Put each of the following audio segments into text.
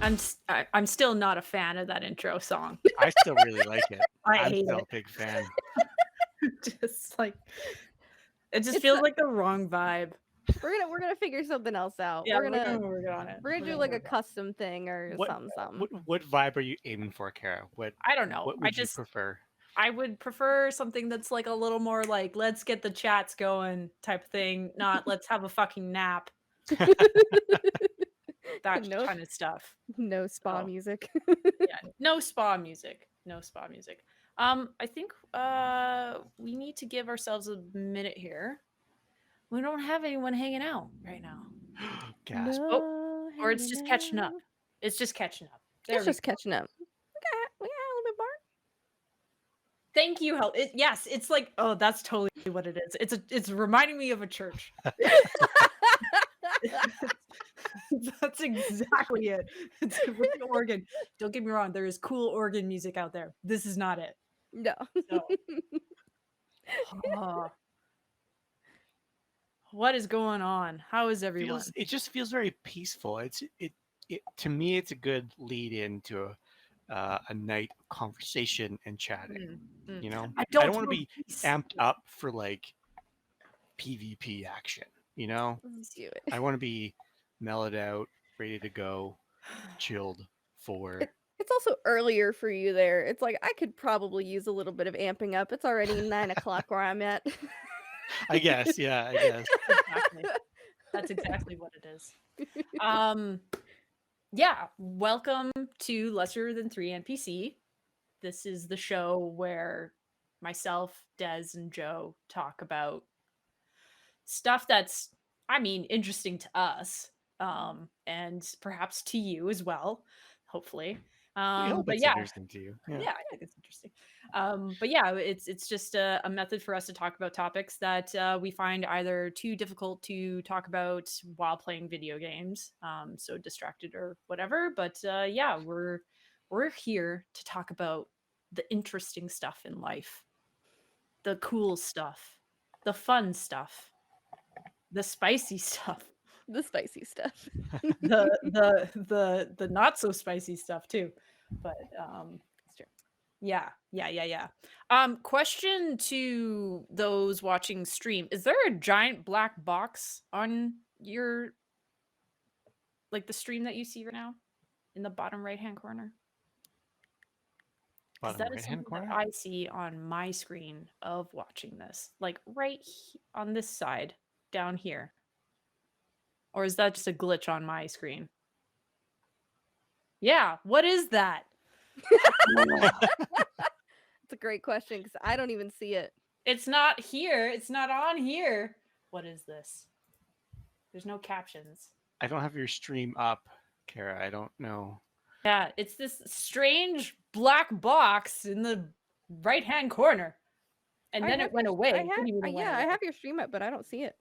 I'm still not a fan of that intro song. I still really like it. I I'm hate still it. a big fan. Just like it just It's feels like the wrong vibe. we're gonna figure something else out. Yeah, We're gonna work on it. we're gonna do like a custom thing or What something. what vibe are you aiming for, Kara? I don't know. What I would you prefer? would prefer something that's like a little more like let's get the chats going type thing, not let's have a fucking nap. That No kind of stuff. no spa So, music. yeah, no spa music. No spa music. I think we need to give ourselves a minute here. We don't have anyone hanging out right now. Gasp. Oh, or it's hanging just catching up. out. It's just catching up. There It's we just catching up. We got a little bit more. Thank you, help. Yes, it's like, oh, that's totally what it is. It's reminding me of a church. That's exactly it. It's with the organ. Don't get me wrong, there is cool organ music out there. This is not it. No. So, oh. What is going on? How is everyone? It just feels very peaceful. It to me, it's a good lead into a night of conversation and chatting. You know, I I don't want to be amped up for like PvP action. You know, Let's do it. I want to be mellowed out, ready to go, chilled for. It's also earlier for you there. It's like I could probably use a little bit of amping up. It's already 9 o'clock where I'm at. I guess, yeah, I guess. Exactly. That's exactly what it is. Yeah, welcome to Lesser Than 3NPC. This is the show where myself, Des, and Joe talk about stuff that's, I mean, interesting to us, and perhaps to you as well, hopefully. We hope But it's yeah, interesting to you. yeah, I think it's interesting. But yeah, it's just a method for us to talk about topics that we find either too difficult to talk about while playing video games, so distracted or whatever. But yeah, we're here to talk about the interesting stuff in life, the cool stuff, the fun stuff, the spicy stuff, The spicy stuff. the not so spicy stuff too. But It's true. yeah. Question to those watching stream. Is there a giant black box on your like the stream that you see right now in the bottom right-hand corner? Because Bottom that is right-hand something that corner. I see on my screen of watching this. Like right on this side, down here. Or is that just a glitch on my screen? Yeah, what is that? It's a great question because I don't even see it. It's not here. It's not on here. What is this? There's no captions. I don't have your stream up, Kara. I don't know. Yeah, it's this strange black box in the right-hand corner. And then it went away. I have your stream up, but I don't see it.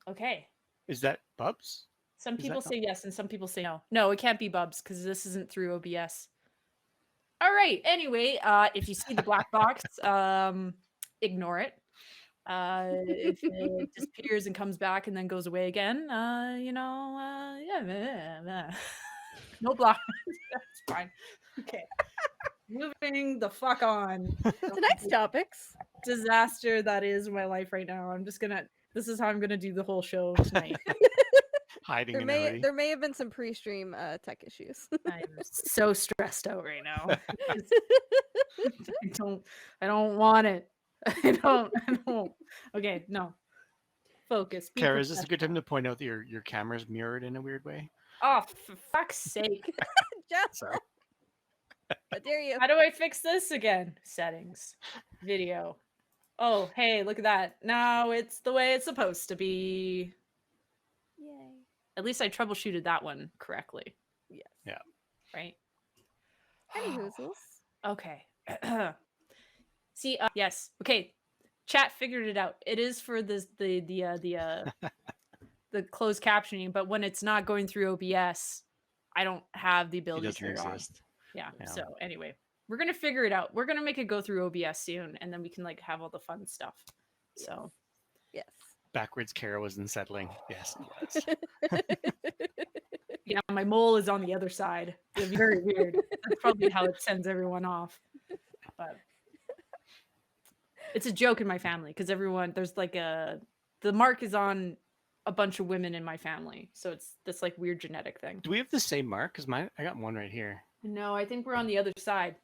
Okay. Is that Bubs? Some people say yes and some people say no. No, it can't be Bubs because this isn't through OBS. All right. Anyway, if you see the black box, ignore it. If it disappears and comes back and then goes away again, yeah. No block. That's fine. Okay. Moving the fuck on. Tonight's topics. Disaster that is my life right now. This is how I'm gonna do the whole show tonight. Hiding There may have been some pre-stream tech issues. I'm so stressed out right now. I don't want it. I don't. Okay, no. Focus. Kara, is this a good time to point out that your camera's mirrored in a weird way? Oh, for fuck's sake. Just Sorry. how dare you? How do I fix this again? Settings. Video. Oh, hey, look at that. Now it's the way it's supposed to be. Yay. At least I troubleshooted that one correctly. Yes. Yeah. Right? Any hoozles. Okay. See, yes. Okay. Chat figured it out. It is for the closed captioning, but when it's not going through OBS, I don't have the ability to turn it on. Yeah. So anyway, we're gonna figure it out. We're gonna make it go through OBS soon, and then we can like have all the fun stuff. Yes. So yes. Backwards Kara was unsettling. Yes. Yeah, my mole is on the other side. It'd be very weird. That's probably how it sends everyone off. But it's a joke in my family because there's like the mark is on a bunch of women in my family. So it's this like weird genetic thing. Do we have the same mark? Because I got one right here. No, I think we're on the other side.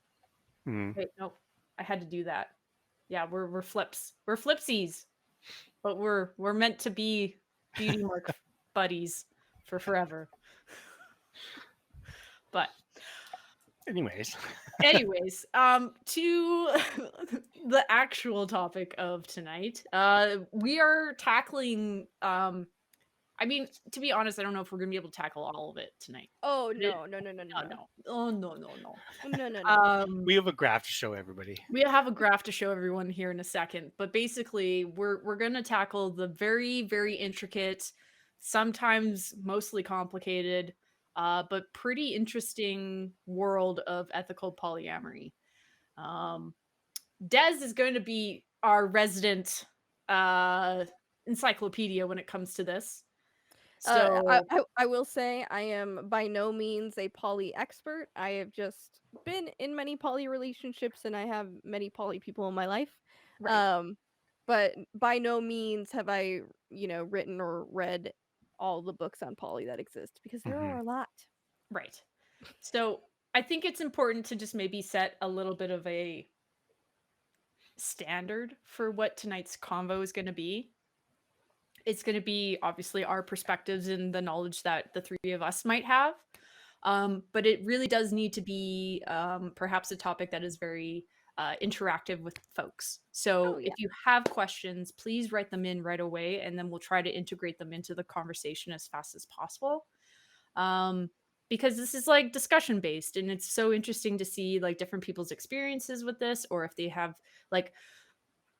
Hmm. Wait, no, I had to do that. Yeah, we're flips. We're flipsies. But we're meant to be beauty mark buddies for forever. But Anyways, to the actual topic of tonight, we are tackling I mean, to be honest, I don't know if we're gonna be able to tackle all of it tonight. Oh But no. Oh no. No. we have a graph to show everybody. We have a graph to show everyone here in a second, but basically we're gonna tackle the very, very intricate, sometimes mostly complicated, but pretty interesting world of ethical polyamory. Des is going to be our resident encyclopedia when it comes to this. So I will say I am by no means a poly expert. I have just been in many poly relationships and I have many poly people in my life. right. But by no means have I, written or read all the books on poly that exist because there Mhm. are a lot. Right. So I think it's important to just maybe set a little bit of a standard for what tonight's convo is going to be. It's going to be obviously our perspectives and the knowledge that the three of us might have. But it really does need to be perhaps a topic that is very interactive with folks. So Oh yeah. if you have questions, please write them in right away, and then we'll try to integrate them into the conversation as fast as possible. Because this is like discussion based, and it's so interesting to see like different people's experiences with this, or if they have like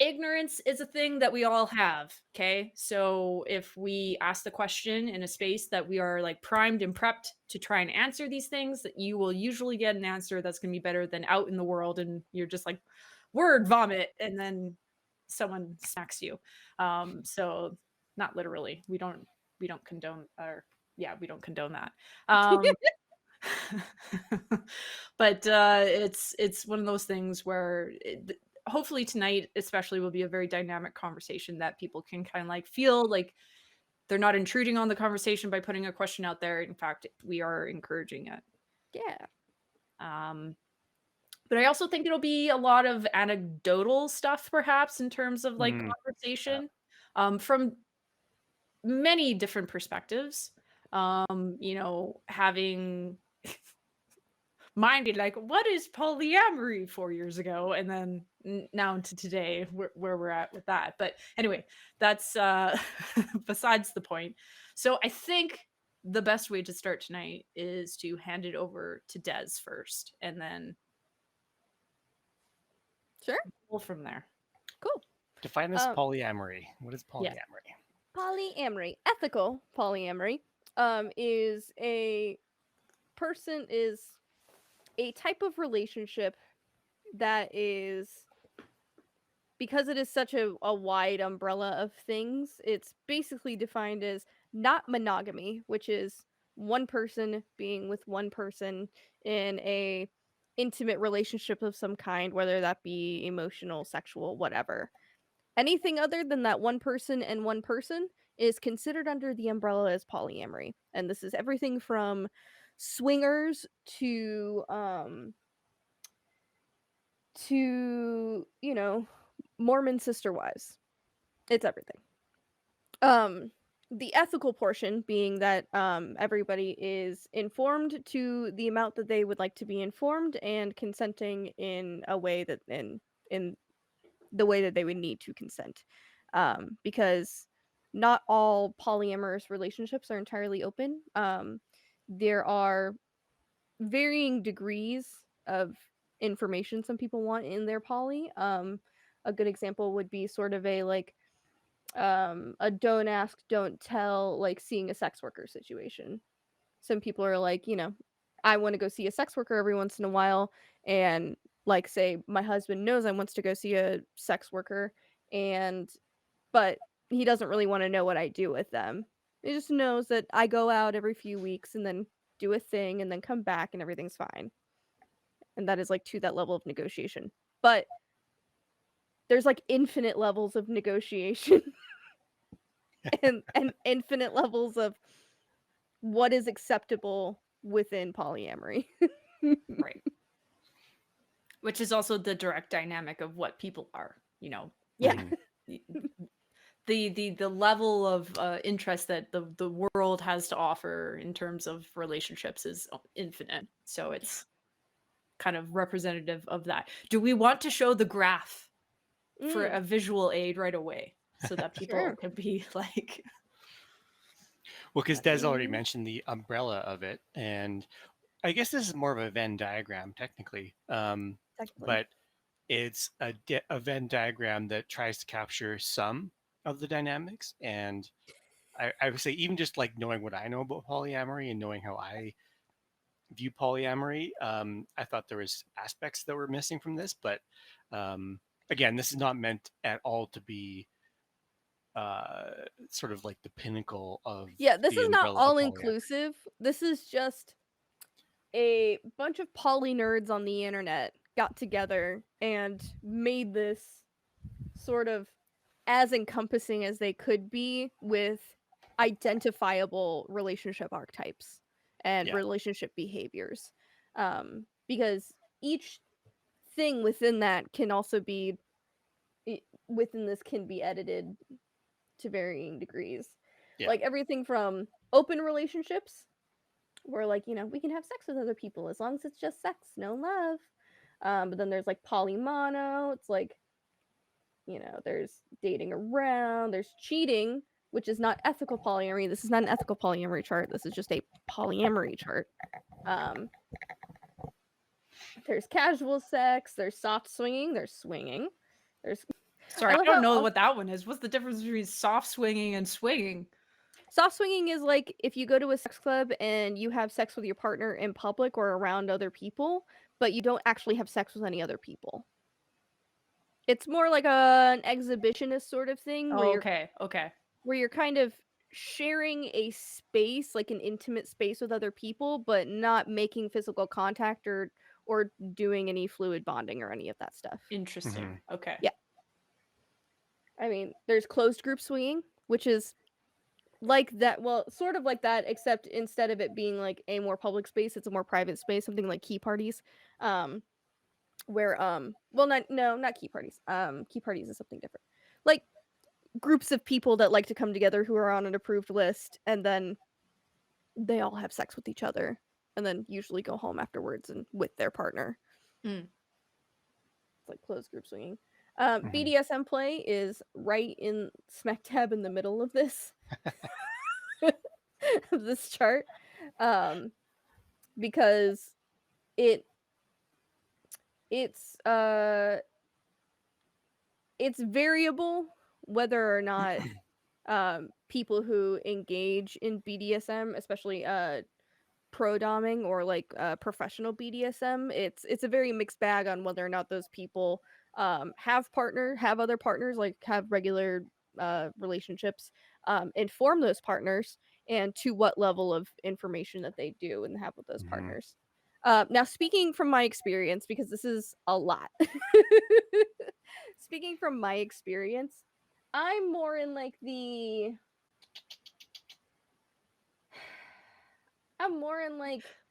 ignorance is a thing that we all have. Okay. So if we ask the question in a space that we are like primed and prepped to try and answer these things, that you will usually get an answer that's going to be better than out in the world. And you're just like, word vomit. And then someone smacks you. So not literally, we don't condone we don't condone that. But it's one of those things where hopefully tonight especially will be a very dynamic conversation that people can kind of like feel like they're not intruding on the conversation by putting a question out there. In fact, we are encouraging it. Yeah. But I also think it'll be a lot of anecdotal stuff perhaps in terms of like Yeah. conversation from many different perspectives. Having minded like what is polyamory 4 years ago, and then now to today where we're at with that. But anyway, that's besides the point. So I think the best way to start tonight is to hand it over to Des first, and then Sure. pull from there. Cool. Define this polyamory. What is polyamory? Polyamory, ethical polyamory, is a type of relationship that is, because it is such a wide umbrella of things, it's basically defined as not monogamy, which is one person being with one person in a intimate relationship of some kind, whether that be emotional, sexual, whatever. Anything other than that one person and one person is considered under the umbrella as polyamory. And this is everything from swingers to Mormon sister wives. It's everything. The ethical portion being that everybody is informed to the amount that they would like to be informed and consenting in a way that in the way that they would need to consent. Because not all polyamorous relationships are entirely open. There are varying degrees of information some people want in their poly. A good example would be sort of a like a don't ask, don't tell, like seeing a sex worker situation. Some people are like, I want to go see a sex worker every once in a while, and like say my husband knows I wants to go see a sex worker, but he doesn't really want to know what I do with them. It just knows that I go out every few weeks and then do a thing and then come back and everything's fine. And that is like to that level of negotiation. But there's like infinite levels of negotiation and infinite levels of what is acceptable within polyamory. Right. Which is also the direct dynamic of what people are, you know. Yeah. Like, the level of interest that the world has to offer in terms of relationships is infinite. So it's kind of representative of that. Do we want to show the graph for a visual aid right away so that people Sure. can be like, Well, because Des already mentioned the umbrella of it, and I guess this is more of a Venn diagram technically, Technically. but it's a Venn diagram that tries to capture some of the dynamics. And I would say even just like knowing what I know about polyamory and knowing how I view polyamory, I thought there was aspects that were missing from this. But again, this is not meant at all to be sort of like the pinnacle of Yeah, this the is not umbrella of all polyamory. inclusive. This is just a bunch of poly nerds on the internet got together and made this sort of as encompassing as they could be with identifiable relationship archetypes and Yeah. relationship behaviors. Because each thing within that can also be within this can be edited to varying degrees. Yeah. Like everything from open relationships where like, you know, we can have sex with other people as long as it's just sex, no love. But then there's like polymono, it's like, you know, there's dating around, there's cheating, which is not ethical polyamory. This is not an ethical polyamory chart. This is just a polyamory chart. There's casual sex, there's soft swinging, there's sorry, I love don't how know what that one is. What's the difference between soft swinging and swinging? soft swinging is like if you go to a sex club and you have sex with your partner in public or around other people, but you don't actually have sex with any other people. It's more like an exhibitionist sort of thing Oh, okay. where you're kind of sharing a space, like an intimate space with other people, but not making physical contact or doing any fluid bonding or any of that stuff. Interesting. Okay. Yeah. I mean, there's closed group swinging, which is like that, well, sort of like that, except instead of it being like a more public space, it's a more private space, something like key parties. Where well not key parties. Key parties is something different. Like groups of people that like to come together who are on an approved list and then they all have sex with each other and then usually go home afterwards and with their partner. Mm. It's like closed group swinging. BDSM play is right in smack dab in the middle of this of this chart, because it's variable whether or not people who engage in BDSM, especially pro-doming or like professional BDSM, it's a very mixed bag on whether or not those people have other partners, like have regular relationships, inform those partners, and to what level of information that they do and have with those partners. Now, speaking from my experience, because this is a lot, speaking from my experience, I'm more in like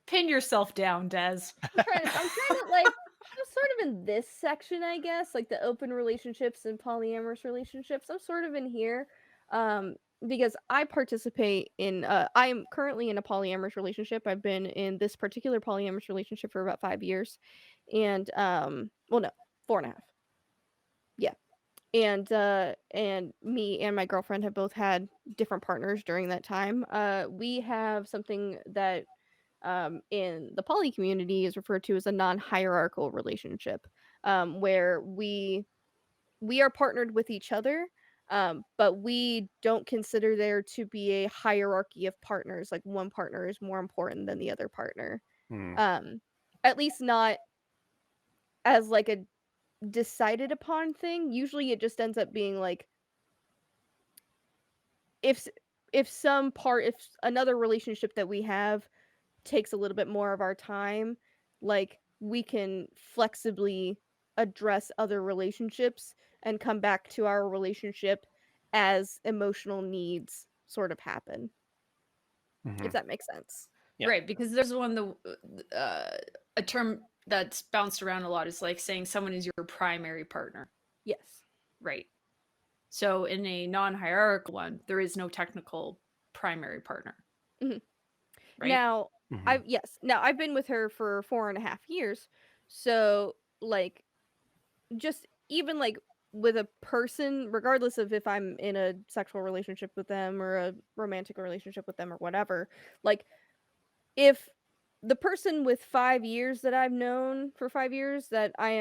Pin yourself down, Des. I'm trying to like I'm sort of in this section, I guess, like the open relationships and polyamorous relationships. I'm sort of in here, because I participate in. I'm currently in a polyamorous relationship. I've been in this particular polyamorous relationship for about 5 years, and well, no, 4.5. Yeah, and me and my girlfriend have both had different partners during that time. We have something that in the poly community is referred to as a non-hierarchical relationship, where we are partnered with each other, but we don't consider there to be a hierarchy of partners, like one partner is more important than the other partner. At least not as like a decided upon thing. Usually it just ends up being like if if another relationship that we have takes a little bit more of our time, like we can flexibly address other relationships and come back to our relationship as emotional needs sort of happen, if that makes sense. Yeah. Right, because there's a term that's bounced around a lot is like saying someone is your primary partner. Yes. Right. So in a non-hierarchical one, there is no technical primary partner. Mhm. Right. Now, I've been with her for 4.5 years, so like just even like with a person, regardless of if I'm in a sexual relationship with them or a romantic relationship with them or whatever, like if the person with 5 years that I've known for 5 years that I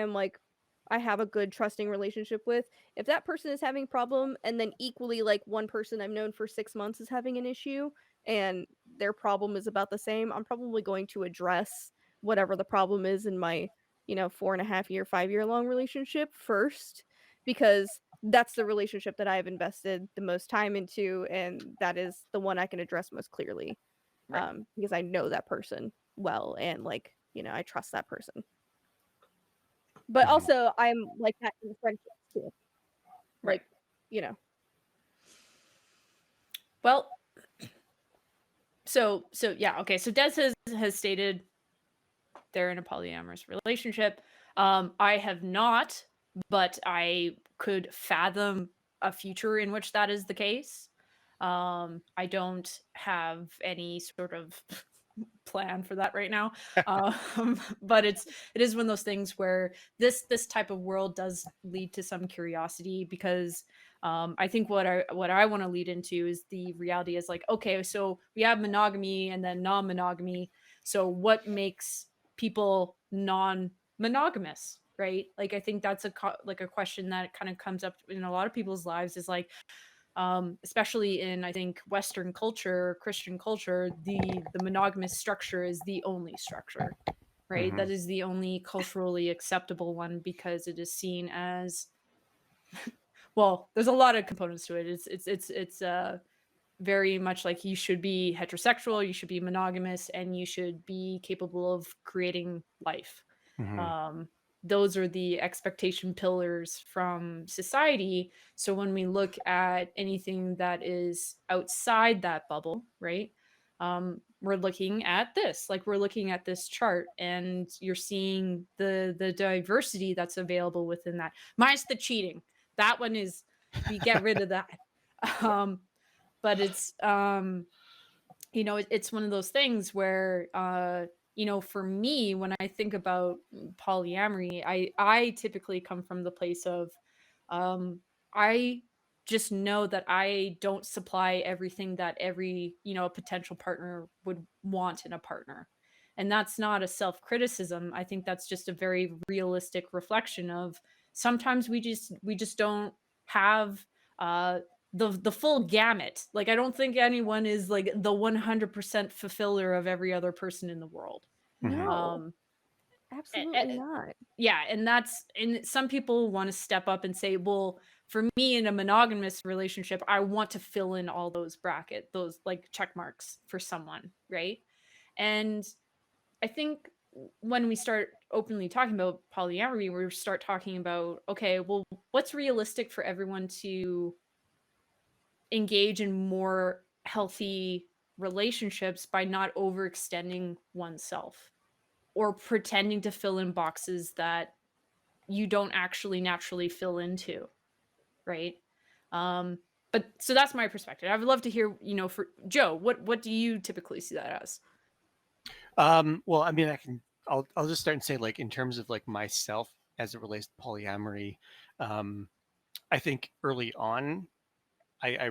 have a good trusting relationship with, if that person is having a problem and then equally like one person I've known for 6 months is having an issue and their problem is about the same, I'm probably going to address whatever the problem is in my, 4.5 year, 5 year long relationship first, because that's the relationship that I've invested the most time into, and that is the one I can address most clearly. Right. Because I know that person well and I trust that person. But also I'm like that in friendships too. Right. Like, you know. Well, so yeah, okay. So Des has stated they're in a polyamorous relationship. I have not, but I could fathom a future in which that is the case. I don't have any sort of plan for that right now. But it is one of those things where this type of world does lead to some curiosity, because I think what I want to lead into is the reality is like, okay, so we have monogamy and then non-monogamy. So what makes people non-monogamous, right? Like I think that's a question that kind of comes up in a lot of people's lives, is like, especially in, I think, Western culture, Christian culture, the monogamous structure is the only structure, right? That is the only culturally acceptable one, because it is seen as, well, there's a lot of components to it. It's very much like you should be heterosexual, you should be monogamous, and you should be capable of creating life. Those are the expectation pillars from society. So when we look at anything that is outside that bubble, right, we're looking at this, like we're looking at this chart, and you're seeing the diversity that's available within that, minus the cheating. That one is, we get rid of that. But it's it's one of those things where for me, when I think about polyamory, I typically come from the place of I just know that I don't supply everything that every potential partner would want in a partner. And that's not a self-criticism. I think that's just a very realistic reflection of, sometimes we just don't have the full gamut. Like I don't think anyone is like the 100% fulfiller of every other person in the world. No. A- Absolutely not. yeah, and some people want to step up and say, well, for me in a monogamous relationship, I want to fill in all those those like check marks for someone, right? And I think when we start openly talking about polyamory, we start talking about, okay, well, what's realistic for everyone to engage in more healthy relationships by not overextending oneself or pretending to fill in boxes that you don't actually naturally fill into, right? But so that's my perspective. I would love to hear, for Joe, what do you typically see that as? Well, I mean, I'll just start and say, like, in terms of like myself as it relates to polyamory, I think early on, I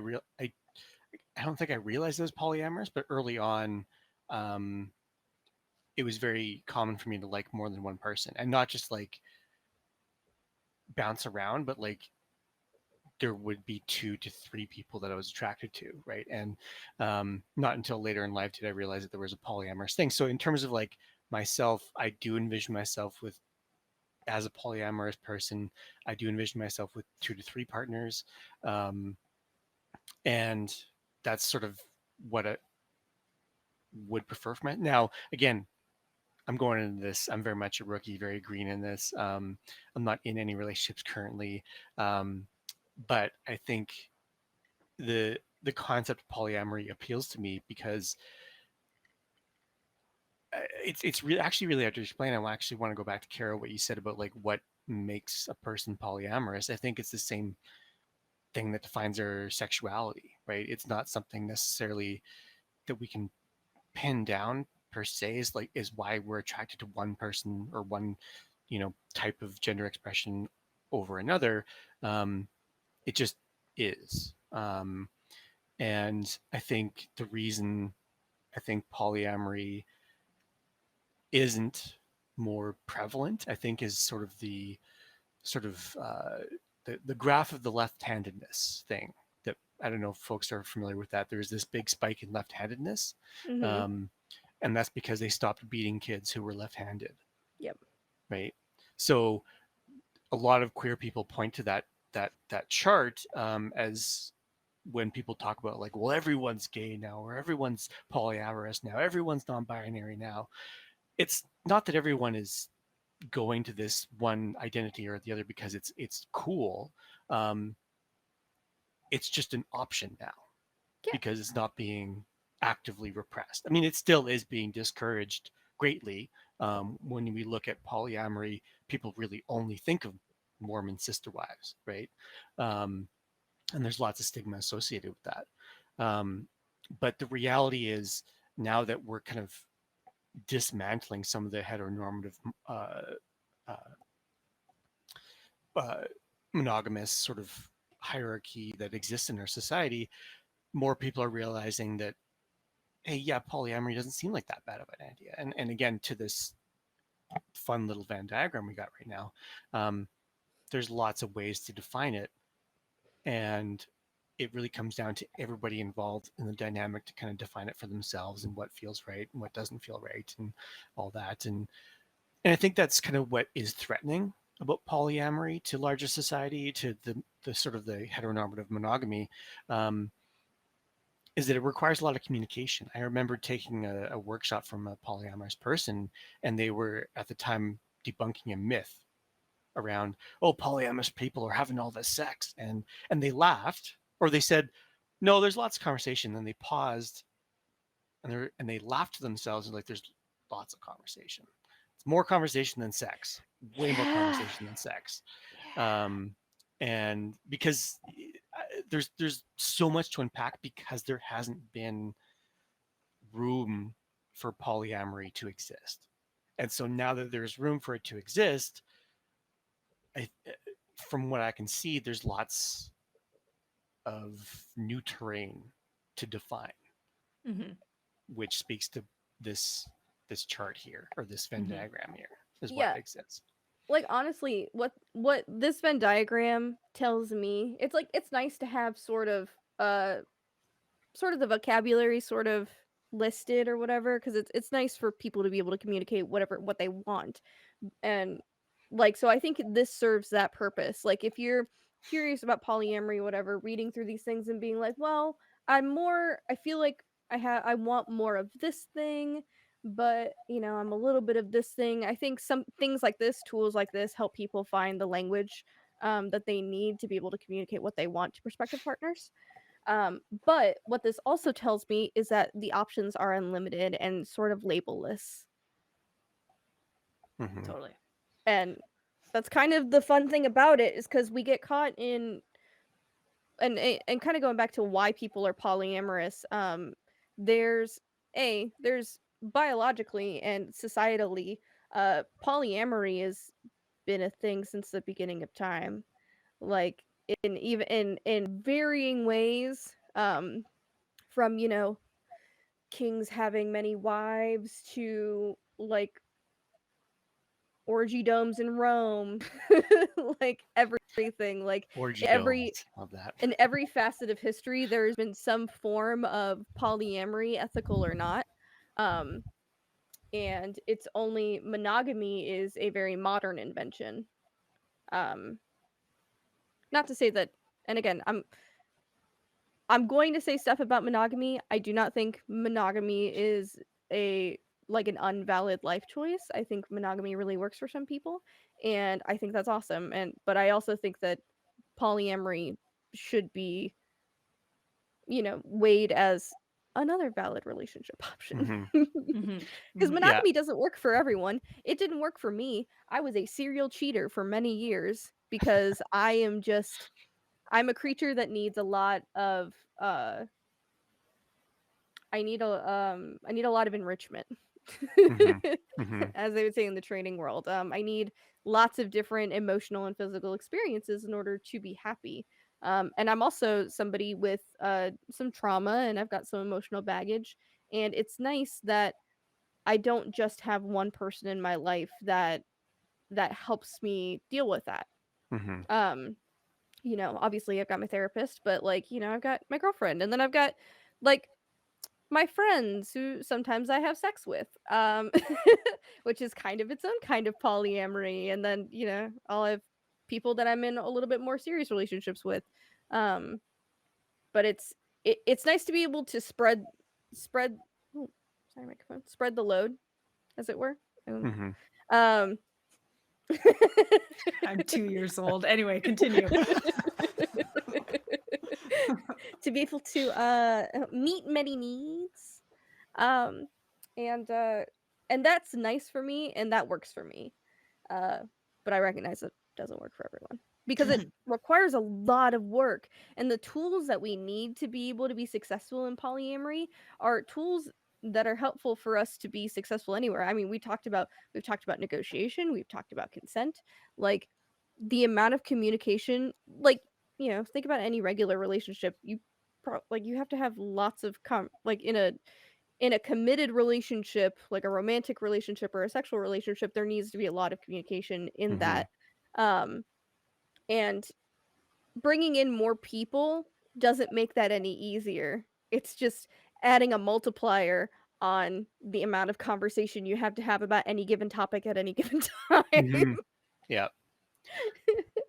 don't think I realized it was polyamorous, but early on, it was very common for me to like more than one person, and not just like bounce around, but like there would be 2 to 3 people that I was attracted to, right? And not until later in life did I realize that there was a polyamorous thing. So in terms of like myself, I do envision myself with, as a polyamorous person, I do envision myself with 2 to 3 partners, and that's sort of what I would prefer from it. Now, again, I'm going into this. I'm very much a rookie, very green in this. I'm not in any relationships currently, but I think the concept of polyamory appeals to me because it's really actually really hard to explain. I actually want to go back to Kara, what you said about like what makes a person polyamorous. I think it's the same thing that defines their sexuality, right? It's not something necessarily that we can pin down per se is why we're attracted to one person or one, type of gender expression over another. It just is. And I think the reason I think polyamory isn't more prevalent, I think, is sort of the sort of the graph of the left-handedness thing. That I don't know if folks are familiar with that. There's this big spike in left-handedness, Mm-hmm. and that's because they stopped beating kids who were left-handed. Yep. Right. So a lot of queer people point to that chart as when people talk about like, well, everyone's gay now, or everyone's polyamorous now, everyone's non-binary now. It's not that everyone is going to this one identity or the other because it's cool. Um, it's just an option now Yeah. because it's not being actively repressed. I mean, it still is being discouraged greatly. When we look at polyamory, people really only think of Mormon sister wives, right? Um, and there's lots of stigma associated with that. But the reality is now that we're kind of dismantling some of the heteronormative uh, uh, uh, monogamous sort of hierarchy that exists in our society, more people are realizing that, hey, yeah, polyamory doesn't seem like that bad of an idea. And again, to this fun little Venn diagram we got right now, there's lots of ways to define it, and it really comes down to everybody involved in the dynamic to kind of define it for themselves and what feels right and what doesn't feel right and all that. And I think that's kind of what is threatening about polyamory to larger society, to the sort of the heteronormative monogamy, um, is that it requires a lot of communication. I remember taking a workshop from a polyamorous person, and they were at the time debunking a myth around, oh, polyamorous people are having all this sex, and they laughed, or they said, no, there's lots of conversation. Then they paused, and they laughed to themselves, and like, there's lots of conversation. It's more conversation than sex, way more Yeah. conversation than sex. Um, and because there's so much to unpack because there hasn't been room for polyamory to exist. And so now that there's room for it to exist, I, from what I can see, there's lots of new terrain to define, Mm-hmm. which speaks to this this chart here, or this Venn Mm-hmm. diagram here, is what Yeah. exists. Like honestly, what this Venn diagram tells me, it's like it's nice to have sort of the vocabulary sort of listed or whatever, because it's nice for people to be able to communicate what they want. And like, so I think this serves that purpose. Like if you're curious about polyamory, whatever, reading through these things and being like, well, I feel like I want more of this thing, but I'm a little bit of this thing. I think some things like this, tools like this, help people find the language that they need to be able to communicate what they want to prospective partners. But what this also tells me is that the options are unlimited and sort of labelless. Mm-hmm. Totally. And that's kind of the fun thing about it, is because we get caught in, and kind of going back to why people are polyamorous. There's there's biologically and societally, polyamory has been a thing since the beginning of time. Like in varying ways. From kings having many wives to like orgy domes in Rome, like everything, like Orgy every domes, love that. in every facet of history, there's been some form of polyamory, ethical or not. Um, and it's only monogamy is a very modern invention. Um, Not to say that, and again, I'm going to say stuff about monogamy. I do not think monogamy is a like an unvalid life choice. I think monogamy really works for some people, and I think that's awesome. But I also think that polyamory should be, weighed as another valid relationship option. Hmm. Mhm. Because Mhm. Yeah. monogamy doesn't work for everyone. It didn't work for me. I was a serial cheater for many years because I'm a creature that needs a lot of I need a lot of enrichment. Hmm. Hmm. As they would say in the training world. I need lots of different emotional and physical experiences in order to be happy. And I'm also somebody with some trauma, and I've got some emotional baggage. And it's nice that I don't just have one person in my life that helps me deal with that. Hmm. Um, obviously I've got my therapist, but I've got my girlfriend, and then I've got like my friends who sometimes I have sex with, which is kind of its own kind of polyamory. And then, I'll have people that I'm in a little bit more serious relationships with. Um, but it's nice to be able to spread oh, sorry, microphone. Spread the load, as it were. Um, Hmm. um I'm 2 years old. Anyway, continue. to be able to meet many needs. Um and uh and that's nice for me, and that works for me. Uh but I recognize it doesn't work for everyone because it Mhm. requires a lot of work, and the tools that we need to be able to be successful in polyamory are tools that are helpful for us to be successful anywhere. I mean, we've talked about negotiation, we've talked about consent, like the amount of communication, think about any regular relationship. You have to have lots of in a committed relationship, like a romantic relationship or a sexual relationship, there needs to be a lot of communication in Hmm. that. Um, and bringing in more people doesn't make that any easier. It's just adding a multiplier on the amount of conversation you have to have about any given topic at any given time. Hmm. Yeah.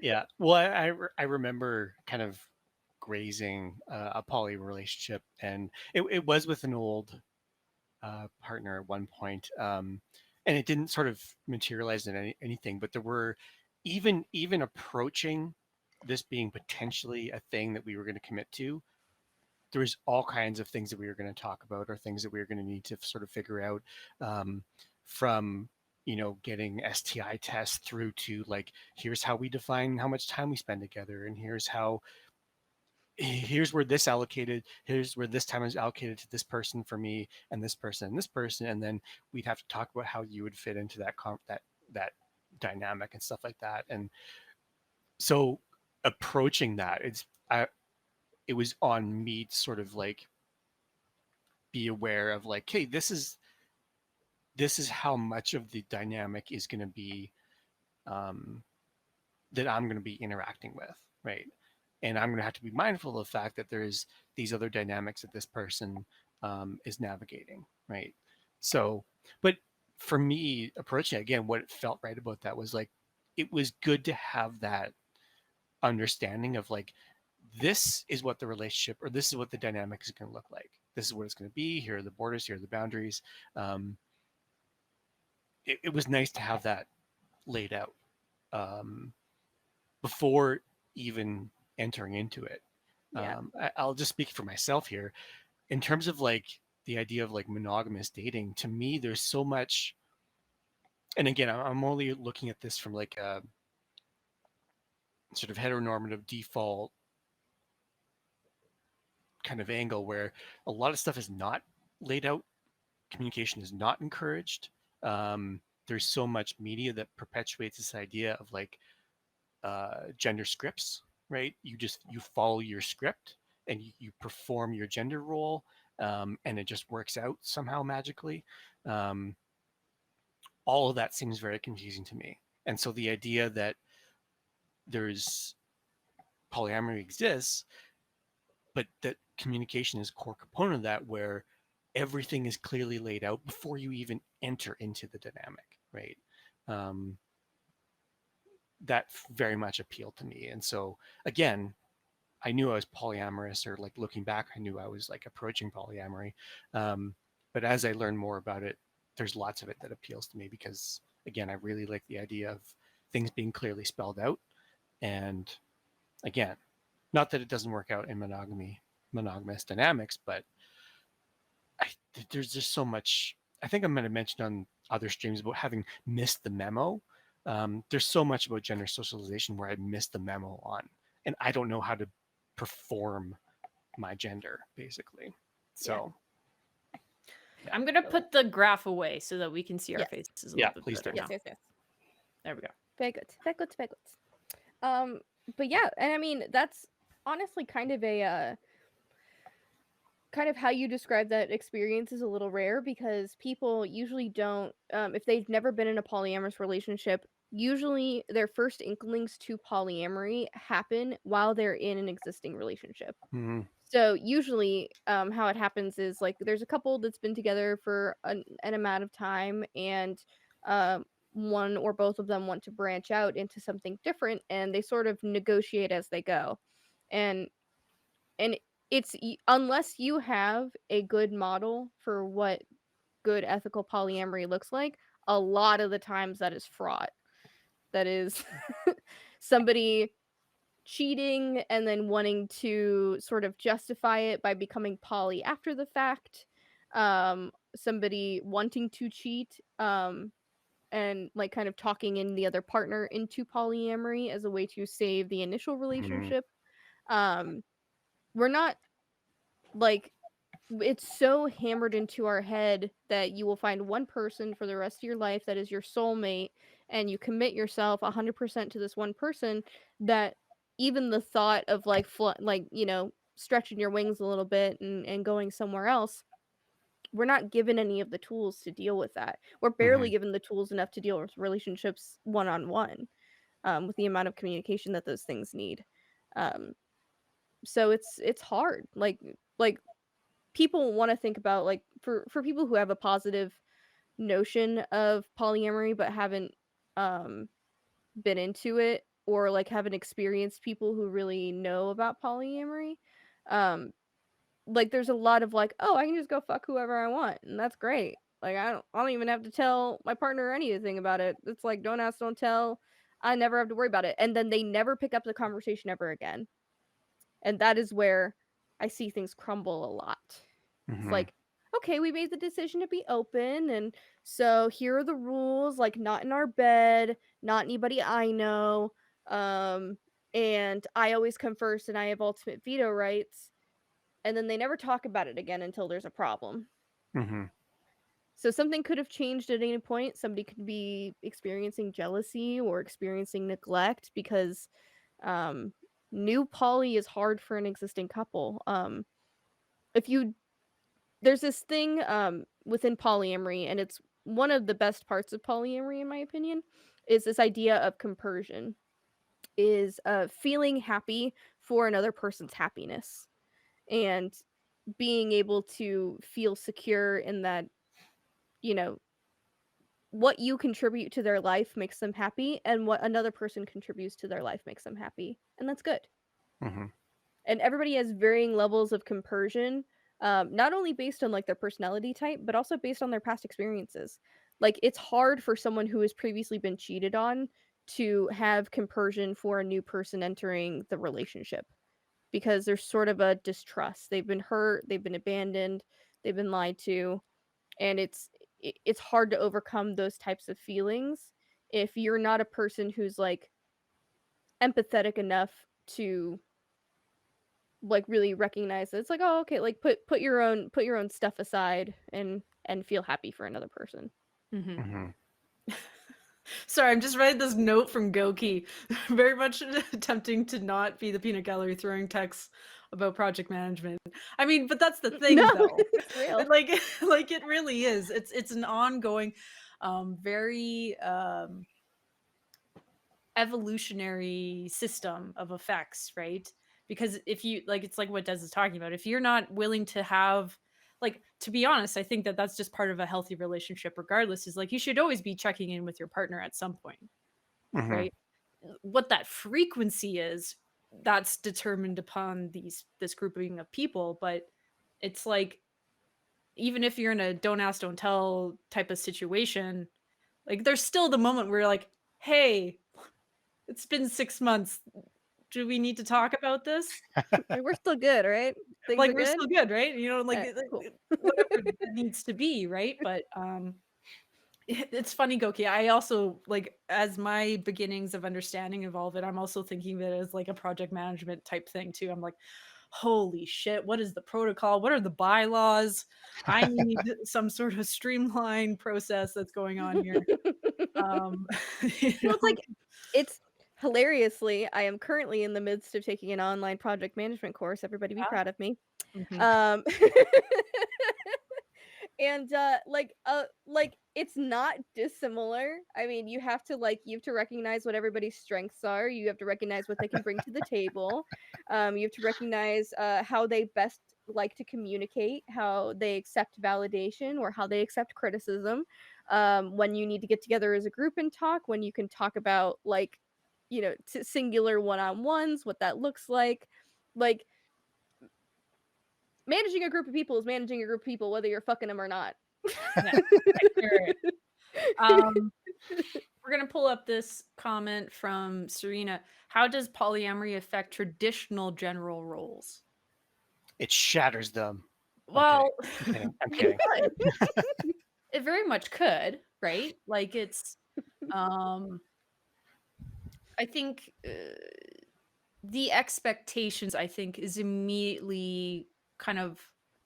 Yeah. Well, I remember kind of grazing a poly relationship, and it was with an old partner at one point, and it didn't sort of materialize in anything. But there were even approaching this being potentially a thing that we were going to commit to. There was all kinds of things that we were going to talk about, or things that we were going to need to sort of figure out, um, from getting STI tests through to like, here's how we define how much time we spend together, and here's where here's where this time is allocated to this person for me, and this person and this person, and then we'd have to talk about how you would fit into that dynamic and stuff like that. And so approaching that, it was on me to sort of like be aware of like, hey, this is how much of the dynamic is going to be, um, that I'm going to be interacting with, right? And I'm going to have to be mindful of the fact that there's these other dynamics that this person, is navigating, right? So, but for me, approaching it, again, what it felt right about that was like, it was good to have that understanding of like, this is what the relationship, or this is what the dynamic is going to look like. This is what it's going to be. Here are the borders. Here are the boundaries. Um, it was nice to have that laid out, um, before even entering into it. Yeah. I'll just speak for myself here. In terms of like the idea of like monogamous dating, to me, there's so much. And again, I'm only looking at this from like a sort of heteronormative default kind of angle, where a lot of stuff is not laid out. Communication is not encouraged. There's so much media that perpetuates this idea of like, gender scripts, right? You follow your script, and you perform your gender role, and it just works out somehow magically. Um, all of that seems very confusing to me. And so the idea that there's polyamory exists, but that communication is a core component of that, where everything is clearly laid out before you even enter into the dynamic, right? That very much appealed to me. And so again, I knew I was polyamorous, or like looking back, I knew I was like approaching polyamory. But as I learn more about it, there's lots of it that appeals to me because, again, I really like the idea of things being clearly spelled out. And again, not that it doesn't work out in monogamous dynamics, but there's just so much. I think I'm going to mention on other streams about having missed the memo. There's so much about gender socialization where I missed the memo on, and I don't know how to perform my gender, basically. So I'm gonna put the graph away so that we can see our Yes. faces a Yeah, little bit please better do. now. Yes. There we go. Very good. Very good. Very good. But yeah, and I mean that's honestly kind of a kind of how you describe that experience is a little rare because people usually don't if they've never been in a polyamorous relationship, usually their first inklings to polyamory happen while they're in an existing relationship. Mm-hmm. So usually how it happens is like there's a couple that's been together for an amount of time, and one or both of them want to branch out into something different, and they sort of negotiate as they go. And it's unless you have a good model for what good ethical polyamory looks like, a lot of the times that is fraught. That is somebody cheating and then wanting to sort of justify it by becoming poly after the fact. Somebody wanting to cheat and like kind of talking in the other partner into polyamory as a way to save the initial relationship. We're not like it's so hammered into our head that you will find one person for the rest of your life that is your soulmate, and you commit yourself 100% to this one person, that even the thought of like stretching your wings a little bit and going somewhere else, we're not given any of the tools to deal with that. We're barely given the tools enough to deal with relationships one-on-one, with the amount of communication that those things need. So it's hard. Like people want to think about, like, for people who have a positive notion of polyamory but haven't been into it, or like haven't experienced people who really know about polyamory, like there's a lot of like, oh, I can just go fuck whoever I want, and that's great. Like I don't even have to tell my partner anything about it. It's like don't ask, don't tell. I never have to worry about it. And then they never pick up the conversation ever again. And that is where I see things crumble a lot. It's like, okay, we made the decision to be open, and so here are the rules, like not in our bed, not anybody I know, and I always come first and I have ultimate veto rights. And then they never talk about it again until there's a problem. So something could have changed at any point. Somebody could be experiencing jealousy or experiencing neglect because new poly is hard for an existing couple. There's this thing within polyamory, and it's one of the best parts of polyamory in my opinion, is this idea of compersion, is feeling happy for another person's happiness, and being able to feel secure in that, you know, what you contribute to their life makes them happy, and what another person contributes to their life makes them happy, and that's good. And everybody has varying levels of compersion, not only based on like their personality type, but also based on their past experiences. Like it's hard for someone who has previously been cheated on to have compersion for a new person entering the relationship, because there's sort of a distrust. They've been hurt, they've been abandoned, they've been lied to, and it's hard to overcome those types of feelings if you're not a person who's like empathetic enough to like really recognize that it's like, oh, okay, like put your own stuff aside and feel happy for another person. Sorry, I'm just writing this note from Goki, very much attempting to not be the peanut gallery throwing texts about project management. I mean, but that's the thing, No, though. it's real. Like it really is. It's an ongoing, very evolutionary system of effects, right? Because if you like, it's like what Des is talking about. If you're not willing to have, like, to be honest, I think that that's just part of a healthy relationship regardless, is like you should always be checking in with your partner at some point, right? What that frequency is that's determined upon this grouping of people. But it's like, even if you're in a don't ask, don't tell type of situation, like there's still the moment where you're like, hey, it's been 6 months. Do we need to talk about this? Like, we're still good, right? Things Like, are we're good. still good, right? You know, like, Cool. whatever that needs to be, right? But, it's funny, Goki. I also, like, as my beginnings of understanding evolve it, I'm also thinking of it as like a project management type thing too. I'm like, holy shit, what is the protocol? What are the bylaws? I need some sort of streamlined process that's going on here. Um, you Well, it's know? like it's hilariously, I am currently in the midst of taking an online project management course. Everybody be proud of me. Mhm. Um, and like it's not dissimilar. I mean, you have to recognize what everybody's strengths are. You have to recognize what they can bring to the table. You have to recognize how they best like to communicate, how they accept validation or how they accept criticism. When you need to get together as a group and talk, when you can talk about singular one-on-ones, what that looks like managing a group of people is managing a group of people, whether you're fucking them or not. Yeah, right. Um, we're gonna pull up this comment from Serena. How does polyamory affect traditional general roles? It shatters them. Well, I'm it kidding. could. It very much could, right? Like it's, um, I think the expectations, I think, is immediately kind of,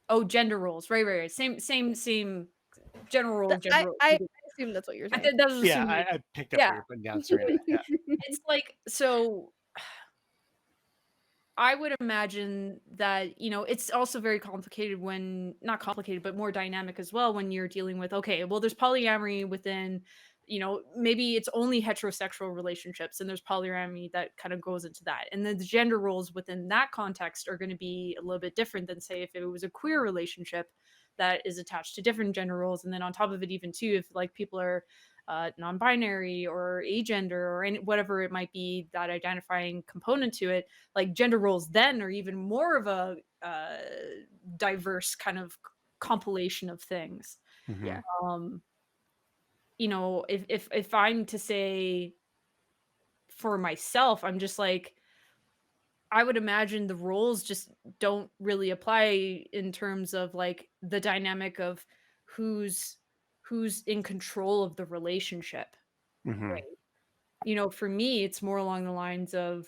oh, gender roles, right. Same general role, I gender role. I assume that's what you're I saying. think that was Yeah, assuming. I picked up Yeah, what you're putting down, Serena. Yeah. it's like, so I would imagine that, it's also very complicated when, not complicated, but more dynamic as well when you're dealing with, okay, well, there's polyamory within, maybe it's only heterosexual relationships and there's polyamory that kind of goes into that. And then the gender roles within that context are going to be a little bit different than, say, if it was a queer relationship that is attached to different gender roles. And then on top of it, even too, if like people are non-binary or agender or whatever it might be, that identifying component to it, like gender roles then are even more of a diverse kind of compilation of things. Mhm. Yeah. Um, if I'm to say for myself, I'm just like, I would imagine the roles just don't really apply in terms of like the dynamic of who's who's in control of the relationship. Mhm. For me, it's more along the lines of,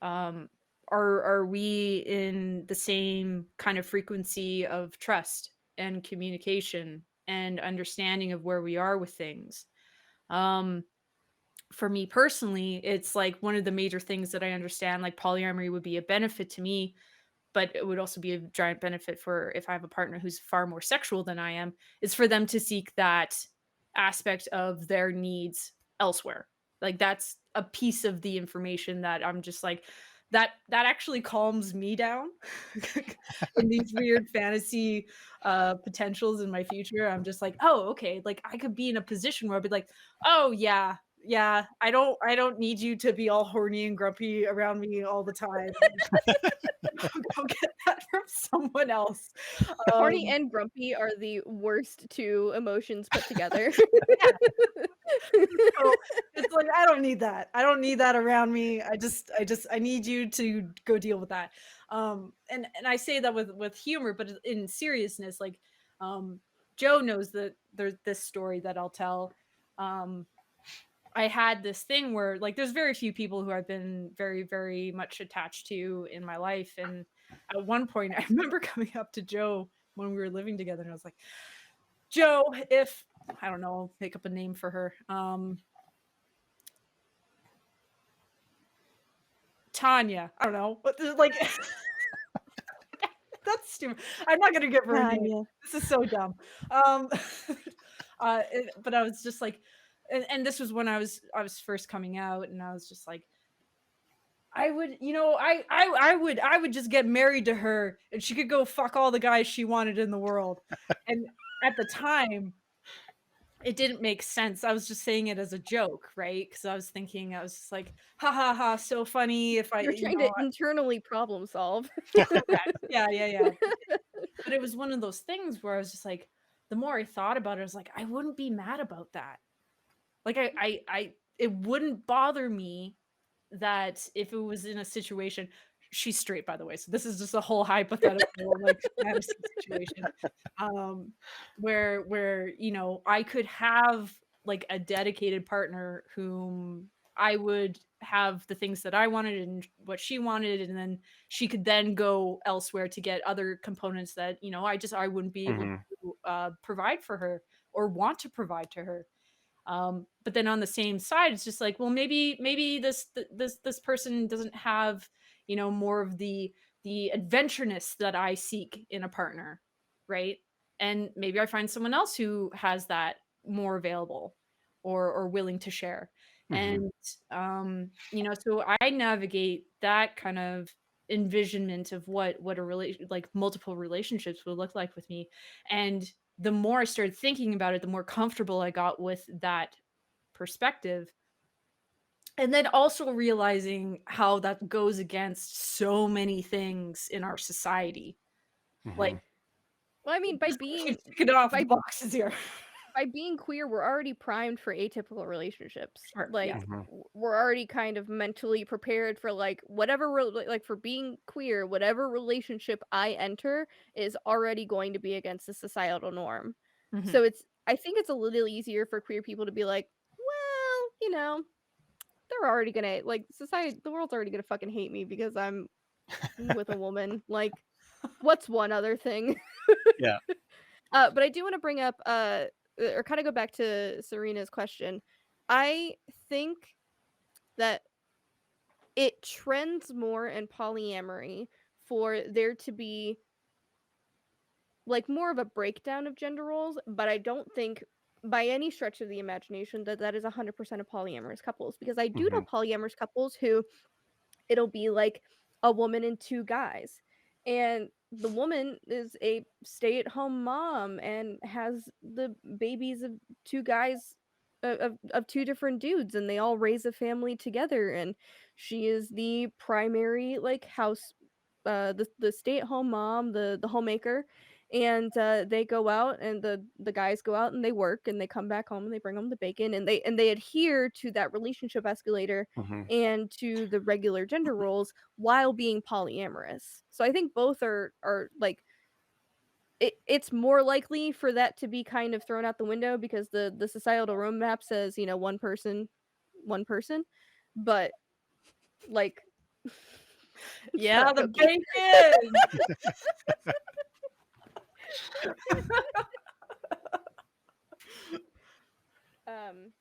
um, are we in the same kind of frequency of trust and communication and understanding of where we are with things? Um, for me personally, it's like one of the major things that I understand, like polyamory would be a benefit to me, but it would also be a giant benefit for if I have a partner who's far more sexual than I am, is for them to seek that aspect of their needs elsewhere. Like that's a piece of the information that I'm just like, that actually calms me down in these weird fantasy potentials in my future. I'm just like, oh, okay, like I could be in a position where I'd be like, oh yeah, I don't need you to be all horny and grumpy around me all the time. Go get that from someone else. Horny Um, and grumpy are the worst two emotions put together. yeah, so it's like, I don't need that. I don't need that around me. I need you to go deal with that. And I say that with humor, but in seriousness, like, um, Joe knows that there's this story that I'll tell. Um, I had this thing where like there's very few people who I've been very, very much attached to in my life. And at one point I remember coming up to Joe when we were living together and I was like, Joe, if I don't know, make up a name for her. Tanya. I don't know. But like that's stupid. I'm not gonna give her a name. Tanya. This is so dumb. But I was just like, and this was when I was first coming out, and I was just like, I would, I would just get married to her and she could go fuck all the guys she wanted in the world. And at the time, it didn't make sense. I was just saying it as a joke, right? Because I was thinking, I was just like, ha ha ha, so funny if I, You're trying to internally problem solve. correct. Yeah, yeah, yeah. But it was one of those things where I was just like, the more I thought about it, I was like, I wouldn't be mad about that. Like it wouldn't bother me that if it was in a situation, she's straight, by the way, so this is just a whole hypothetical, like, fantasy situation, um, where, you know, I could have, like, a dedicated partner whom I would have the things that I wanted and what she wanted, and then she could then go elsewhere to get other components that, you know, I wouldn't be able Hmm. to, provide for her or want to provide to her. But then on the same side, it's just like, well, maybe this person doesn't have, you know, more of the adventureness that I seek in a partner, right? And maybe I find someone else who has that more available or willing to share. Hmm. And you know, so I navigate that kind of envisionment of what a relation like multiple relationships would look like with me. And the more I started thinking about it, the more comfortable I got with that perspective. And then also realizing how that goes against so many things in our society. Hmm. Like, Well, I mean, just keep ticking off the by boxes here. by being queer, we're already primed for atypical relationships. Sure. Like, Yes. Hmm. we're already kind of mentally prepared for like whatever like for being queer, whatever relationship I enter is already going to be against the societal norm. Mhm. So I think it's a little easier for queer people to be like, well, you know, they're already gonna like society, the world's already gonna fucking hate me because I'm with a woman. Like, what's one other thing? Yeah. But I do want to bring up, or kind of go back to Serena's question. I think that it trends more in polyamory for there to be like more of a breakdown of gender roles, but I don't think by any stretch of the imagination that that is 100% of polyamorous couples, because I do know Hmm. polyamorous couples who it'll be like a woman and two guys. And the woman is a stay-at-home mom and has the babies of two guys, of two different dudes, and they all raise a family together, and she is the primary like house, the stay-at-home mom, the homemaker. And they go out, and the guys go out and they work, and they come back home and they bring home the bacon, and they adhere to that relationship escalator Hmm. and to the regular gender roles while being polyamorous. So I think both are like it's more likely for that to be kind of thrown out the window because the societal roadmap says, you know, one person, but like shut Yeah, up, the Cookie. bacon. um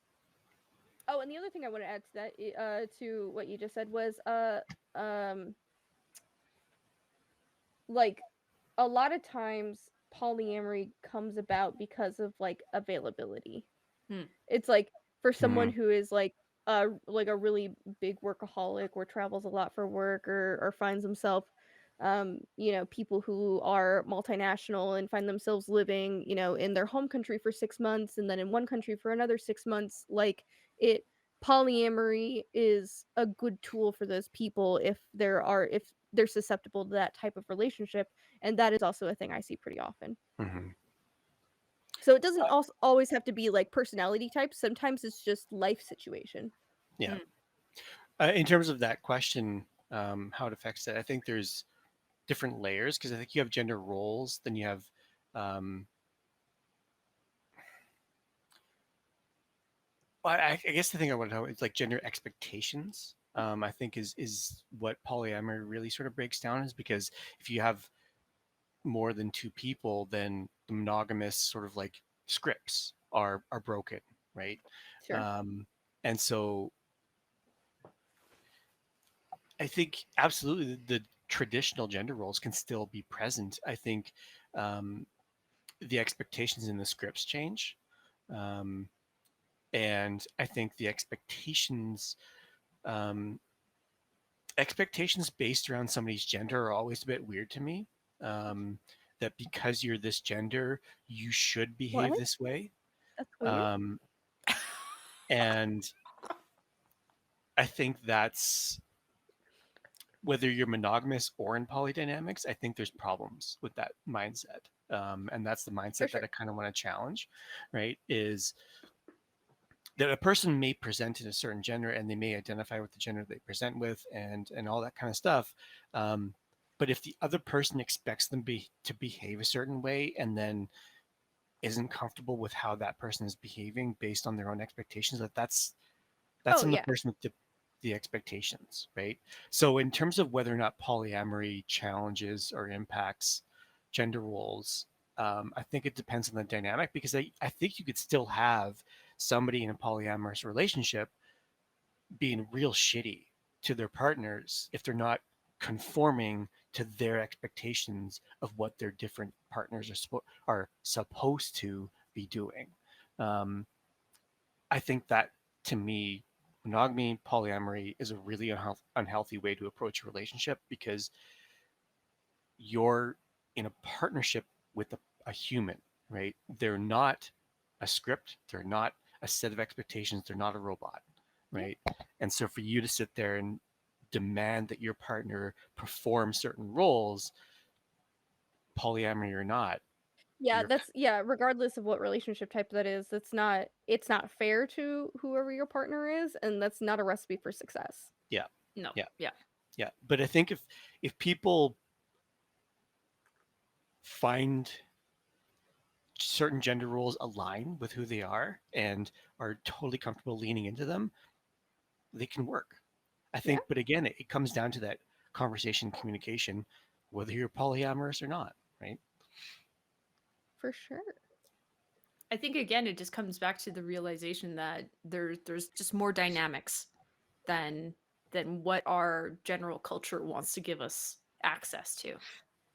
oh, and the other thing I want to add to that, to what you just said was um like a lot of times polyamory comes about because of like availability. Hmm. It's like for someone Hmm. who is like a really big workaholic or travels a lot for work or finds himself you know, people who are multinational and find themselves living, you know, in their home country for 6 months and then in one country for another 6 months. Like it polyamory is a good tool for those people if they're susceptible to that type of relationship, and that is also a thing I see pretty often. Hmm. So it doesn't also always have to be like personality types. Sometimes it's just life situation. Yeah. Hmm. In terms of that question, how it affects it, I think there's different layers because I think you have gender roles, then you have, um, well, I guess the thing I want to know is like gender expectations. I think is what polyamory really sort of breaks down is because if you have more than two people, then the monogamous sort of like scripts are broken, right? Sure. Um, and so I think absolutely the traditional gender roles can still be present. I think um, the expectations in the scripts change. Um, and I think the um, expectations based around somebody's gender are always a bit weird to me. Um, that because you're this gender, you should behave What? this way. That's weird. And I think that's whether you're monogamous or in polydynamics, I think there's problems with that mindset. And that's the For mindset sure. that I kind of want to challenge, right? Is that a person may present in a certain gender and they may identify with the gender they present with and all that kind of stuff. But if the other person expects them to behave a certain way and then isn't comfortable with how that person is behaving based on their own expectations, that's Oh on the yeah. person with the expectations, right? So in terms of whether or not polyamory challenges or impacts gender roles, I think it depends on the dynamic, because I think you could still have somebody in a polyamorous relationship being real shitty to their partners if they're not conforming to their expectations of what their different partners are supposed to be doing. Um, I think that, to me, monogamy, polyamory is a really unhealthy way to approach a relationship, because you're in a partnership with a human, right? They're not a script, they're not a set of expectations, they're not a robot, Yeah. right? And so for you to sit there and demand that your partner perform certain roles, polyamory or not, Yeah, you're that's regardless of what relationship type that is, it's not fair to whoever your partner is, and that's not a recipe for success. yeah, No. yeah, Yeah. yeah. But I think if people find certain gender roles align with who they are and are totally comfortable leaning into them, they can work. I Yeah, think, but again, it comes down to that conversation, communication, whether you're polyamorous or not, right? for sure. I think again it just comes back to the realization that there's just more dynamics than what our general culture wants to give us access to,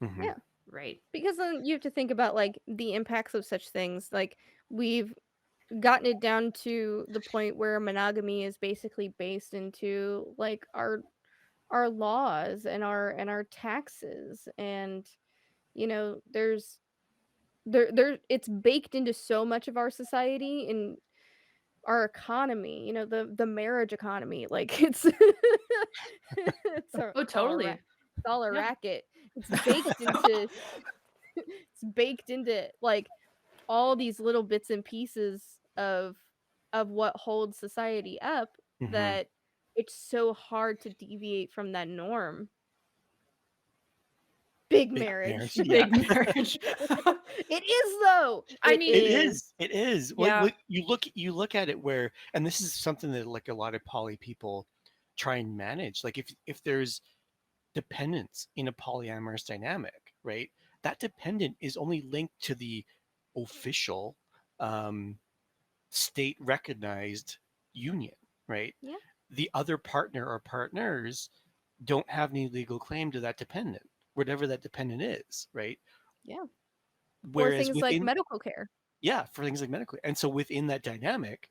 Mm-hmm. Yeah. right? Because then you have to think about like the impacts of such things. Like we've gotten it down to the point where monogamy is basically based into like our laws and our taxes, and there's there it's baked into so much of our society and our economy, the marriage economy, like Oh, it's all totally. it's all a Yeah. racket. It's baked into it's baked into like all these little bits and pieces of what holds society up, Mm-hmm. that it's so hard to deviate from that norm. Big Big marriage. marriage, yeah. Big marriage. It is though. I It It mean, is. is. It is. yeah. You look at it where, and this is something that like a lot of poly people try and manage. Like if there's dependence in a polyamorous dynamic, right? That dependent is only linked to the official, um, state recognized union, right? Yeah. The other partner or partners don't have any legal claim to that dependent, whatever that dependent is, right? Yeah. Or Whereas things like within, medical care. yeah, for things like medical, and so within that dynamic,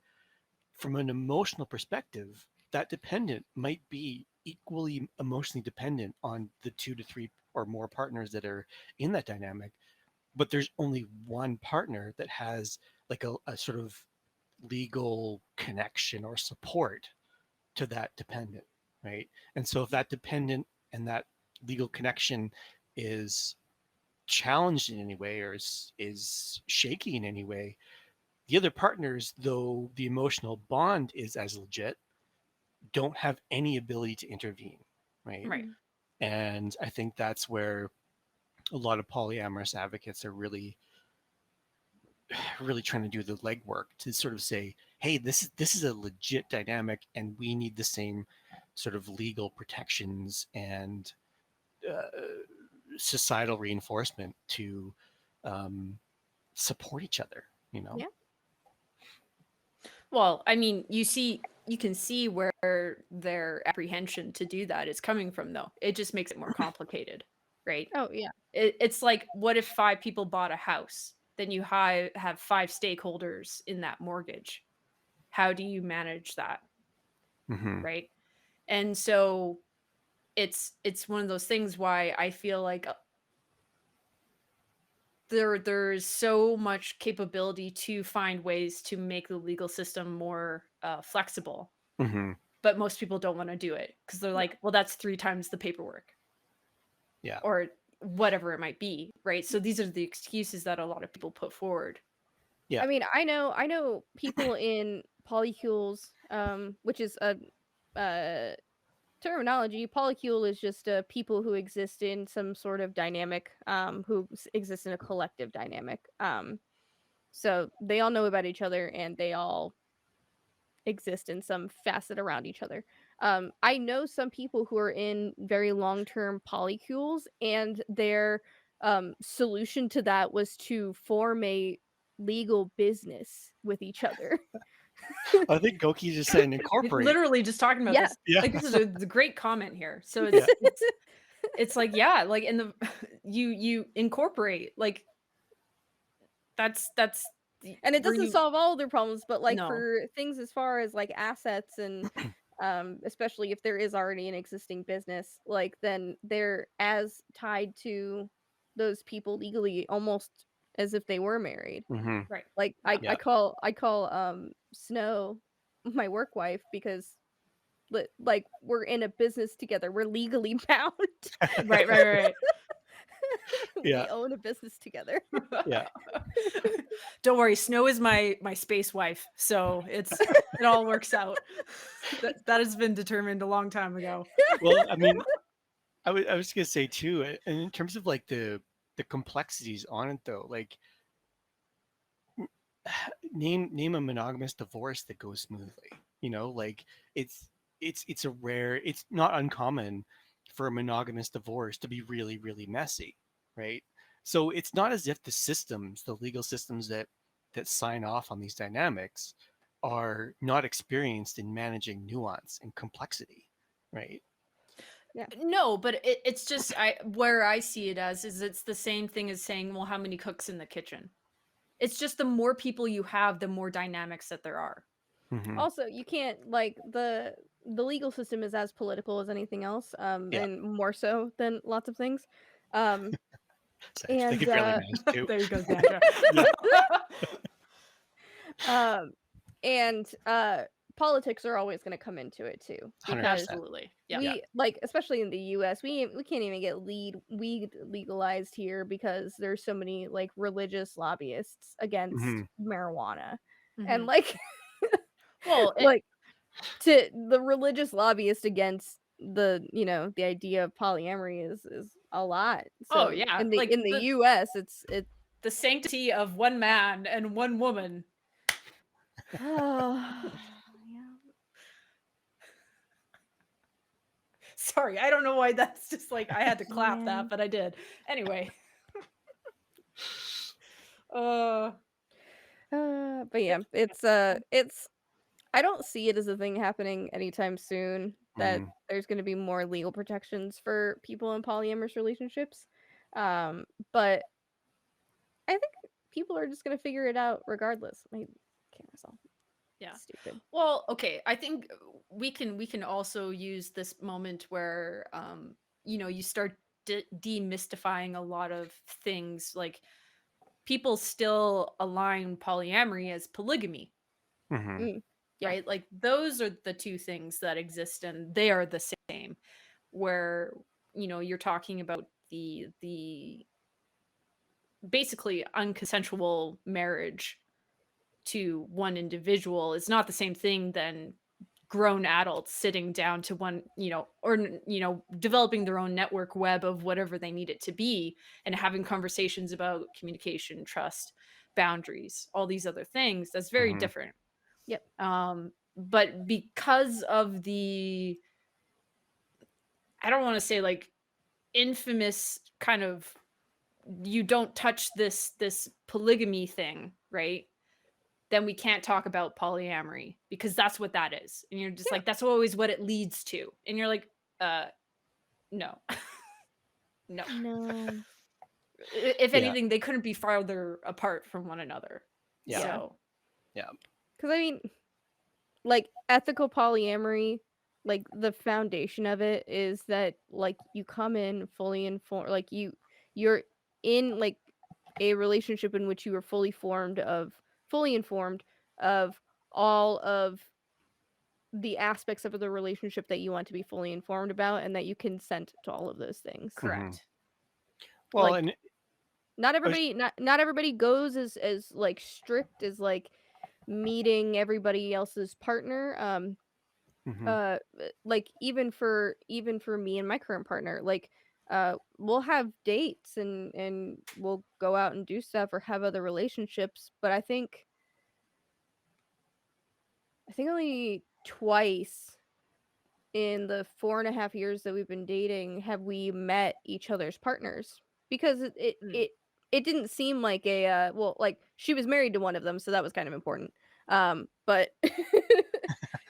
from an emotional perspective, that dependent might be equally emotionally dependent on the 2 to 3 or more partners that are in that dynamic, but there's only one partner that has like a sort of legal connection or support to that dependent, right? And so if that dependent and that legal connection is challenged in any way or is shaky in any way, the other partners, though the emotional bond is as legit, don't have any ability to intervene, right? Right. Mhm. And I think that's where a lot of polyamorous advocates are really trying to do the legwork to sort of say, hey, this is a legit dynamic, and we need the same sort of legal protections and uh, societal reinforcement to um, support each other. You know. Yeah. Well, I mean, you can see where their apprehension to do that is coming from, though. It just makes it more complicated, right? Oh yeah. It's like, what if 5 people bought a house? Then you have 5 stakeholders in that mortgage. How do you manage that, Mm-hmm. right? And so it's one of those things why I feel like there's so much capability to find ways to make the legal system more flexible, Hmm. but most people don't want to do it because they're like, well, that's 3 times the paperwork Yeah. or whatever it might be, right? So these are the excuses that a lot of people put forward. Yeah. I mean, I know people in polycules, which is a terminology. Polycule is just people who exist in some sort of dynamic, who exist in a collective dynamic. So they all know about each other and they all exist in some facet around each other. I know some people who are in very long-term polycules, and their solution to that was to form a legal business with each other. I think Goki just saying incorporate. Literally just talking about Yeah. this. Yeah. Like, this is a great comment here. So Yeah. it's like, yeah, like in the you incorporate, like that's And it where doesn't you solve all their problems, but like no. for things as far as like assets and especially if there is already an existing business, like then they're as tied to those people legally almost as if they were married. Hmm. Right. Like Yeah. I call Snow my work wife because like we're in a business together. We're legally bound. Right. Yeah. We own a business together. Yeah. Don't worry, Snow is my space wife, so it all works out. That has been determined a long time ago. Well, I mean, I was gonna say too, and in terms of like the complexities on it though, like name a monogamous divorce that goes smoothly. You know, like it's a rare, it's not uncommon for a monogamous divorce to be really, really messy, right? So it's not as if the systems, the legal systems that sign off on these dynamics are not experienced in managing nuance and complexity, right? No, but it's just where I see it as is it's the same thing as saying, well, how many cooks in the kitchen? It's just the more people you have, the more dynamics that there are. Hmm. Also, you can't like the legal system is as political as anything else, Yeah. and more so than lots of things. Um, So I have to think and of really nice too. There you go, Sandra. Yeah. um, and politics are always going to come into it too, 100%. because Absolutely. Yeah. we like, especially in the U.S., we can't even get weed legalized here because there's so many like religious lobbyists against Hmm. marijuana, and Mhm. like Well, like to the religious lobbyist against the idea of polyamory is a lot. oh So yeah, in the like US it's the sanctity of one man and one woman. yeah. Sorry, I don't know why that's just like I had to clap Man. that, but I did. Anyway. But yeah, it's I don't see it as a thing happening anytime soon that Mhm. there's going to be more legal protections for people in polyamorous relationships. But I think people are just going to figure it out regardless. My camera's all Yeah. stupid. Well, okay. I think we can also use this moment where you start demystifying a lot of things. Like people still align polyamory as polygamy, Mhm. Mm, yeah. right? Like those are the two things that exist and they are the same. Where you're talking about the basically unconsensual marriage to one individual is not the same thing than grown adults sitting down to one, or developing their own network web of whatever they need it to be and having conversations about communication, trust, boundaries, all these other things. That's very Mhm. different. Yep. But because of the, I don't want to say like infamous kind of, you don't touch this polygamy thing, right? Then we can't talk about polyamory because that's what that is. And you're just Yeah. like, that's always what it leads to. And you're like, no. No. No. If Yeah. anything, they couldn't be farther apart from one another. Yeah. So, Yeah. Because I mean, like ethical polyamory, like the foundation of it is that like you come in fully informed, like you're in like a relationship in which you are fully informed of all of the aspects of the relationship that you want to be fully informed about, and that you consent to all of those things. Correct. Well, Like, and not everybody goes as like strict as like meeting everybody else's partner. mhm, Like even for me and my current partner, like we'll have dates and we'll go out and do stuff or have other relationships, but I think only twice in the 4.5 years that we've been dating have we met each other's partners, because Mm. it didn't seem like a well, like she was married to one of them, so that was kind of important. But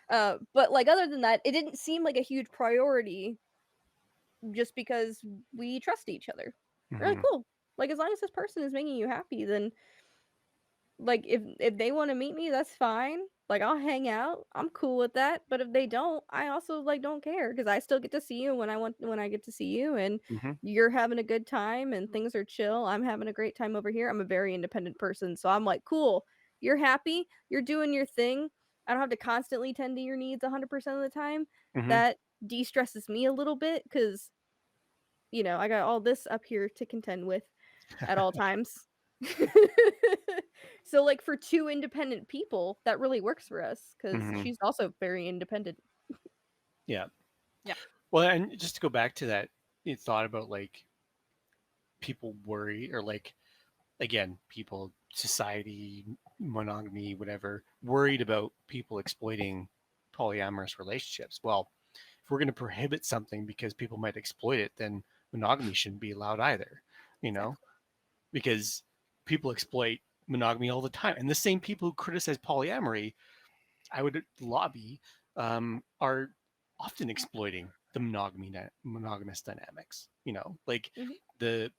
but like other than that, it didn't seem like a huge priority, just because we trust each other. We're like, mhm, cool. Like, as long as this person is making you happy, then like if they want to meet me, that's fine. Like, I'll hang out. I'm cool with that. But if they don't, I also like don't care, because I still get to see you when I get to see you, and mhm, you're having a good time and things are chill. I'm having a great time over here. I'm a very independent person, so I'm like, cool. You're happy. You're doing your thing. I don't have to constantly tend to your needs 100% of the time. mhm, That de-stresses me a little bit, because I got all this up here to contend with at all times. So, like, for two independent people, that really works for us, because mhm. she's also very independent. Yeah. Yeah. Well, and just to go back to that, you thought about like people worry, or like, again, people, society, monogamy, whatever, worried about people exploiting polyamorous relationships. Well, if we're going to prohibit something because people might exploit it, then monogamy shouldn't be allowed either, you know, Exactly. because people exploit monogamy all the time. And the same people who criticize polyamory, I would lobby, are often exploiting the monogamous dynamics, like Mhm. the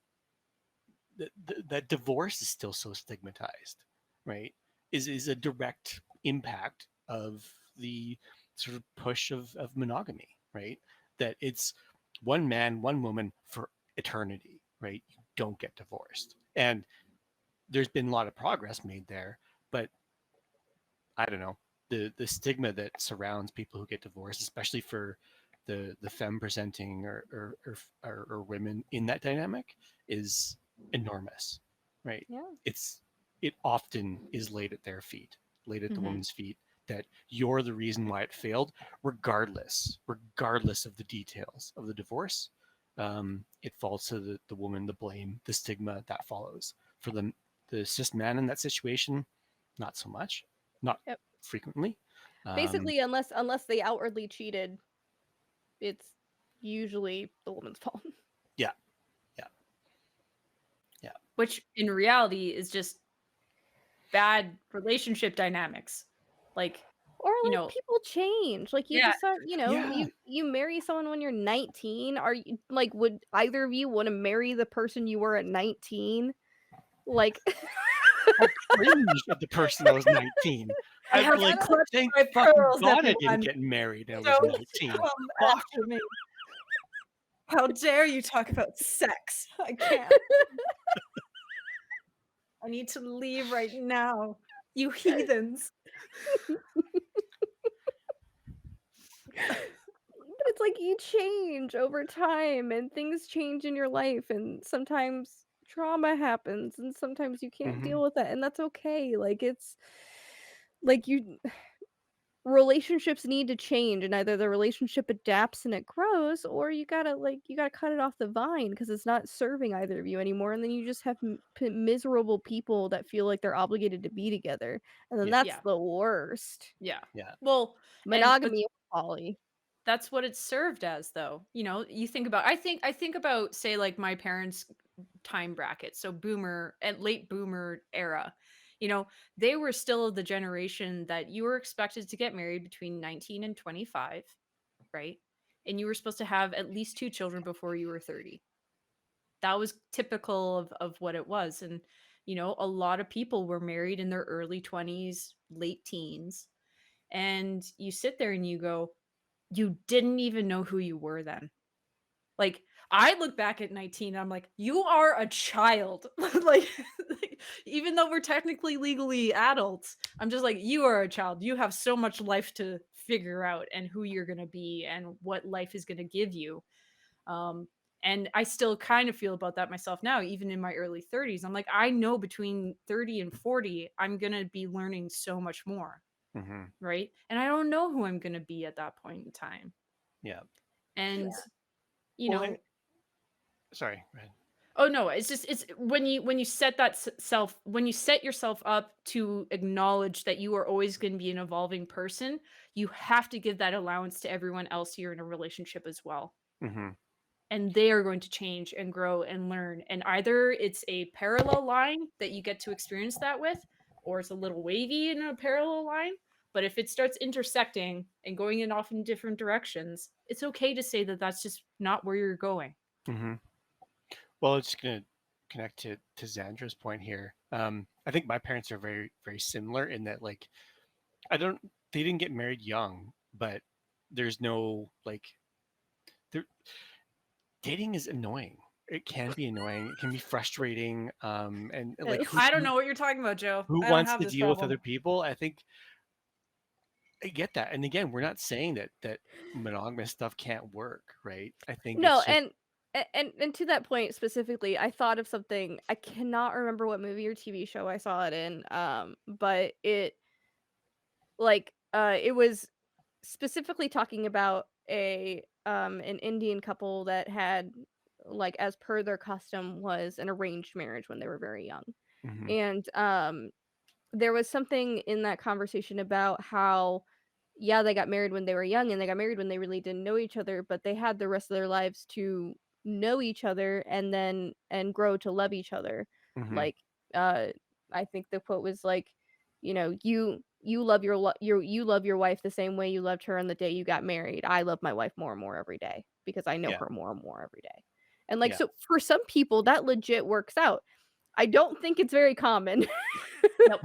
that divorce is still so stigmatized, right? Is a direct impact of the sort of push of monogamy, right? That it's one man, one woman for eternity, right? You don't get divorced. And there's been a lot of progress made there, but I don't know, the stigma that surrounds people who get divorced, especially for the femme presenting or women in that dynamic, is enormous, right? Yeah. It's it often is laid at their feet, laid at the Mhm. woman's feet, that you're the reason why it failed, regardless of the details of the divorce. It falls to the woman, the blame, the stigma that follows. For the cis man in that situation, not so much, not Yep. frequently. Um, Basically, unless they outwardly cheated, it's usually the woman's fault. yeah, yeah, yeah. Which in reality is just bad relationship dynamics. Like, Or you like know, people change. Like you yeah, decide, Yeah. you marry someone when you're 19. Are you like would either of you want to marry the person you were at 19? Like I cringed at the person I was 19. I I'd have be I to like, don't clutch thank my fucking pearls, God I didn't everyone. get married when I was Don't 19. come Fuck. after me. How dare you talk about sex? I can't. I need to leave right now. You heathens. But it's like you change over time and things change in your life, and sometimes trauma happens and sometimes you can't Hmm. deal with that, and that's okay. Like it's like you relationships need to change, and either the relationship adapts and it grows, or you gotta cut it off the vine because it's not serving either of you anymore, and then you just have miserable people that feel like they're obligated to be together, and then Yeah, that's Yeah. the worst. Yeah. yeah. Well, but Monogamy or poly. that's what it's served as though. You think about I think about say like my parents' time bracket. So boomer and late boomer era. You know, they were still the generation that you were expected to get married between 19 and 25, right? And you were supposed to have at least two children before you were 30. That was typical of what it was. And a lot of people were married in their early 20s, late teens. And you sit there and you go, you didn't even know who you were then. Like, I look back at 19 and I'm like, you are a child. like, even though we're technically legally adults, I'm just like, you are a child. You have so much life to figure out and who you're going to be and what life is going to give you. Um, and I still kind of feel about that myself now, even in my early 30s. I'm like, I know between 30 and 40, I'm going to be learning so much more. Mm-hmm. Right. And I don't know who I'm going to be at that point in time. Yeah. And, you Well, know, sorry. Go ahead. oh no, it's just it's when you set that when you set yourself up to acknowledge that you are always going to be an evolving person, you have to give that allowance to everyone else you're in a relationship as well. Mm-hmm. And they are going to change and grow and learn. And either it's a parallel line that you get to experience that with, or it's a little wavy in a parallel line. But if it starts intersecting and going in off in different directions, it's okay to say that that's just not where you're going. Mm-hmm. Well, it's going to connect to Xandra's point here. I think my parents are very, very similar in that, like, they didn't get married young, but there's no, like, dating is annoying. It can be annoying. It can be frustrating. And like, Yes. I don't know what you're talking about, Joe. who I don't wants have to this deal with problem. other people? I think I get that. And again, we're not saying that monogamous stuff can't work, right? I think No, it's just, and to that point specifically, I thought of something. I cannot remember what movie or TV show I saw it in. But it was specifically talking about an Indian couple that had, like, as per their custom, was an arranged marriage when they were very young. mhm, And there was something in that conversation about how, yeah, they got married when they were young and they got married when they really didn't know each other, but they had the rest of their lives to know each other and grow to love each other. mhm, Like, uh I think the quote was like, you love you love your wife the same way you loved her on the day you got married. I love my wife more and more every day because I know yeah, her more and more every day. And, like, yeah, so for some people that legit works out. I don't think it's very common. Nope.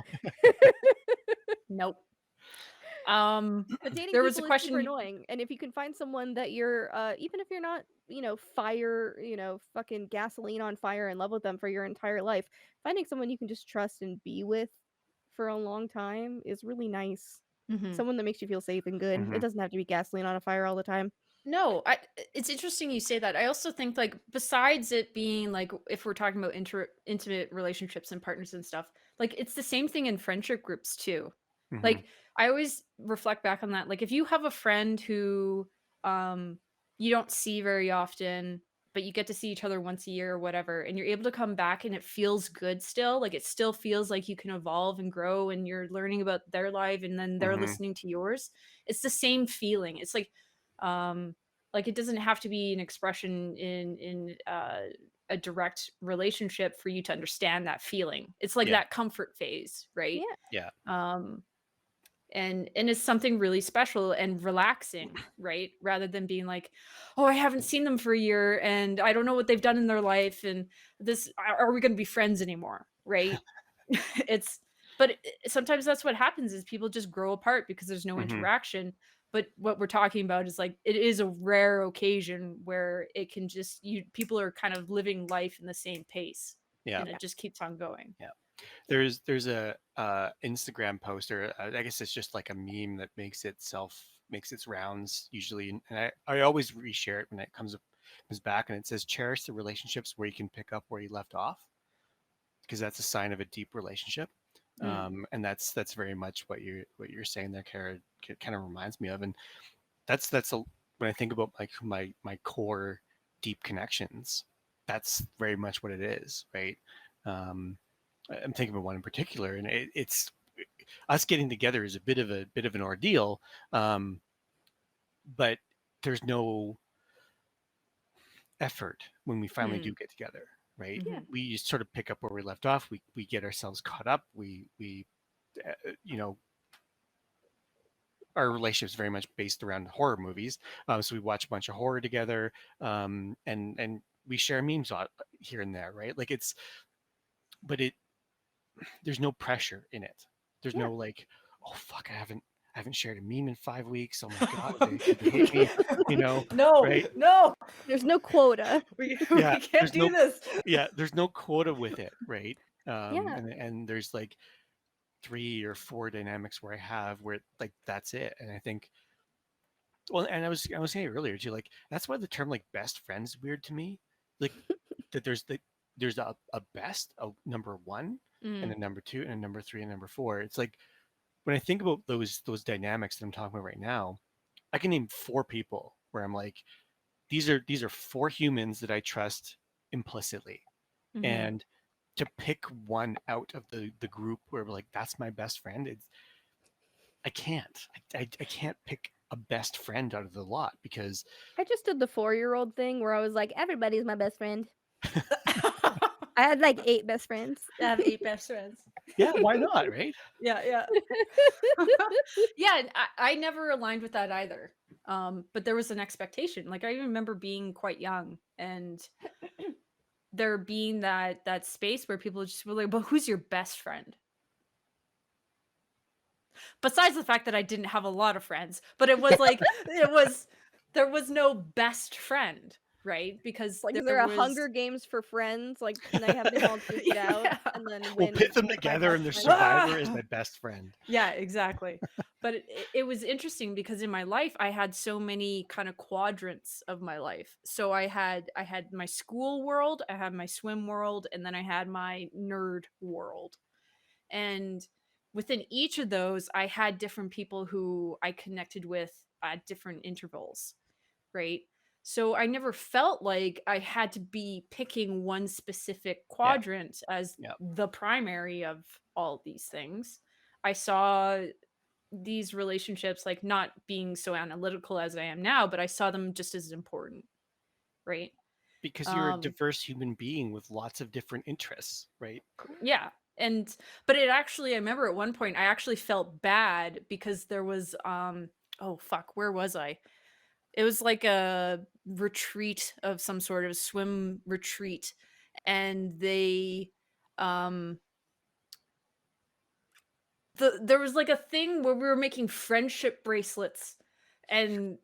Nope. But dating There was a people is super question. annoying, and if you can find someone that you're, even if you're not, fucking gasoline on fire in love with them for your entire life, finding someone you can just trust and be with for a long time is really nice. Mhm. Someone that makes you feel safe and good. It mhm, doesn't have to be gasoline on a fire all the time. No, it's interesting you say that. I also think, like, besides it being like, if we're talking about intimate relationships and partners and stuff, like, it's the same thing in friendship groups too. mhm, Like, I always reflect back on that. Like, if you have a friend who um you don't see very often, but you get to see each other once a year or whatever, and you're able to come back and it feels good still, like it still feels like you can evolve and grow and you're learning about their life and then they're mhm, listening to yours. It's the same feeling. It's um like, it doesn't have to be an expression in a direct relationship for you to understand that feeling. It's like yeah, that comfort phase, right? Yeah. yeah, um and it's something really special and relaxing, right? Rather than being like, oh, I haven't seen them for a year and I don't know what they've done in their life, and this, are we going to be friends anymore, right? it's but sometimes that's what happens, is people just grow apart because there's no mhm, interaction. But what we're talking about is, like, it is a rare occasion where it can just, you people are kind of living life in the same pace, yeah, and it just keeps on going. yeah. There's a Instagram poster. I guess it's just like a meme that makes its rounds usually, and I always reshare it when it comes back, and it says cherish the relationships where you can pick up where you left off, because that's a sign of a deep relationship. Mm. And that's very much what you're saying there, Kara. It kind of reminds me of, and that's when I think about like my core deep connections. That's very much what it is, right? Um, I'm thinking of one in particular, and it's us getting together is a bit of an ordeal, um, but there's no effort when we finally do Mm. get together, right? Yeah. Mhm. We just sort of pick up where we left off. We get ourselves caught up. We you know our relationship is very much based around horror movies. So we watch a bunch of horror together, and we share memes here and there, right? Like but there's no pressure in it. There's Yeah. no like, oh fuck, I haven't. I haven't shared a meme in 5 weeks. Oh my god, they hate me, you know, No, right? no, There's no quota. we Yeah, can't there's do no this. there's no quota with it, right? Yeah. And there's like 3 or 4 dynamics where I have where like that's it. And I think, well, and I was saying earlier too, like that's why the term like best friend is weird to me. Like that there's a best, a number one, and Mm, a number two, and a number three, and number four. It's like when I think about those dynamics that I'm talking about right now, I can name 4 people where I'm like, these are 4 humans that I trust implicitly. mhm. And to pick one out of the group where like that's my best friend, it's I can't. I can't pick a best friend out of the lot because I just did the 4-year-old thing where I was like, everybody's my best friend. I had like 8 best friends. I have 8 best friends. yeah, why not, right? Yeah, yeah. Yeah, and I never aligned with that either. But there was an expectation. Like I remember being quite young and there being that space where people just were like, "But who's your best friend?" Besides the fact that I didn't have a lot of friends, but it was like there was no best friend, right? Because Like, is there there a was Hunger Games for friends? Like, can I have them all duke it out yeah. and then We'll win pit them my together, and best their friend? survivor is my best friend. Yeah, exactly. But it was interesting because in my life I had so many kind of quadrants of my life. So I had my school world, I had my swim world, and then I had my nerd world. And within each of those, I had different people who I connected with at different intervals, right? So I never felt like I had to be picking one specific Yeah, quadrant as yeah, the primary of all these things. I saw these relationships like not being so analytical as I am now, but I saw them just as important, right? because you're a Um diverse human being with lots of different interests, right? yeah. And but it actually I remember at one point I actually felt bad because there was oh fuck, where was I? It was like a retreat of some sort of swim retreat and they um there was like a thing where we were making friendship bracelets and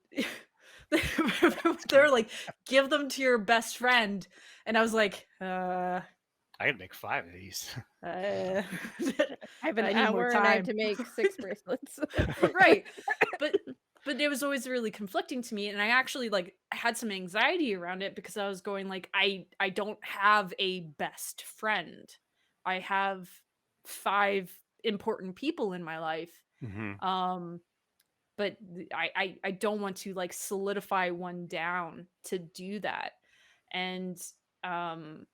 they're like give them to your best friend and I was like I could make 5 of these. uh I have an I need more hour and I have time. to make 6 bracelets. Right. But it was always really conflicting to me and I actually like had some anxiety around it because I was going like I don't have a best friend. I have 5 important people in my life. Hmm. Um but I don't want to like solidify one down to do that. And um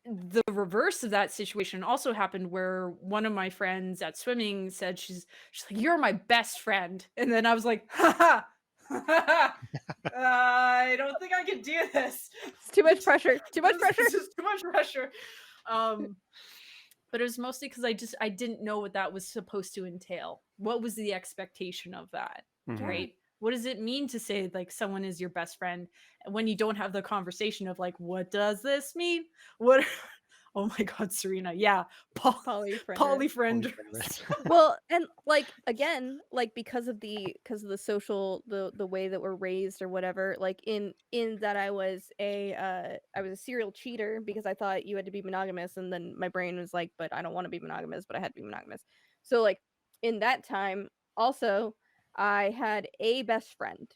the reverse of that situation also happened where one of my friends at swimming said she's like you're my best friend and then I was like ha ha I don't think I can do this. It's too much pressure. Too much pressure. This is too much pressure. um but it was mostly because I didn't know what that was supposed to entail. What was the expectation of that, Hmm. right? What does it mean to say like someone is your best friend when you don't have the conversation of like what does this mean? What oh my god, Serena. Yeah. Polyfrienders. Polyfrienders. Well, and like again, like because of the social the way that we're raised or whatever, like in that I was a serial cheater because I thought you had to be monogamous and then my brain was like, but I don't want to be monogamous, but I had to be monogamous. So like in that time also I had a best friend.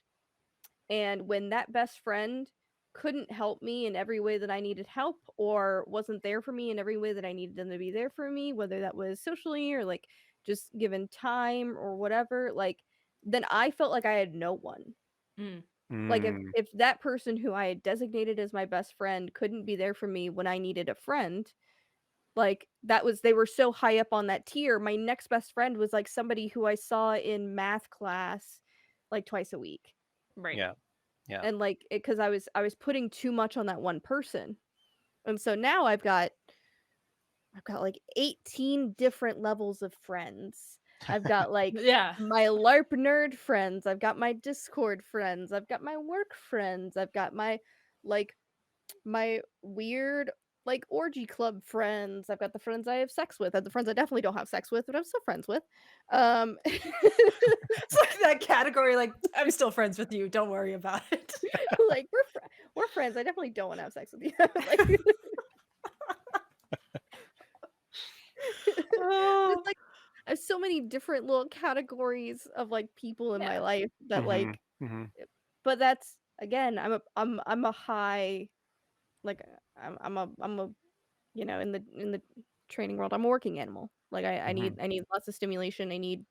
And when that best friend couldn't help me in every way that I needed help or wasn't there for me in every way that I needed them to be there for me, whether that was socially or like just given time or whatever, like then I felt like I had no one. Mm, Like Mm. if that person who I had designated as my best friend couldn't be there for me when I needed a friend, like that was they were so high up on that tier. My next best friend was like somebody who I saw in math class like twice a week. right. Yeah, yeah. And like because I was putting too much on that one person. And so now I've got like 18 different levels of friends. I've got like Yeah. my LARP nerd friends, I've got my Discord friends, I've got my work friends, I've got my like my weird like orgy club friends. I've got the friends I have sex with. I have the friends I definitely don't have sex with, but I'm still friends with. Um, It's like that category, like, I'm still friends with you. Don't worry about it. like we're friends. I definitely don't want to have sex with you. Like, Oh, just like I have so many different little categories of like people in my yeah. life that Mm-hmm. like, Mm-hmm. but that's again, I'm a high like I'm a in the training world, I'm a working animal. Like Mm-hmm. I need lots of stimulation. I need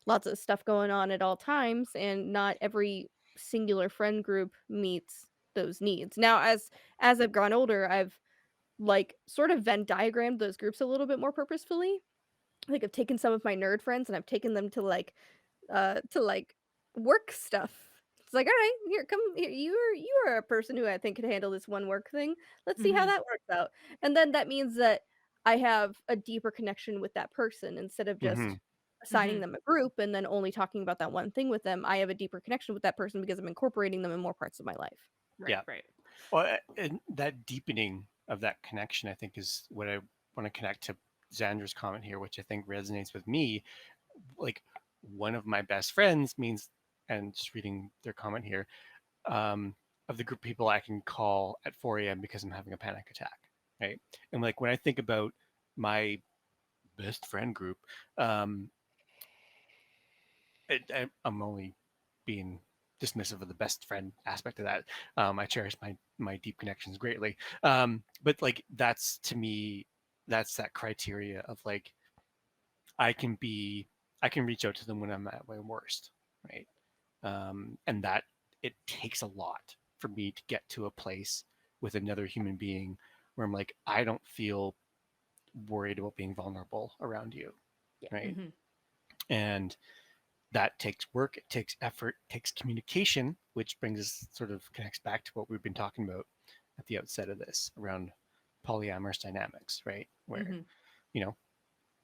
lots of stuff going on at all times, and not every singular friend group meets those needs. Now, as I've grown older, I've like sort of Venn diagrammed those groups a little bit more purposefully. Like I've taken some of my nerd friends and I've taken them to like work stuff. It's like, all right, here, come here. You are a person who I think could handle this one work thing. Let's see how Mhm. that works out. And then that means that I have a deeper connection with that person instead of Mm-hmm. just assigning Mhm. them a group and then only talking about that one thing with them. I have a deeper connection with that person because I'm incorporating them in more parts of my life. Right, Yeah. right. Well, and that deepening of that connection, I think, is what I want to connect to Xander's comment here, which I think resonates with me. Like, one of my best friends means, and just reading their comment here, um, of the group of people I can call at 4 a.m. because I'm having a panic attack, right? And like when I think about my best friend group, um, I'm only being dismissive of the best friend aspect of that. I cherish my deep connections greatly, but like that's to me, that's that criteria of like I can be, I can reach out to them when I'm at my worst, right? And that it takes a lot for me to get to a place with another human being where I'm like, I don't feel worried about being vulnerable around you, Yeah. right? Mhm. And that takes work, it takes effort, it takes communication, which brings us sort of connects back to what we've been talking about at the outset of this around polyamorous dynamics, right? Where, Mhm. you know,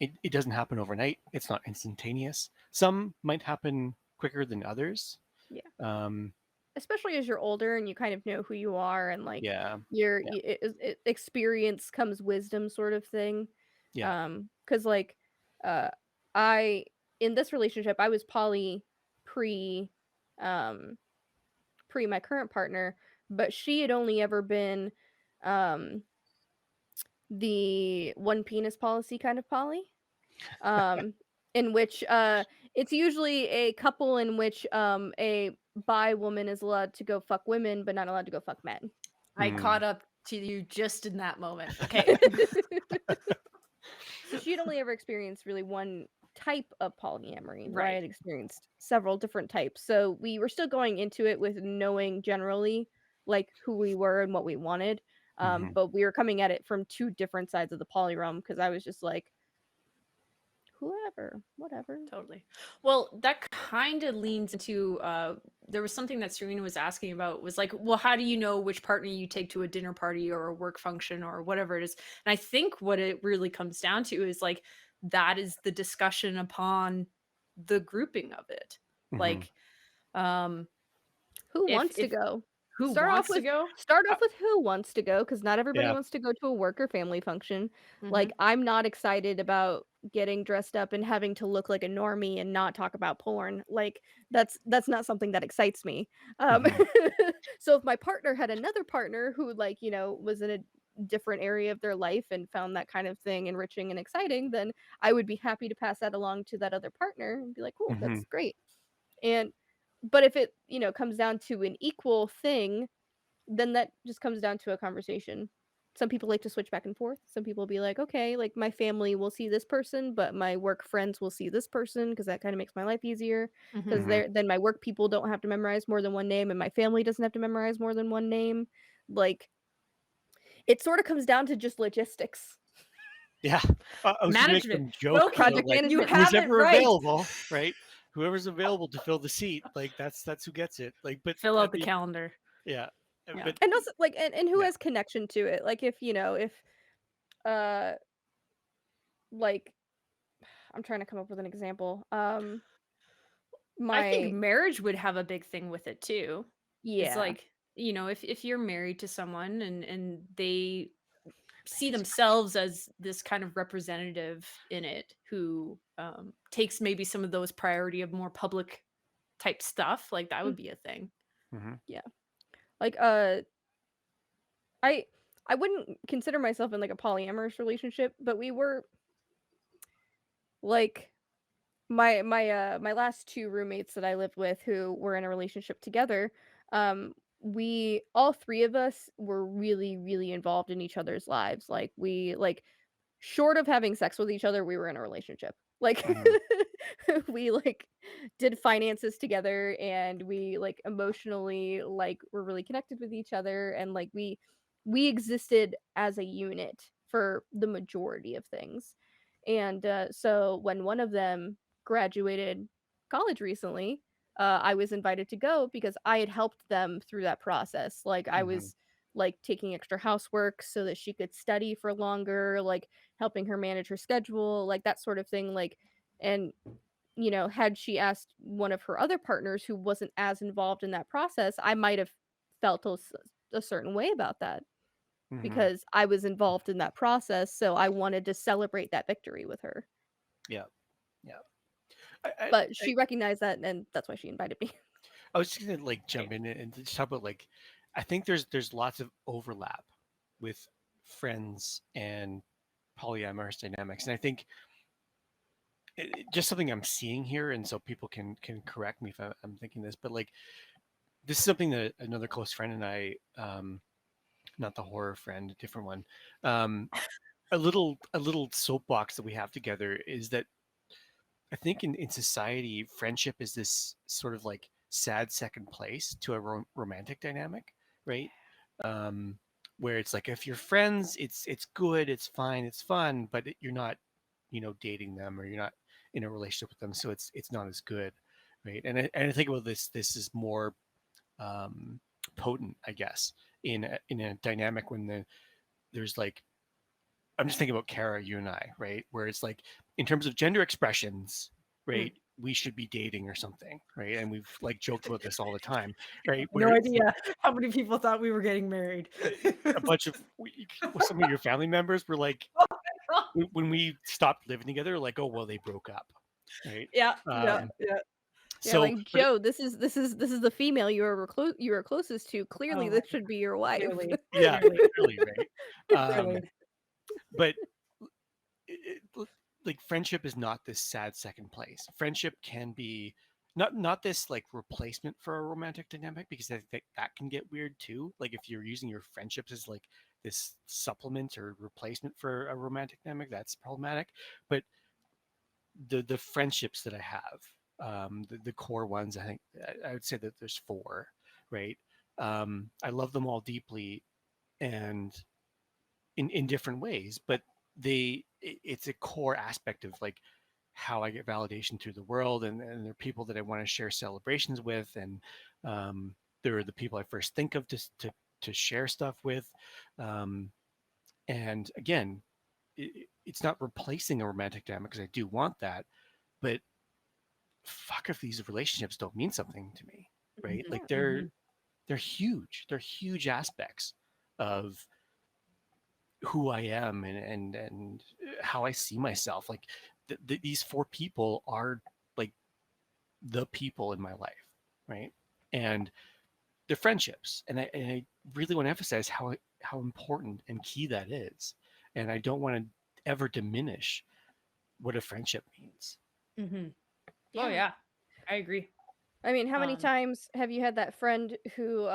it doesn't happen overnight. It's not instantaneous. Some might happen quicker than others. Yeah. Um, Especially as you're older and you kind of know who you are and like yeah, yeah, experience comes wisdom sort of thing. yeah. Cuz like uh I in this relationship I was poly pre um pre my current partner, but she had only ever been um the one penis policy kind of poly. Um in which it's usually a couple in which a bi woman is allowed to go fuck women but not allowed to go fuck men. I Mm, caught up to you just in that moment. Okay. So she had only ever experienced really one type of polyamory, where I Right. had experienced several different types. So we were still going into it with knowing generally like who we were and what we wanted. hmm. But we were coming at it from two different sides of the poly realm because I was just like, whoever, whatever. Totally. Well, that kind of leans into there was something that Serena was asking about was like, well, how do you know which partner you take to a dinner party or a work function or whatever it is? And I think what it really comes down to is like that is the discussion upon the grouping of it. Hmm. Like um Who if wants to go? who Start off wants to with go? start Uh, off with who wants to go, because not everybody yeah. wants to go to a work or family function. Like, Mhm. I'm not excited about getting dressed up and having to look like a normie and not talk about porn. Like, that's not something that excites me. Um, Hmm. so if my partner had another partner who, like, was in a different area of their life and found that kind of thing enriching and exciting, then I would be happy to pass that along to that other partner and be like, "Cool, Hmm. that's great." And but if it, comes down to an equal thing, then that just comes down to a conversation. Some people like to switch back and forth. Some people be like, okay, like my family will see this person, but my work friends will see this person because that kind of makes my life easier. Because Mhm. Hmm. then my work people don't have to memorize more than one name, and my family doesn't have to memorize more than one name. Like it sort of comes down to just logistics. Yeah. I was gonna make Management. some joke Okay, about Project like you management. who's have it ever right. available, right? Whoever's available to fill the seat, like that's who gets it. Like, but Fill I out the mean, calendar. yeah, Yeah. but And also like and who yeah, has connection to it. Like if uh like I'm trying to come up with an example. I think My marriage would have a big thing with it too. It's yeah. like, if you're married to someone and they see themselves as this kind of representative in it who takes maybe some of those priority of more public type stuff, like that would be a thing. Mm-hmm. Yeah. Like I I wouldn't consider myself in like a polyamorous relationship, but we were like my last two roommates that I lived with who were in a relationship together, we all three of us were really, really involved in each other's lives. Like we like short of having sex with each other, we were in a relationship. Like Mm-hmm. we like did finances together and we like emotionally like were really connected with each other and like we existed as a unit for the majority of things. And so when one of them graduated college recently, I was invited to go because I had helped them through that process. Like I Mm-hmm. was like taking extra housework so that she could study for longer, like helping her manage her schedule, like that sort of thing. Like, and had she asked one of her other partners who wasn't as involved in that process, I might have felt a certain way about that Mm-hmm. because I was involved in that process. So I wanted to celebrate that victory with her. Yeah. Yeah. I, But I, she recognized that, and that's why she invited me. I was just gonna like Right. jump in and just talk about like I think there's lots of overlap with friends and polyamorous dynamics, and I think just something I'm seeing here, and so people can correct me if I'm thinking this, but like this is something that another close friend and I, not the horror friend, a different one, um, a little soapbox that we have together is that I think in society, friendship is this sort of like sad second place to a romantic dynamic, right? Um, where it's like if you're friends, it's good, it's fine, it's fun, but you're not, dating them or you're not in a relationship with them, so it's not as good, right? And I think about this is more um, potent, I guess, in a dynamic when there's like I'm just thinking about Kara, you and I, right? Where it's like, in terms of gender expressions, Mm. right? We should be dating or something, right? And we've like joked about this all the time, right? Where No it's like idea how many people thought we were getting married. a bunch of some of your family members were like, when we stopped living together, like, oh well, they broke up, right? Yeah, yeah, Um, yeah. Yeah, so, like but Joe, this is the female you are closest to. Oh Clearly, my this should be your wife. clearly, yeah, clearly, clearly, right? clearly. But like friendship is not this sad second place. Friendship can be not this like replacement for a romantic dynamic, because I think that can get weird too. Like if you're using your friendships as like this supplement or replacement for a romantic dynamic, that's problematic. But the friendships that I have, the core ones, I think I would say that there's four, right? I love them all deeply and in different ways, but it's a core aspect of like how I get validation through the world, and they're people that I want to share celebrations with, and they're the people I first think of to share stuff with, um, and again, it's not replacing a romantic dynamic because I do want that, but fuck if these relationships don't mean something to me, right? Mhm, Like Yeah. they're mhm. they're huge. They're huge aspects of who I am and how I see myself. Like these four people are like the people in my life, right? And they're friendships, and I really want to emphasize how important and key that is. And I don't want to ever diminish what a friendship means. Mhm. Oh Yeah. yeah, I agree. I mean, how many Um, times have you had that friend who,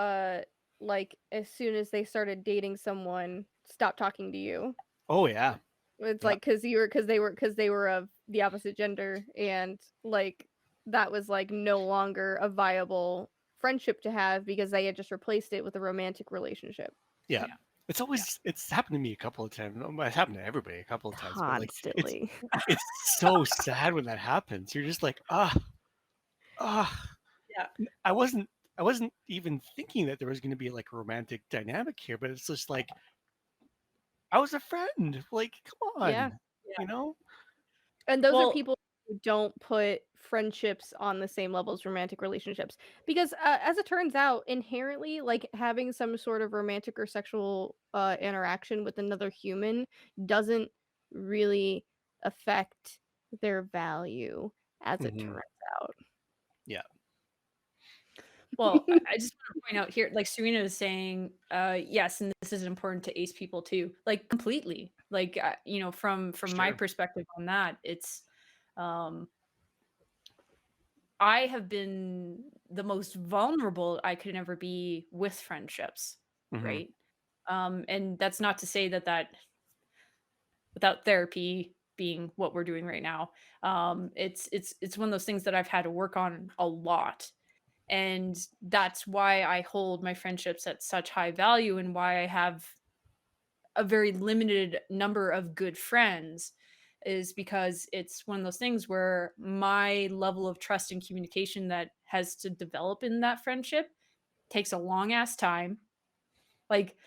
like, as soon as they started dating someone, stopped talking to you? Oh yeah, It's yeah, like because they were of the opposite gender, and like that was like no longer a viable friendship to have because they had just replaced it with a romantic relationship yeah. yeah, It's yeah. always it's happened to me a couple of times. It's happened to everybody a couple of times, but like constantly. it's so sad when that happens. You're just like, ah. Yeah. I wasn't I wasn't even thinking that there was going to be like a romantic dynamic here, but it's just like I was a friend. Like, come Yeah. on, you know? And those are Well, people who don't put friendships on the same level as romantic relationships, because as it turns out, inherently, like, having some sort of romantic or sexual interaction with another human doesn't really affect their value, as it Hmm. turns out. Yeah. Well, I just want to point out here, like Serena was saying, yes, and this is important to ace people too, like completely. Like you know, from my Sure. perspective on that, it's um I have been the most vulnerable I could ever be with friendships, Hmm. right? And that's not to say that without therapy being what we're doing right now, it's one of those things that I've had to work on a lot. And that's why I hold my friendships at such high value and why I have a very limited number of good friends is because it's one of those things where my level of trust and communication that has to develop in that friendship takes a long ass time. Like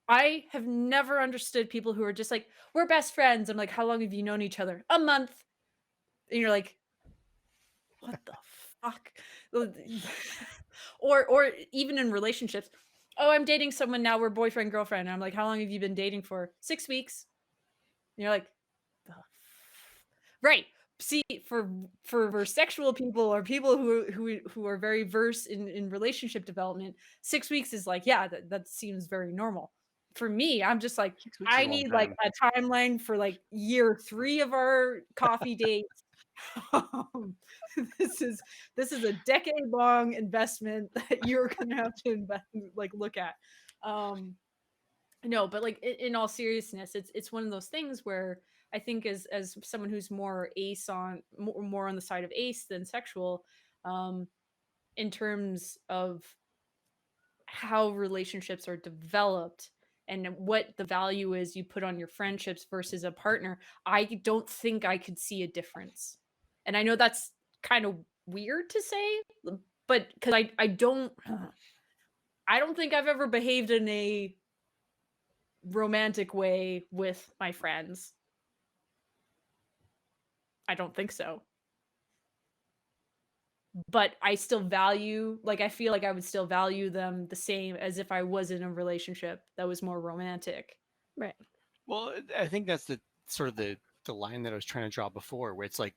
I have never understood people who are just like, we're best friends. I'm like, how long have you known each other? A month. And you're like, what the fuck? Or even in relationships. Oh, I'm dating someone now. We're boyfriend, girlfriend. And I'm like, how long have you been dating for? 6 weeks. And you're like, the right. See, for sexual people or people who are very versed in relationship development, 6 weeks is like, yeah, that seems very normal. For me, I'm just like, 6 weeks is I a long need like time. a timeline for like year 3 of our coffee dates. Um, this is a decade long investment that you're gonna have to invest, like look at. Um, no, but like in all seriousness, it's one of those things where I think as someone who's more ace on more on the side of ace than sexual, um, in terms of how relationships are developed and what the value is you put on your friendships versus a partner, I don't think I could see a difference. And I know that's kind of weird to say, but because I don't I don't think I've ever behaved in a romantic way with my friends. I don't think so. But I still value, like, I feel like I would still value them the same as if I was in a relationship that was more romantic. Right. Well, I think that's the sort of the line that I was trying to draw before, where it's like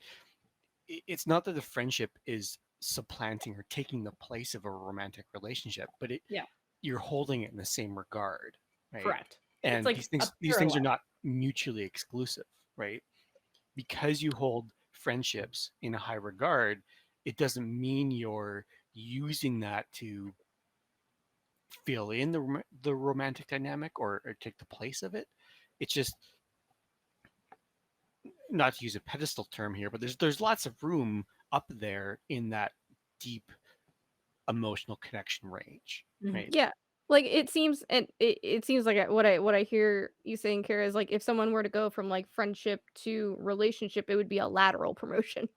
it's not that the friendship is supplanting or taking the place of a romantic relationship, but Yeah, you're holding it in the same regard, right? correct. It's And like a these things are parallel. not mutually exclusive, right? Because you hold friendships in a high regard, it doesn't mean you're using that to fill in the romantic dynamic or take the place of it. It's just, not to use a pedestal term here, but there's lots of room up there in that deep emotional connection range, Mhm. right? Yeah. Like, it seems, and it seems like what I hear you saying, Kara, is like if someone were to go from like friendship to relationship, it would be a lateral promotion.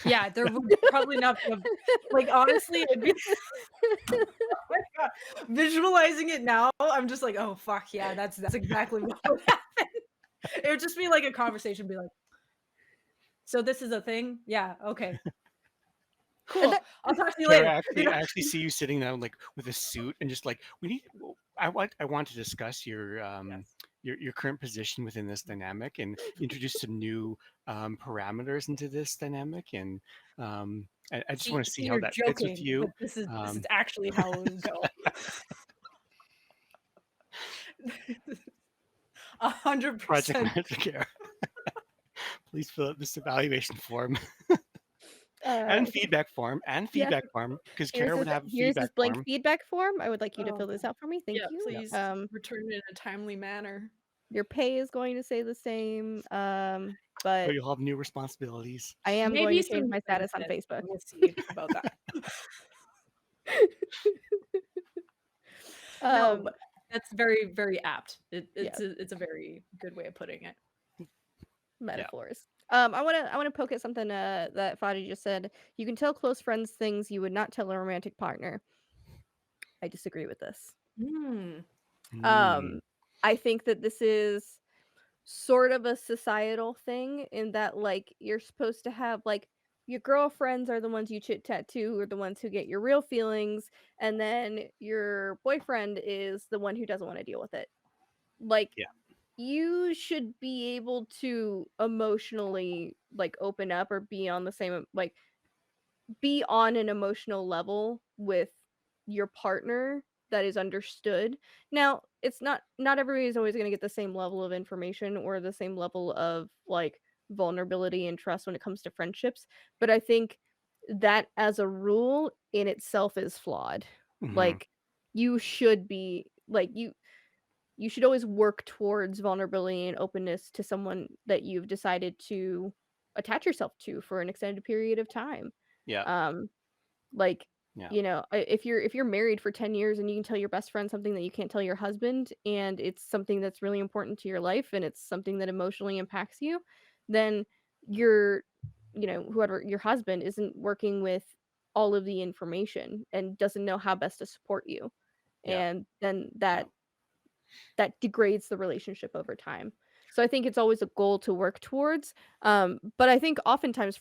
Yeah, there would probably not be a, like, honestly, it'd be oh my God. Visualizing it now, I'm just like, "Oh, fuck, yeah, that's exactly what would happen." It would just be like a conversation, be like, "So this is a thing? Yeah, okay. And Cool. that, I'll talk to you Kara, later." You know? I actually see you sitting down like with a suit and just like, we need. I want to discuss Yes. your current position within this dynamic and introduce some new parameters into this dynamic, and I just want to see See, how you're that fits with joking, but you. this is Um, actually how it would go. 100%. Project manager Kara, please fill out this evaluation form and uh, yeah. feedback form, because Kara would have a Here's this feedback blank form. feedback form. I would like you to Oh, fill this out for me. Thank yeah, you. Yeah. please return it in a timely manner. Your pay is going to stay the same. But But you'll have new responsibilities. I am going Maybe to change some my status on benefits. Facebook. We'll see about that. No, um, but that's very, very apt. yeah, It's a very good way of putting it. Yeah. metaphors. I wanna poke at something that Fadi just said. You can tell close friends things you would not tell a romantic partner. I disagree with this. Mm. Mm. Um, I think that this is sort of a societal thing in that, like, you're supposed to have, like, your girlfriends are the ones you chit chat to, or the ones who get your real feelings, and then your boyfriend is the one who doesn't want to deal with it. Like, Yeah. you should be able to emotionally like open up or be on the same like be on an emotional level with your partner that is understood. Now, it's not everybody is always going to get the same level of information or the same level of like vulnerability and trust when it comes to friendships, but I think that as a rule in itself is flawed. Hmm. Like you should be like you should always work towards vulnerability and openness to someone that you've decided to attach yourself to for an extended period of time. Yeah. Um, like, Yeah. if you're married for 10 years and you can tell your best friend something that you can't tell your husband, and it's something that's really important to your life and it's something that emotionally impacts you, then your whoever your husband isn't working with all of the information and doesn't know how best to support you. Yeah. And then Yeah. that degrades the relationship over time. So I think it's always a goal to work towards. But I think oftentimes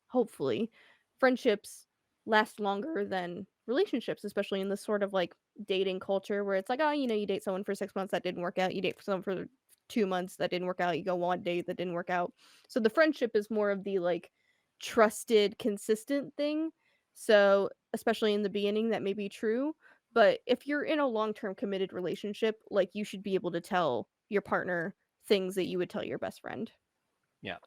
hopefully, friendships last longer than relationships, especially in this sort of like dating culture where it's like, oh, you date someone for 6 months that didn't work out, you date someone for 2 months that didn't work out, you go one date that didn't work out. So the friendship is more of the like trusted, consistent thing. So especially in the beginning, that may be true, but if you're in a long-term committed relationship, like, you should be able to tell your partner things that you would tell your best friend. Yeah.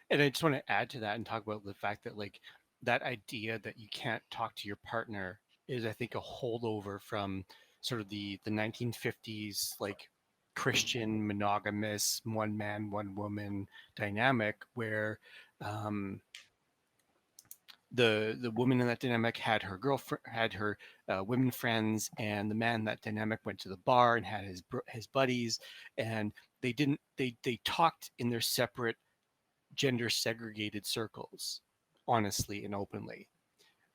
And I just want to add to that and talk about the fact that like that idea that you can't talk to your partner is, I think, a holdover from sort of the 1950s like Christian monogamous one man one woman dynamic where um, the woman in that dynamic had her girlfriend, had her women friends, and the man in that dynamic went to the bar and had his buddies, and they talked in their separate gender segregated circles, honestly and openly.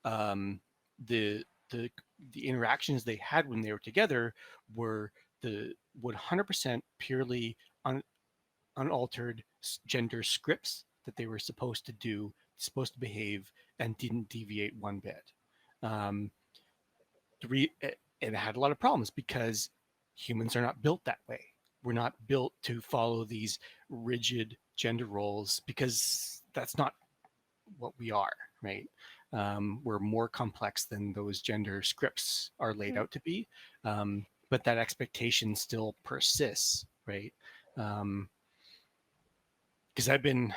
Um, the the the interactions they had when they were together were the 100% purely unaltered gender scripts that they were supposed to do, supposed to behave, and didn't deviate one bit. Um, and it had a lot of problems because humans are not built that way. We're not built to follow these rigid gender roles because that's not what we are, right? We're more complex than those gender scripts are laid Mm, out to be, but that expectation still persists, right? Because I've been,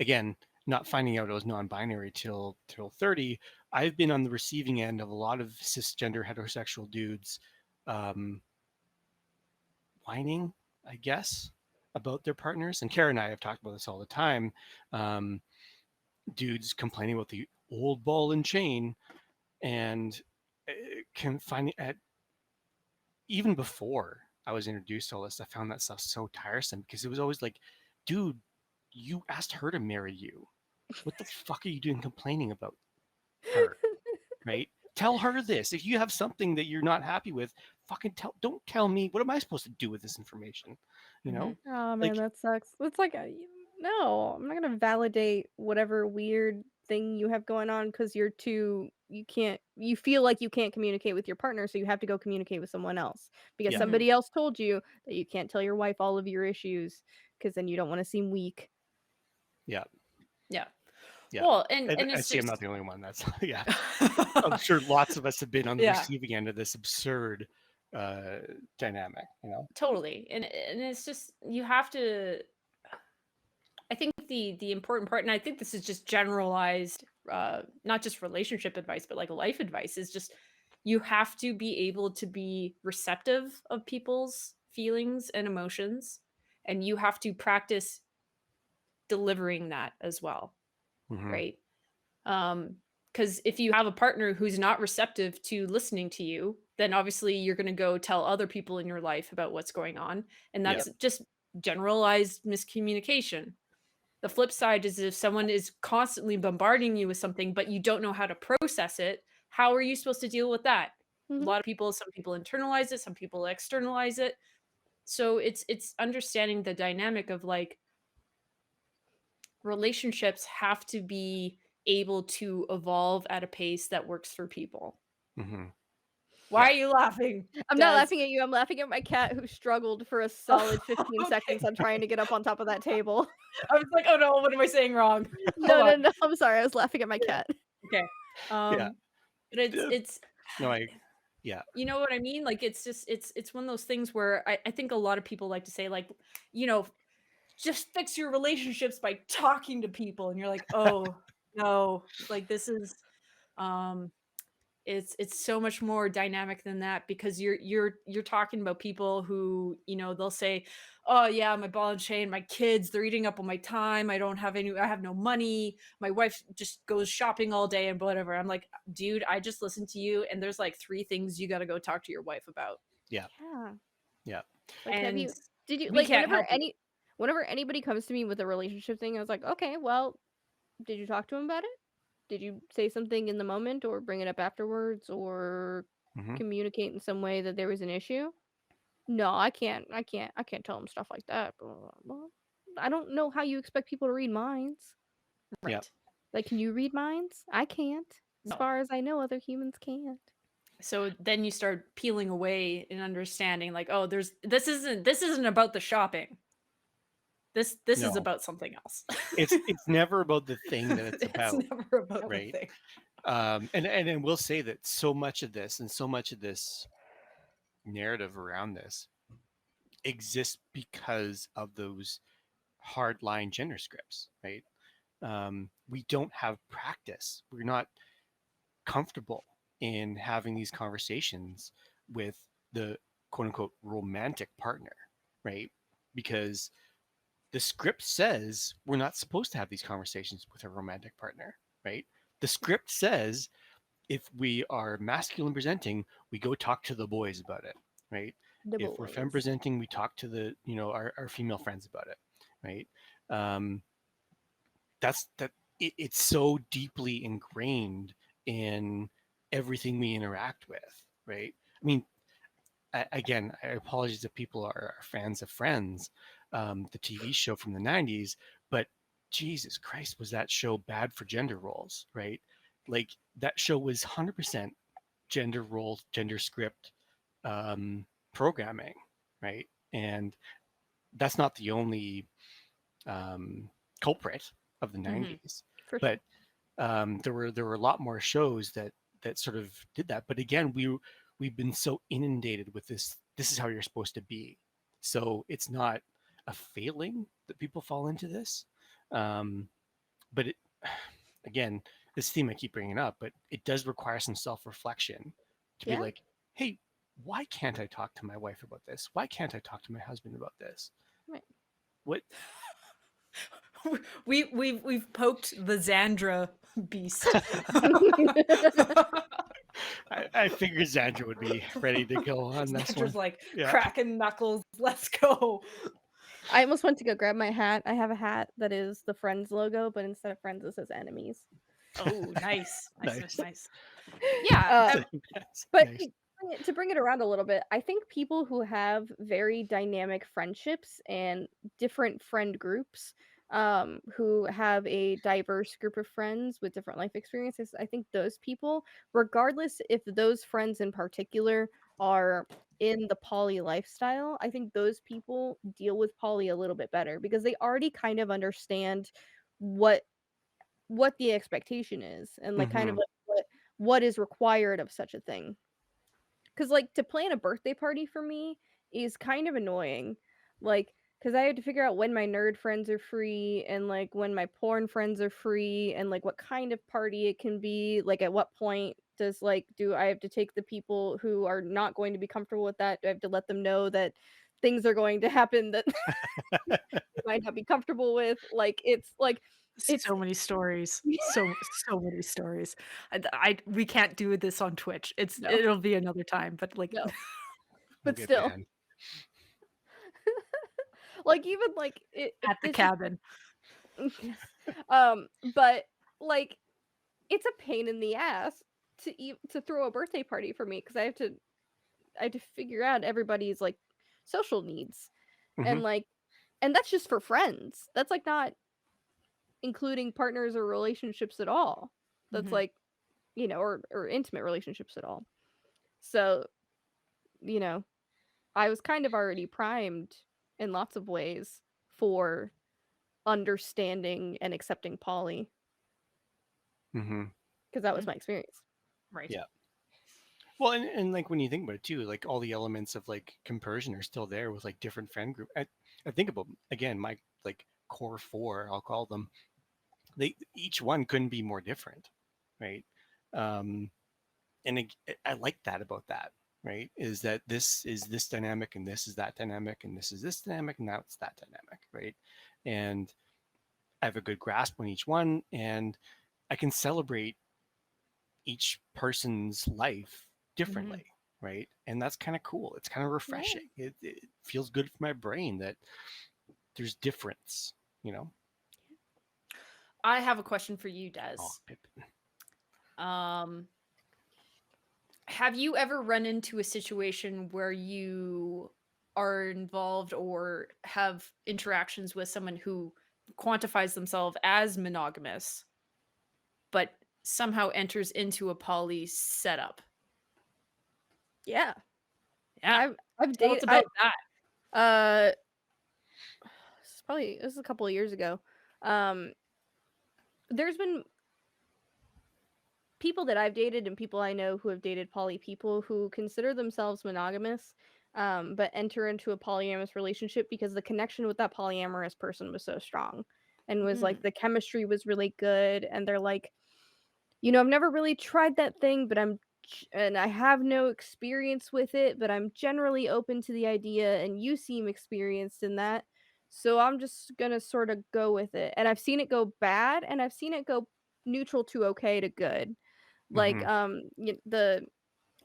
again, not finding out I was non-binary till 30. I've been on the receiving end of a lot of cisgender heterosexual dudes um, whining, I guess, about their partners. And Kara and I have talked about this all the time. Um, Dudes complaining about the old ball and chain, and can find at even before I was introduced to all this, I found that stuff so tiresome because it was always like, dude, you asked her to marry you. What the fuck are you doing complaining about her? Right? Tell her this. If you have something that you're not happy with, fucking tell. Don't tell me. What am I supposed to do with this information? You Mhm. know, oh man, like that sucks. It's like, no, I'm not gonna validate whatever weird thing you have going on because you feel like you can't communicate with your partner, so you have to go communicate with someone else because yeah, Mhm. somebody else told you that you can't tell your wife all of your issues because then you don't want to seem weak. yeah, Yeah. yeah. Well, and And and I it's see I'm not just the only one. That's yeah. I'm sure lots of us have been on the yeah, receiving end of this absurd uh, dynamic. totally. And it's just you have to I think the important part, and I think this is just generalized, not just relationship advice, but like life advice, is just you have to be able to be receptive of people's feelings and emotions, and you have to practice delivering that as well, Hmm. right? Because if you have a partner who's not receptive to listening to you, then obviously you're going to go tell other people in your life about what's going on, and Yeah, that's just generalized miscommunication. The flip side is if someone is constantly bombarding you with something, but you don't know how to process it, how are you supposed to deal with that? A Hmm. lot of people, some people internalize it, some people externalize it. So it's understanding the dynamic of like relationships have to be able to evolve at a pace that works for people. Mm-hmm. Why Yeah. are you laughing? I'm not laughing at you. I'm laughing at my cat who struggled for a solid 15 Okay. seconds on trying to get up on top of that table. I was like, oh no, what am I saying wrong? No, Hold no, on. no. I'm sorry. I was laughing at my cat. Okay. Yeah. But it's No, yeah. you know what I mean? Like it's just it's one of those things where I think a lot of people like to say, like, just fix your relationships by talking to people. And you're like, oh no, like this is um it's so much more dynamic than that, because you're talking about people who, they'll say, oh yeah, my ball and chain, my kids, they're eating up all my time, I have no money, my wife just goes shopping all day and whatever. I'm like, dude, I just listened to you, and there's like 3 things you got to go talk to your wife about. Yeah. Yeah. Yeah. Like, And did you, we like, can't help you. whenever anybody comes to me with a relationship thing, I was like, okay, well, did you talk to him about it? Did you say something in the moment or bring it up afterwards or Mm-hmm. communicate in some way that there was an issue? No, I can't tell him stuff like that. Blah, blah, blah. I don't know how you expect people to read minds. Yeah. Right. Like, can you read minds? I can't. As No. far as I know, other humans can't. So then you start peeling away and understanding, like, oh, this isn't about the shopping. This is No. about something else. It's never about the thing that it's It's about, never about the right? thing. And we'll say that so much of this narrative around this exists because of those hardline gender scripts, right? We don't have practice. We're not comfortable in having these conversations with the quote unquote romantic partner, right? Because the script says we're not supposed to have these conversations with a romantic partner, right? The script says if we are masculine presenting, we go talk to the boys about it, right? The If we're femme boys. presenting, we talk to the, our female friends about it, right? That's that. It's so deeply ingrained in everything we interact with, right? I mean, again, I apologize if people are fans of Friends, the TV show from the 90s, but Jesus Christ, was that show bad for gender roles, right? Like that show was 100% gender role, gender script programming, right? And that's not the only culprit of the Mhm. 90s, For but sure. there were a lot more shows that sort of did that. But again, we've been so inundated with this. This is how you're supposed to be. So it's not a failing that people fall into this, but it, again, this theme I keep bringing up, but it does require some self-reflection to be Yeah. like, hey, why can't I talk to my wife about this? Why can't I talk to my husband about this? Right. What? We've poked the Xandra beast. I figured Xandra would be ready to go on this one. Xandra's like Yeah. cracking knuckles. Let's go. I almost went to go grab my hat. I have a hat that is the Friends logo, but instead of Friends, it says enemies. Oh, nice. Nice. Nice. Yeah. But Nice. to bring it around a little bit, I think people who have very dynamic friendships and different friend groups, who have a diverse group of friends with different life experiences, I think those people, regardless if those friends in particular are in the poly lifestyle, I think those people deal with poly a little bit better because they already kind of understand what the expectation is and like kind of Mhm. like what is required of such a thing. Because, like, to plan a birthday party for me is kind of annoying. Like, because I had to figure out when my nerd friends are free and, like, when my porn friends are free and, like, what kind of party it can be. Like, at what point do I have to take the people who are not going to be comfortable with that? Do I have to let them know that things are going to happen that they might not be comfortable with? Like, it's So many stories. So many stories. We can't do this on Twitch. no, It'll be another time, but like no, We'll but get still, banned. like, even like at the it's just cabin. yes. But like it's a pain in the ass to throw a birthday party for me because I have to figure out everybody's like social needs Mhm. and like and that's just for friends. That's like not including partners or relationships at all. That's Mhm. like, or intimate relationships at all. So, you know, I was kind of already primed in lots of ways for understanding and accepting poly Mm-hmm. because that was Mm. my experience. Right. Yeah. Well, and like when you think about it too, like all the elements of like compersion are still there with like different friend group. I think about again my like core four, I'll call them. They each one couldn't be more different, right? Um, and I like that about that, right? Is that this is this dynamic and this is that dynamic and this is this dynamic and that's that dynamic, right? And I have a good grasp on each one, and I can celebrate each person's life Mhm. differently, right? And that's kind of cool. It's kind of Yeah. refreshing. It feels good for my brain that there's difference, you know. I have a question for you, Des. Oh, Pippin. Um, have you ever run into a situation where you are involved or have interactions with someone who quantifies themselves as monogamous, but somehow enters into a poly setup? Yeah. Yeah. I've Tell us dated about that. uh this is a couple of years ago. Um there's been people that I've dated and people I know who have dated poly people who consider themselves monogamous, but enter into a polyamorous relationship because the connection with that polyamorous person was so strong and was like Mm. the chemistry was really good. And they're like, I've never really tried that thing, but and I have no experience with it, but I'm generally open to the idea, and you seem experienced in that. So I'm just gonna sort of go with it. And I've seen it go bad, and I've seen it go neutral to okay to good. Like, Mm-hmm.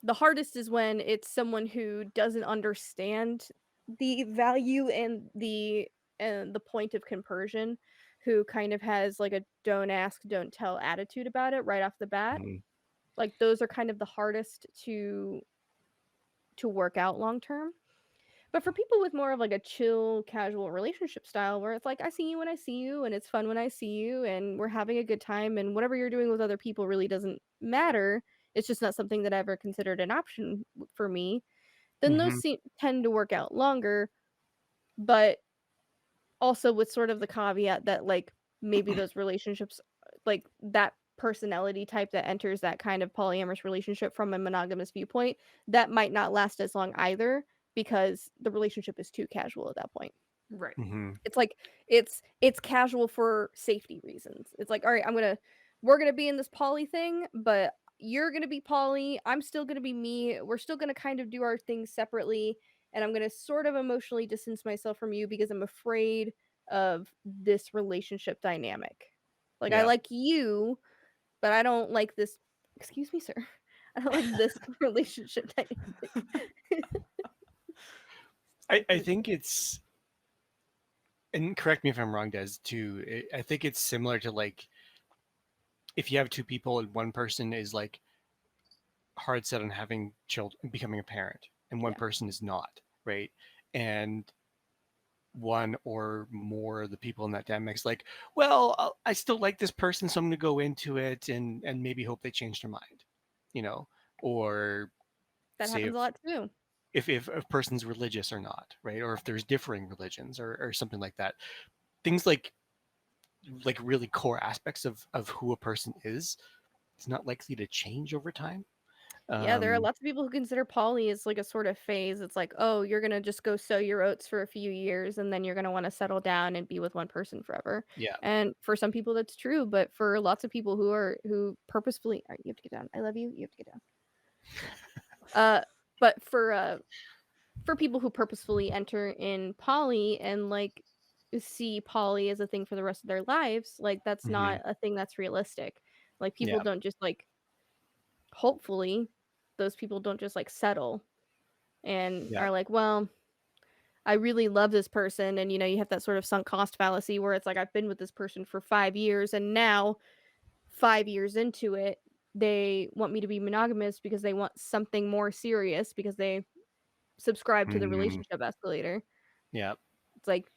the hardest is when it's someone who doesn't understand the value and the point of compersion, who kind of has like a don't ask, don't tell attitude about it right off the bat. Mm-hmm. Like those are kind of the hardest to work out long term. But for people with more of like a chill, casual relationship style where it's like I see you when I see you and it's fun when I see you and we're having a good time and whatever you're doing with other people really doesn't matter. It's just not something that I ever considered an option for me. Then those Mm-hmm. tend to work out longer, but also with sort of the caveat that like maybe those relationships, like that personality type that enters that kind of polyamorous relationship from a monogamous viewpoint, that might not last as long either because the relationship is too casual at that point. Right. Mm-hmm. It's like it's casual for safety reasons. It's like, all right, we're gonna be in this poly thing, but you're gonna be poly, I'm still gonna be me. We're still gonna kind of do our things separately, and I'm gonna sort of emotionally distance myself from you because I'm afraid of this relationship dynamic. Like I Yeah. like you, but I don't like this. Excuse me, sir. I don't like this relationship dynamic. I think it's, and correct me if I'm wrong, Des, too. I think it's similar to like if you have two people and one person is like hard set on having children, becoming a parent, and one Yeah. person is not, right? And one or more of the people in that dynamic's like, well, I still like this person, so I'm going to go into it and maybe hope they change their mind, you know, or That say happens a lot too. if a person's religious or not, right, or if there's differing religions or something like that. Things like really core aspects of who a person is, it's not likely to change over time. Yeah, there are Um, lots of people who consider poly as like a sort of phase. It's like, oh, you're gonna just go sow your oats for a few years and then you're gonna want to settle down and be with one person forever. yeah, And for some people that's true, but for lots of people who purposefully, all right, you have to get down. I love you. You have to get down. Uh, but for people who purposefully enter in poly and like see poly as a thing for the rest of their lives, like that's hmm, not a thing that's realistic. Like people yeah, don't just like hopefully those people don't just like settle and yeah, are like, well, I really love this person. And, you have that sort of sunk cost fallacy where it's like, I've been with this person for 5 years. And now, 5 years into it, they want me to be monogamous because they want something more serious because they subscribe to the mm, relationship escalator. yeah. It's like,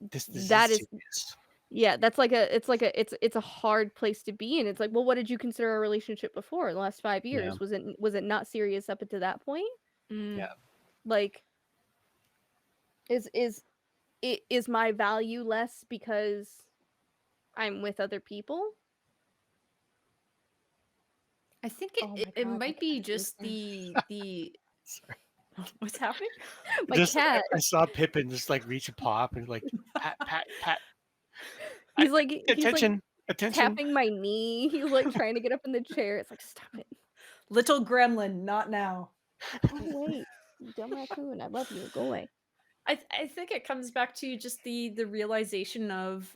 This is that is serious. Yeah, that's it's a hard place to be in. It's like, well, what did you consider a relationship before in the last 5 Yeah. years? Was it not serious up until that point? Mm. Yeah. Like, is is my value less because I'm with other people? I think Oh my it god, my might cat be is in just here. the Sorry. what's happening? My Just cat. I saw Pippin just like reach a paw up and like pat pat pat. He's like Attention. tapping my knee. He's like trying to get up in the chair. It's like, stop it. Little gremlin, not now. Go away, you dumb raccoon. I love you. Go away. I think it comes back to just the realization of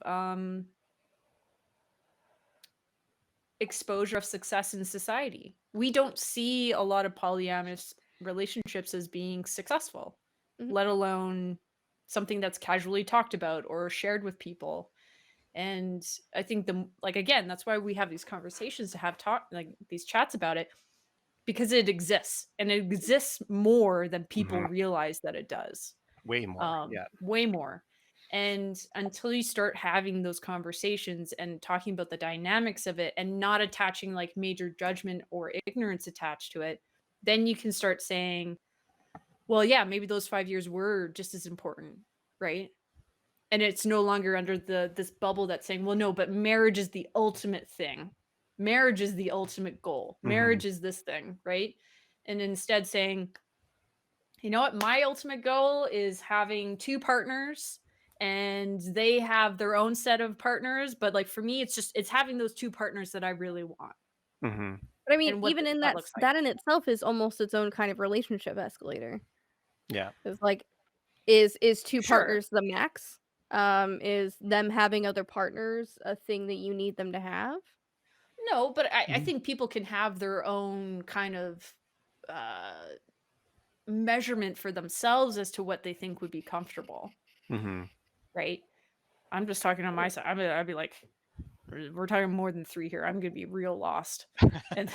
exposure of success in society. We don't see a lot of polyamorous relationships as being successful, Mhm. let alone something that's casually talked about or shared with people. And I think like again, that's why we have these conversations to have talk like these chats about it, because it exists and it exists more than people Mhm. realize that it does. Way more. Yeah. Way more. And until you start having those conversations and talking about the dynamics of it and not attaching like major judgment or ignorance attached to it, then you can start saying, well, yeah, maybe those 5 years were just as important, right? And it's no longer under this bubble that's saying, well, no, but marriage is the ultimate thing. Marriage is the ultimate goal. Mhm. Marriage is this thing, right? And instead saying, you know what, my ultimate goal is having two partners and they have their own set of partners, but like for me it's having those two partners that I really want Mhm. But I mean, and what even in that looks like. that in itself is almost its own kind of relationship escalator. Yeah. It's like, is two Sure. partners the max? Is them having other partners a thing that you need them to have? No, but I Mhm. think people can have their own kind of uh measurement for themselves as to what they think would be comfortable, Mhm. right? I'm just talking on my side. I'd be like, we're talking more than three here. I'm gonna be real lost. And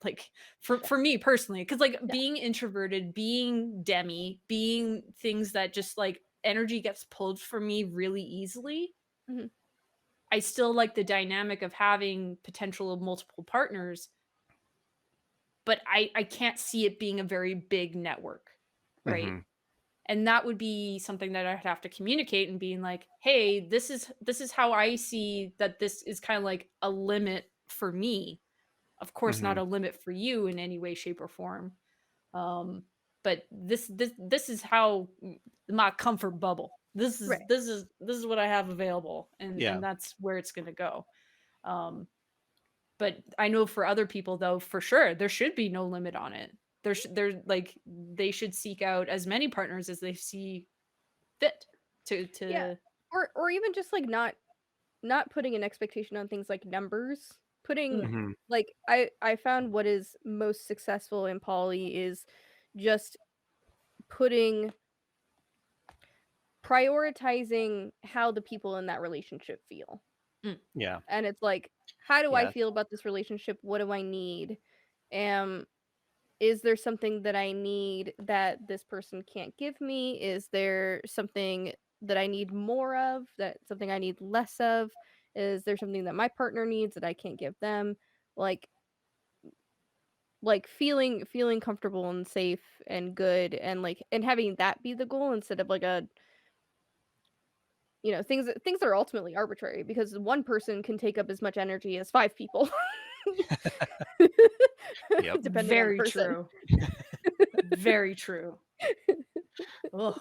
like for me personally, because like Yeah. being introverted, being demi, being things that just like energy gets pulled from me really easily, Mhm. I still like the dynamic of having potential of multiple partners, but I can't see it being a very big network, right? Mhm. And that would be something that I'd have to communicate and being like, hey, this is how I see that this is kind of like a limit for me. Of course, not Mhm. a limit for you in any way, shape, or form. Um, but this is how my comfort bubble. Right. This is what I have available, Yeah. and that's where it's gonna go. Um, but I know for other people though, for sure, there should be no limit on it. There like they should seek out as many partners as they see fit Yeah. to Or even just like not putting an expectation on things like numbers. Putting Mm, Mhm. like I found what is most successful in poly is just putting prioritizing how the people in that relationship feel. mm, Yeah. And it's like, how do I Yeah. feel about this relationship? What do I need? Um, is there something that I need that this person can't give me? Is there something that I need more of? That something I need less of? Is there something that my partner needs that I can't give them? Like feeling comfortable and safe and good and like and having that be the goal instead of like a things that are ultimately arbitrary because one person can take up as much energy as five people. Yep. Depending on the very person. true. Very true. Ugh.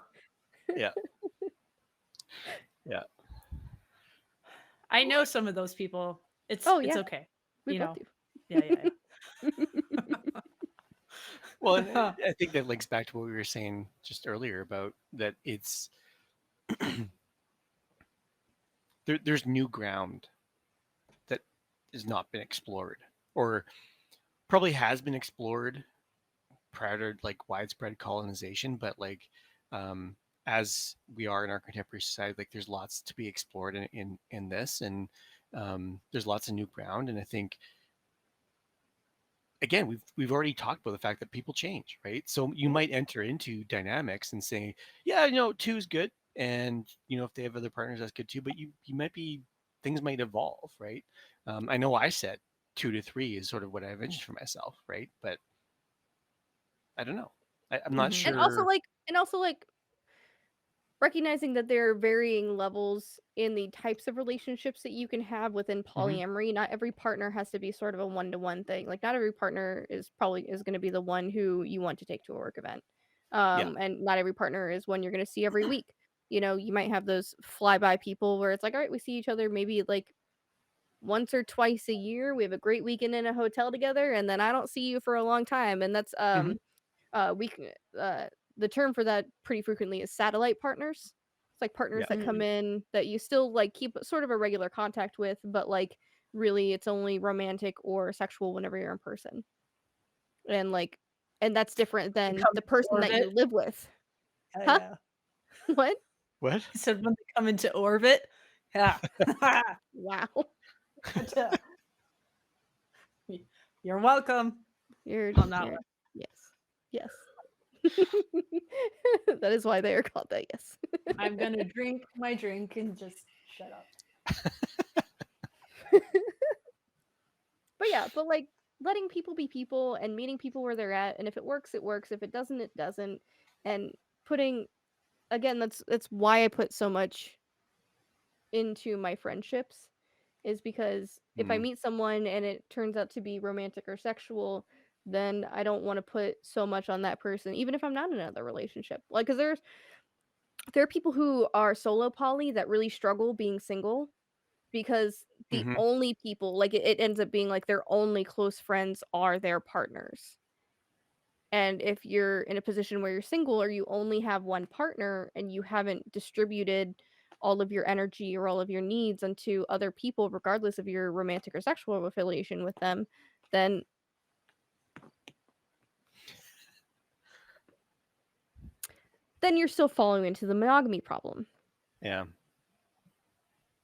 Yeah. Yeah. I know some of those people. Oh It's yeah, okay. we You both know. do. Yeah, yeah, Well, and yeah. I think that links back to what we were saying just earlier about that it's there's new ground that has not been explored or probably has been explored prior to like widespread colonization, but like um as we are in our contemporary society, like there's lots to be explored in this, and there's lots of new ground. And I think again we've already talked about the fact that people change, right? So you might enter into dynamics and say, yeah, you know, two is good, And if they have other partners, that's good too. But you might be things might evolve, right? I know I said 2 to 3 is sort of what I envisioned for myself, right? But I don't know. I'm not Mhm. And also sure. like recognizing that there are varying levels in the types of relationships that you can have within Hmm. polyamory. Not every partner has to be sort of a one-to-one thing. Like not every partner is going to be the one who you want to take to a work event. Yeah. And not every partner is one you're going to see every week. You might have those flyby people where it's like, all right, we see each other maybe like once or twice a year. We have a great weekend in a hotel together, and then I don't see you for a long time. And that's Hmm. we can the term for that pretty frequently is satellite partners. It's like partners Yeah. that come Mm. in that you still like keep sort of a regular contact with, but like really it's only romantic or sexual whenever you're in person. And like and that's different They than come the into person that you orbit. live with. Yeah, Huh? yeah. What? What? I said when they come into orbit. Yeah. Wow. Gotcha. You're welcome You're on that you're one. yes. Yes. That is why they are called that, yes. I'm gonna drink my drink and just shut up. But yeah, but like letting people be people and meeting people where they're at, and if it works, it works. If it doesn't, it doesn't. And putting again, that's why I put so much into my friendships is because if I Mm. meet someone and it turns out to be romantic or sexual, then I don't want to put so much on that person, even if I'm not in another relationship. Like, because there are people who are solo poly that really struggle being single because the Hmm. only people like it ends up being like their only close friends are their partners. And if you're in a position where you're single or you only have one partner and you haven't distributed all of your energy or all of your needs onto other people, regardless of your romantic or sexual affiliation with them, then you're still falling into the monogamy problem. Yeah.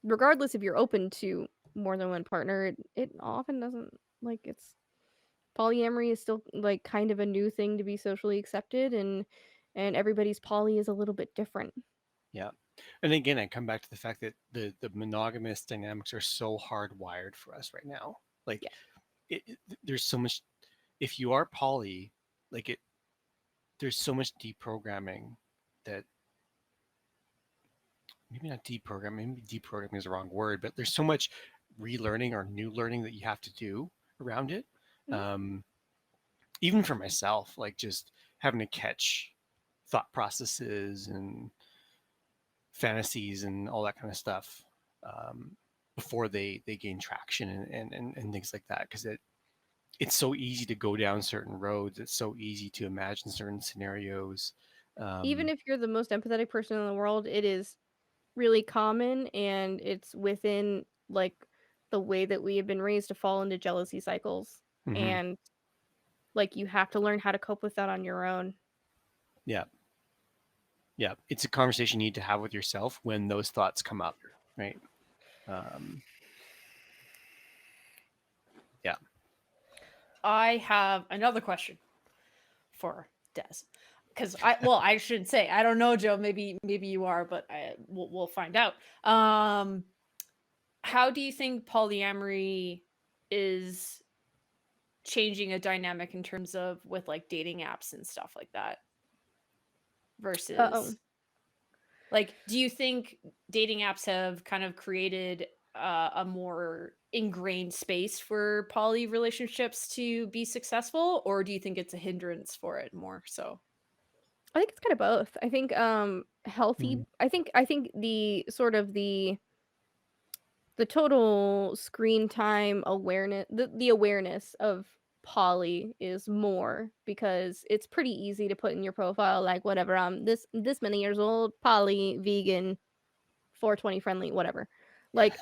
Regardless if you're open to more than one partner, it often doesn't like it's polyamory is still like kind of a new thing to be socially accepted, and everybody's poly is a little bit different. Yeah. And again, I come back to the fact that the monogamous dynamics are so hardwired for us right now. Like, Yeah. there's so much. If you are poly, like there's so much deprogramming that maybe not deprogramming. Maybe deprogramming is the wrong word, but there's so much relearning or new learning that you have to do around it. Mhm. Um, Even for myself, like just having to catch thought processes and fantasies and all that kind of stuff before they gain traction and things like that, because it's so easy to go down certain roads. It's so easy to imagine certain scenarios. Even um, if you're the most empathetic person in the world, it is really common and it's within like the way that we have been raised to fall into jealousy cycles, mhm. and like you have to learn how to cope with that on your own. Yeah, yeah, it's a conversation you need to have with yourself when those thoughts come up, right? um, yeah. I have another question for Des. Because I should say I don't know, Joe. Maybe you are, but we'll find out. How do you think polyamory is changing a dynamic in terms of with like dating apps and stuff like that Oh, versus like do you think dating apps have kind of created a more ingrained space for poly relationships to be successful, or do you think it's a hindrance for it more so? I think it's kind of both. I think Mhm. healthy. I think the sort of the total screen time awareness, the awareness of poly is more because it's pretty easy to put in your profile like whatever, I'm this many years old, poly, vegan, 420 friendly, whatever. Like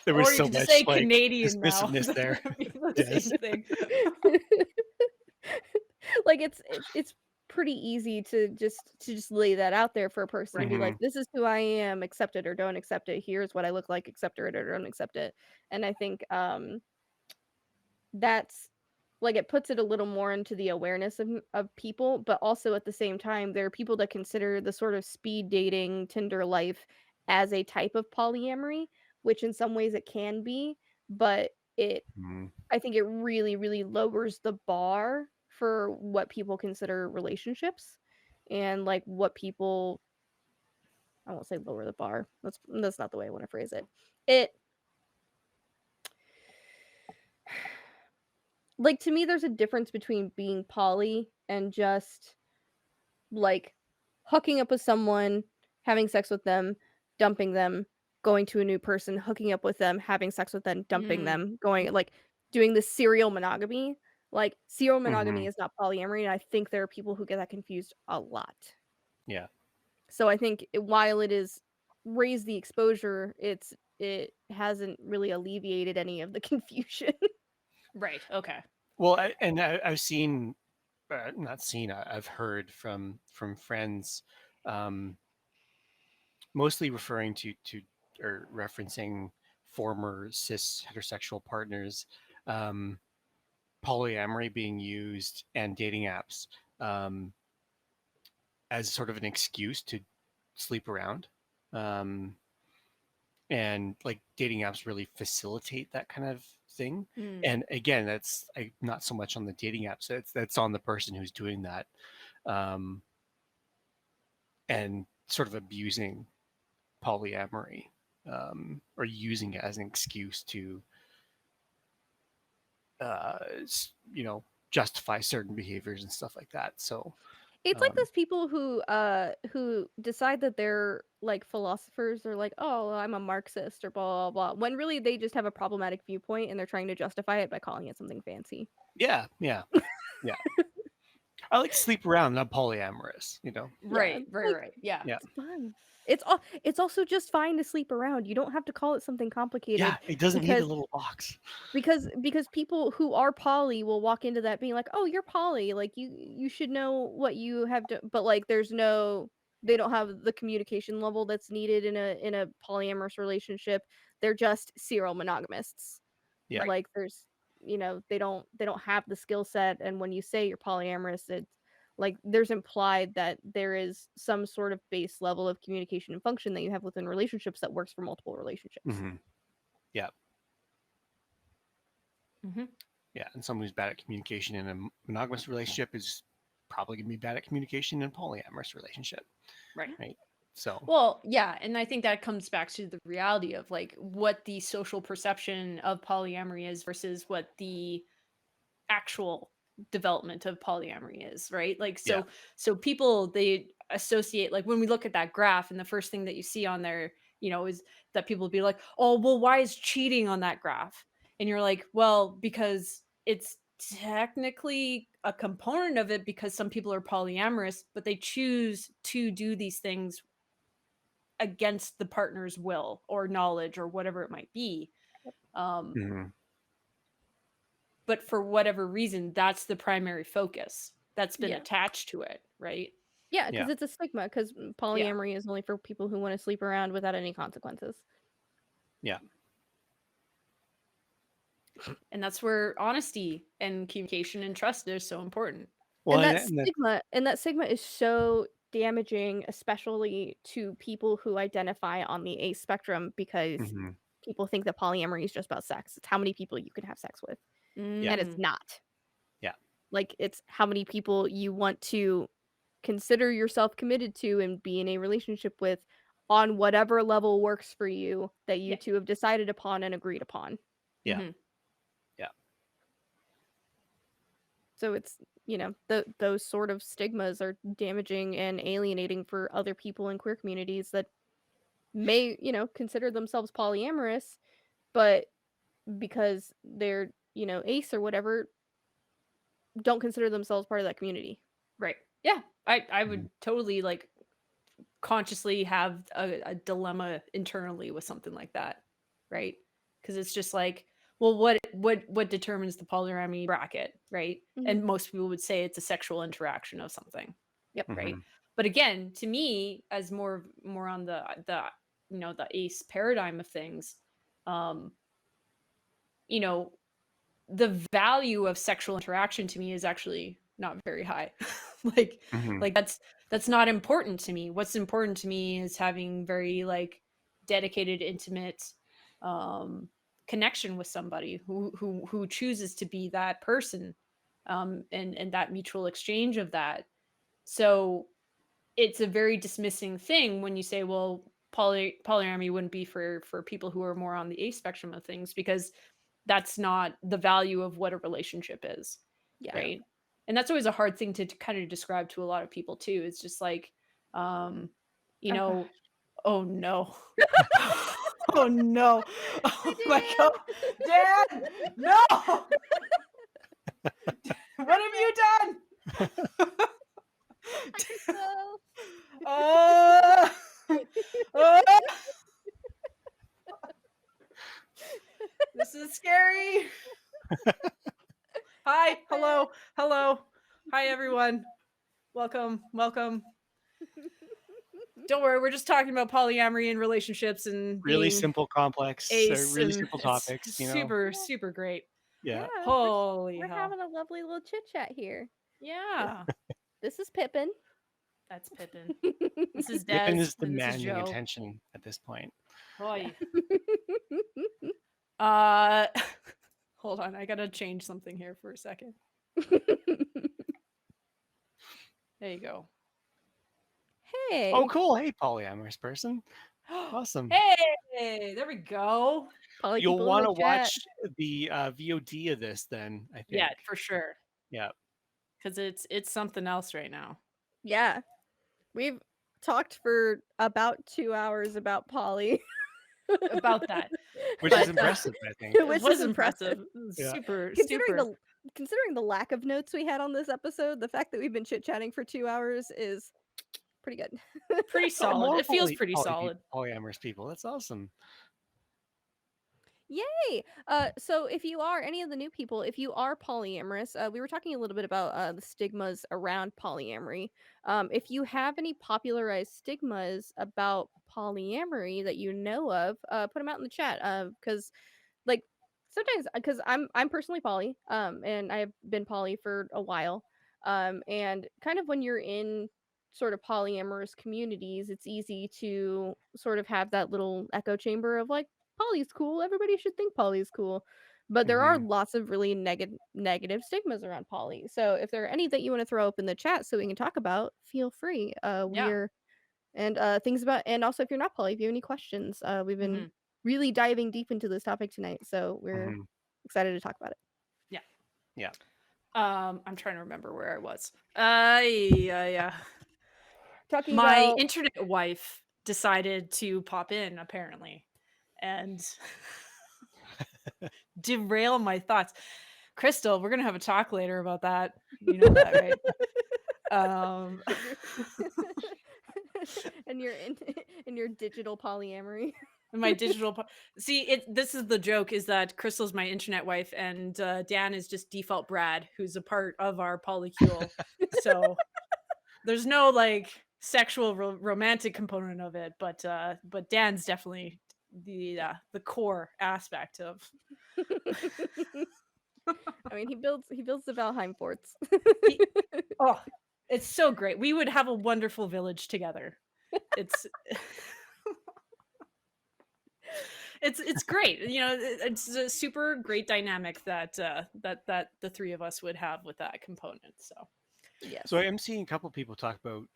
There was Or you so could just much say like Canadian now. dismissiveness That there. would be the Des. same thing. like it's pretty easy to just lay that out there for a person and be like, Hmm. this is who I am, accept it or don't accept it, here's what I look like, accept it or don't accept it. And I think that's like it puts it a little more into the awareness of people, but also at the same time there are people that consider the sort of speed dating Tinder life as a type of polyamory, which in some ways it can be, but it Mhm. I think it really, really lowers the bar for what people consider relationships and like what people I won't say lower the bar. That's not the way I want to phrase it. It like to me there's a difference between being poly and just like hooking up with someone, having sex with them, dumping them, going to a new person, hooking up with them, having sex with them, dumping Mm. them, going like doing the serial monogamy. Like serial monogamy Mhm. is not polyamory, and I think there are people who get that confused a lot. Yeah. So I think while it is raised the exposure, it hasn't really alleviated any of the confusion. Right. Okay. Well, I've seen, not seen, I've heard from friends, um, mostly referring to or referencing former cis heterosexual partners, um, polyamory being used and dating apps, um, as sort of an excuse to sleep around. Um, and like dating apps really facilitate that kind of thing. Mm. And again, that's not so much on the dating apps, that's on the person who's doing that, um, and sort of abusing polyamory, or using it as an excuse to, uh, you know, justify certain behaviors and stuff like that. So, It's like um, those people who decide that they're like philosophers or like, "Oh, I'm a Marxist," or blah blah blah, when really they just have a problematic viewpoint and they're trying to justify it by calling it something fancy. yeah, yeah, yeah. I like to sleep around. I'm polyamorous, you know. Yeah, Right. it's Right. like Right. Yeah. Yeah, it's fun. It's also just fine to sleep around. You don't have to call it something complicated yeah. It doesn't need a because little box. people who are poly will walk into that being like, "Oh, you're poly, like you should know what you have to," but like there's no they don't have the communication level that's needed in a polyamorous relationship. They're just serial monogamists. Yeah. Right. Like there's they don't have the skill set, and when you say you're polyamorous, it's like there's implied that there is some sort of base level of communication and function that you have within relationships that works for multiple relationships. Hmm. Yeah. Hmm. Yeah, and someone who's bad at communication in a monogamous relationship is probably going to be bad at communication in a polyamorous relationship, Right. right? So, Well, yeah, and I think that comes back to the reality of like what the social perception of polyamory is versus what the actual development of polyamory is, right? Like yeah. so people they associate like when we look at that graph and the first thing that you see on there, is that people be like, "Oh, well why is cheating on that graph?" And you're like, "Well, because it's technically a component of it because some people are polyamorous, but they choose to do these things against the partner's will or knowledge or whatever it might be." Um, Hmm. but for whatever reason, that's the primary focus that's been Yeah. attached to it, right? Yeah, Yeah. because it's a stigma. Because Yeah. polyamory is only for people who wanna sleep around without any consequences. Yeah. And that's where honesty and communication and trust is so important. Well, and And that stigma is so damaging, especially to people who identify on the ace spectrum, because mhm, people think that polyamory is just about sex. It's how many people you can have sex with, yeah. and it's Mm, not. Yeah. Like, it's how many people you want to consider yourself committed to and be in a relationship with on whatever level works for you that you yeah. 2 have decided upon and agreed upon. Yeah. Hmm. Yeah. So it's, those sort of stigmas are damaging and alienating for other people in queer communities that may, consider themselves polyamorous, but because they're, ace or whatever, don't consider themselves part of that community. Right. Yeah. I Mhm. would totally like consciously have a dilemma internally with something like that, right? Because it's just like, well, what determines the polyamory bracket, right? Mhm. And most people would say it's a sexual interaction of something, Yep. right? Mhm. But again, to me, as more on the the ace paradigm of things, um, you know, the value of sexual interaction to me is actually not very high. like Hmm. like that's not important to me. What's important to me is having very like dedicated, intimate um connection with somebody who chooses to be that person, and that mutual exchange of that. So it's a very dismissing thing when you say, well, polyamory wouldn't be for people who are more on the A spectrum of things, because that's not the value of what a relationship is, Yeah. right? And that's always a hard thing to kind of describe to a lot of people too. It's just like, um, you Oh know, gosh. oh no. Oh no. Oh my Dan! god. Dad, no. What have you done? Crystal! Oh, oh, this is scary. Hi, hello, hello. Hi, everyone. Welcome, welcome. Don't worry, we're just talking about polyamory and relationships and Really being simple, complex, ace, really and simple it's topics, you know? super, Yeah, super great. yeah, Yeah. Holy we're hell. having a lovely little chit chat here. Yeah, This is Pippin. that's Pippin. This is Pippin Des, is and this is demanding Joe. attention at this point. Hoy. Uh, hold on, I gotta change something here for a second. There you go. Hey. Oh, cool. Hey, polyamorous person. Awesome. Hey, there we go. Poly You'll people in want the to chat. watch the VOD of this then, I Yeah, think. for sure. Yeah. Because it's something else right now. Yeah. We've talked for about 2 hours about poly. About that. Which is But impressive, I think. it Which was is impressive. impressive. It was Yeah. super, Considering super. the lack of notes we had on this episode, the fact that we've been chit-chatting for 2 hours is pretty good. Pretty Oh, solid. more It feels pretty solid. polyamorous people. That's awesome. Yay! So if you are any of the new people, if you are polyamorous, we were talking a little bit about the stigmas around polyamory. If you have any popularized stigmas about polyamory that you know of, put them out in the chat. Because like sometimes, because I'm personally poly, and I've been poly for a while, and kind of when you're in sort of polyamorous communities, it's easy to sort of have that little echo chamber of like poly's cool. Everybody should think poly's cool. But there are Hmm. lots of really negative stigmas around poly. So if there are any that you want to throw up in the chat so we can talk about, feel free. We Yeah. are and things about and also if you're not poly, if you have any questions, we've been Hmm. really diving deep into this topic tonight, so we're Hmm. excited to talk about it. Yeah. Yeah. I'm trying to remember where I was. Yeah. Talking My about internet wife decided to pop in apparently, and derail my thoughts. Crystal, we're gonna have a talk later about that. You know that, right? Um, and you're in your digital polyamory. my digital see it. This is the joke: is that Crystal's my internet wife, and Dan is just default Brad, who's a part of our polycule. So there's no like sexual romantic component of it, but Dan's definitely the core aspect of. I mean, he builds the Valheim forts. He, oh, it's so great. We would have a wonderful village together. It's it's great. You know, it's a super great dynamic that that the three of us would have with that component. So Yes. So I am seeing a couple people talk about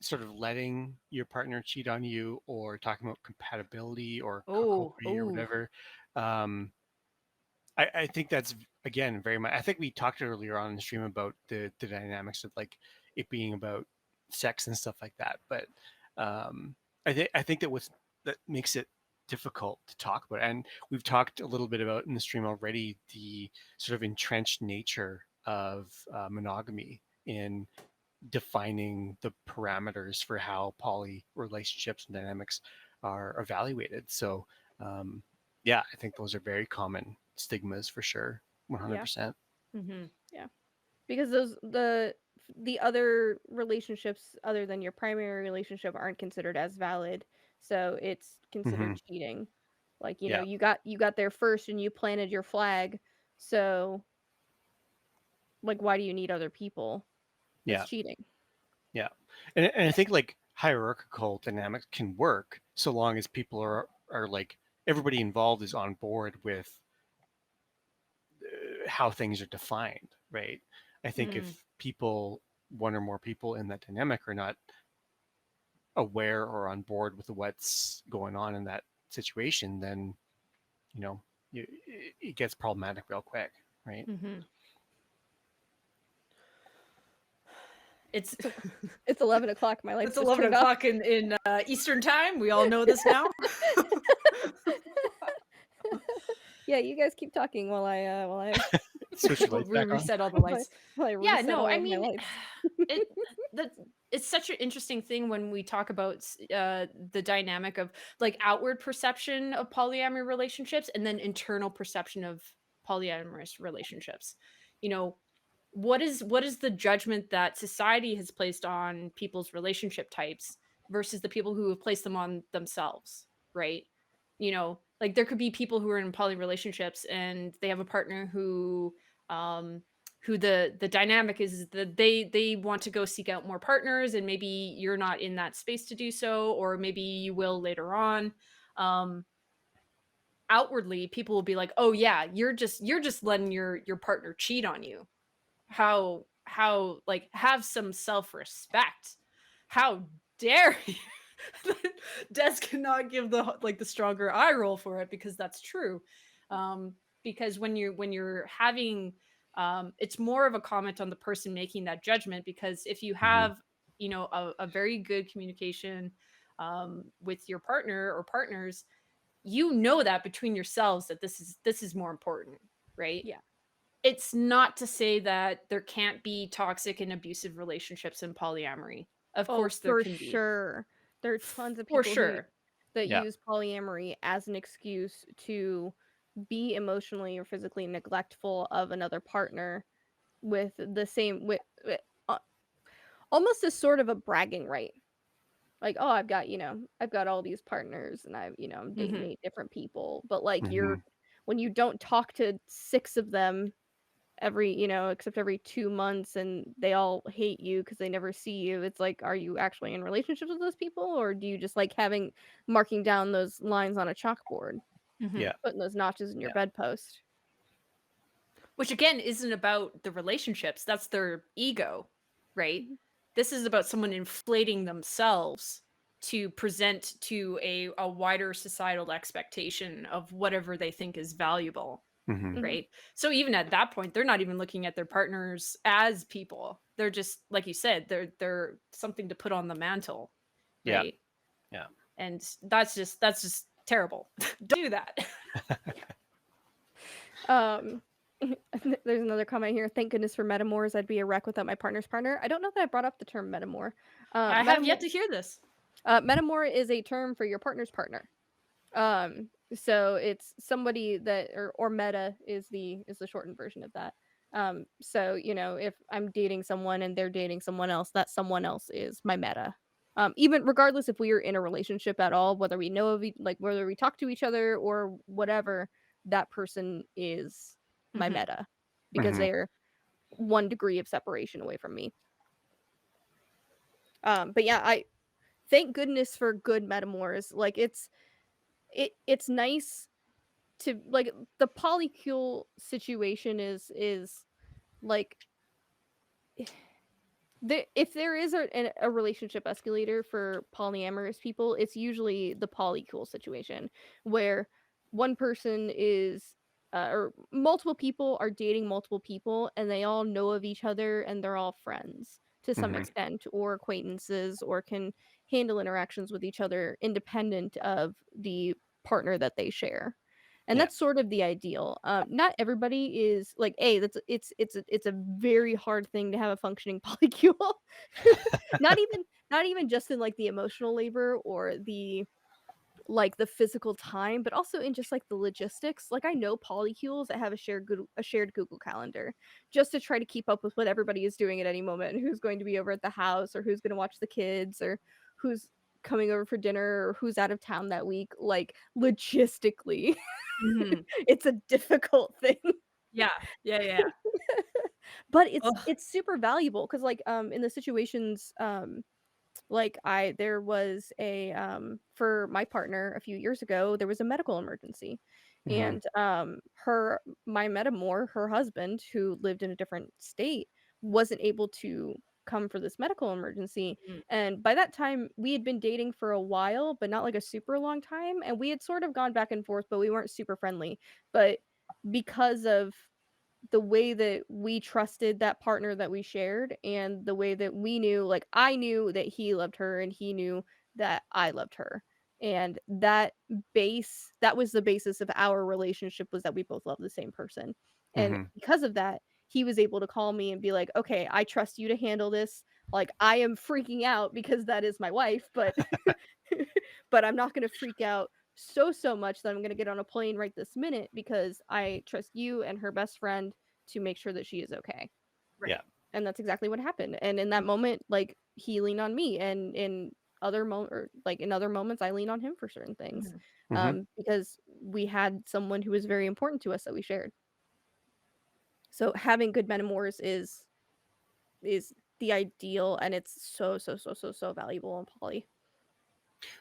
sort of letting your partner cheat on you, or talking about compatibility or cookery or oh whatever. Um, I think that's, again, very much. I think we talked earlier on in the stream about the dynamics of like it being about sex and stuff like that. But I think that that makes it difficult to talk about, and we've talked a little bit about in the stream already, the sort of entrenched nature of monogamy in defining the parameters for how poly relationships and dynamics are evaluated. So yeah, I think those are very common stigmas for sure. Yeah. 100%. mm-hmm. Yeah. Because those the other relationships other than your primary relationship aren't considered as valid, so it's Hmm. considered cheating. Like, you know, Yeah. you got there first and you planted your flag. So, like, why do you need other people? That's Yeah. cheating. Yeah. And I think like hierarchical dynamics can work so long as people are like everybody involved is on board with how things are defined, right? I think Mm. if people, one or more people in that dynamic are not aware or on board with what's going on in that situation, then you know it gets problematic real quick, right? Mm-hmm. It's It's 11 o'clock. My lights it's just 11 turned off. o'clock in Eastern time. We all know this now. Yeah, you guys keep talking while I Switch your We'll lights back on. reset all the while I, lights. while I Yeah, reset no, all I of my mean, lights. it that it's such an interesting thing when we talk about the dynamic of like outward perception of polyamory relationships and then internal perception of polyamorous relationships. You know, what is the judgment that society has placed on people's relationship types versus the people who have placed them on themselves, right? You know, like there could be people who are in poly relationships and they have a partner um who the dynamic is that they want to go seek out more partners, and maybe you're not in that space to do so, or maybe you will later on. um Outwardly people will be like, oh yeah, you're just letting your partner cheat on you. How like, have some self-respect. How dare you? Des cannot give the stronger eye roll for it, because that's true. Because when you're having it's more of a comment on the person making that judgment, because if you Hmm. have, a very good communication with your partner or partners, that between yourselves that this is more important, right? Yeah. It's not to say that there can't be toxic and abusive relationships in polyamory. Of Oh, course there for can be. sure. There are tons of For people who sure. that Yeah. use polyamory as an excuse to be emotionally or physically neglectful of another partner with the same with uh, almost as sort of a bragging right. Like, oh, I've got all these partners and I'm dating Mhm. 8 different people, but like Hmm. when you don't talk to 6 of them except every 2 months, and they all hate you because they never see you, it's like, are you actually in relationships with those people, or do you just like marking down those lines on a chalkboard, Mhm. Yeah. putting those notches in your Yeah. bedpost? Which again isn't about the relationships, that's their ego, right? Mhm. This is about someone inflating themselves to present to a wider societal expectation of whatever they think is valuable, Hmm. Mhm. right? So even at that point, they're not even looking at their partners as people. They're just, like you said, they're something to put on the mantle, Yeah. right? Yeah. And that's just terrible. Don't do that. Um, there's another comment here. Thank goodness for metamors. I'd be a wreck without my partner's partner. I don't know that I brought up the term metamor. I have yet to hear this. Metamor is a term for your partner's partner. So it's somebody that or meta is the shortened version of that. So if I'm dating someone and they're dating someone else, that someone else is my meta. Even regardless if we are in a relationship at all, whether we know of like whether we talk to each other or whatever, that person is my Mhm. meta because Hmm. they're 1 degree of separation away from me. But yeah, I thank goodness for good metamors. Like it's nice to like the polycule situation is like if there is a relationship escalator for polyamorous people, it's usually the polycule situation where one person is or multiple people are dating multiple people and they all know of each other and they're all friends to some Hmm. extent or acquaintances or can handle interactions with each other independent of the partner that they share. And Yeah. that's sort of the ideal. Not everybody is like, that's it's a very hard thing to have a functioning polycule. Not even just in like the emotional labor or the like the physical time, but also in just like the logistics. Like I know polycules that have a shared Google Calendar just to try to keep up with what everybody is doing at any moment and who's going to be over at the house or who's going to watch the kids or who's coming over for dinner or who's out of town that week, like logistically, Mhm. it's a difficult thing. Yeah. Yeah, yeah. But Ugh. it's super valuable because like in the situations like there was a for my partner a few years ago, there was a medical emergency. Hmm. And my metamor, her husband, who lived in a different state, wasn't able to come for this medical emergency. Mm. And by that time, we had been dating for a while, but not like a super long time. And we had sort of gone back and forth, but we weren't super friendly. But because of the way that we trusted that partner that we shared and the way that we knew, like I knew that he loved her and he knew that I loved her. And that was the basis of our relationship, was that we both loved the same person. And Hmm. because of that, he was able to call me and be like, "Okay, I trust you to handle this. Like I am freaking out because that is my wife, but but I'm not going to freak out so much that I'm going to get on a plane right this minute because I trust you and her best friend to make sure that she is okay." Yeah. Right. And that's exactly what happened. And in that moment, like he leaned on me, and in other moments I lean on him for certain things. Mhm. Hmm. Because we had someone who was very important to us that we shared. So having good memoirs is the ideal, and it's so valuable in poly.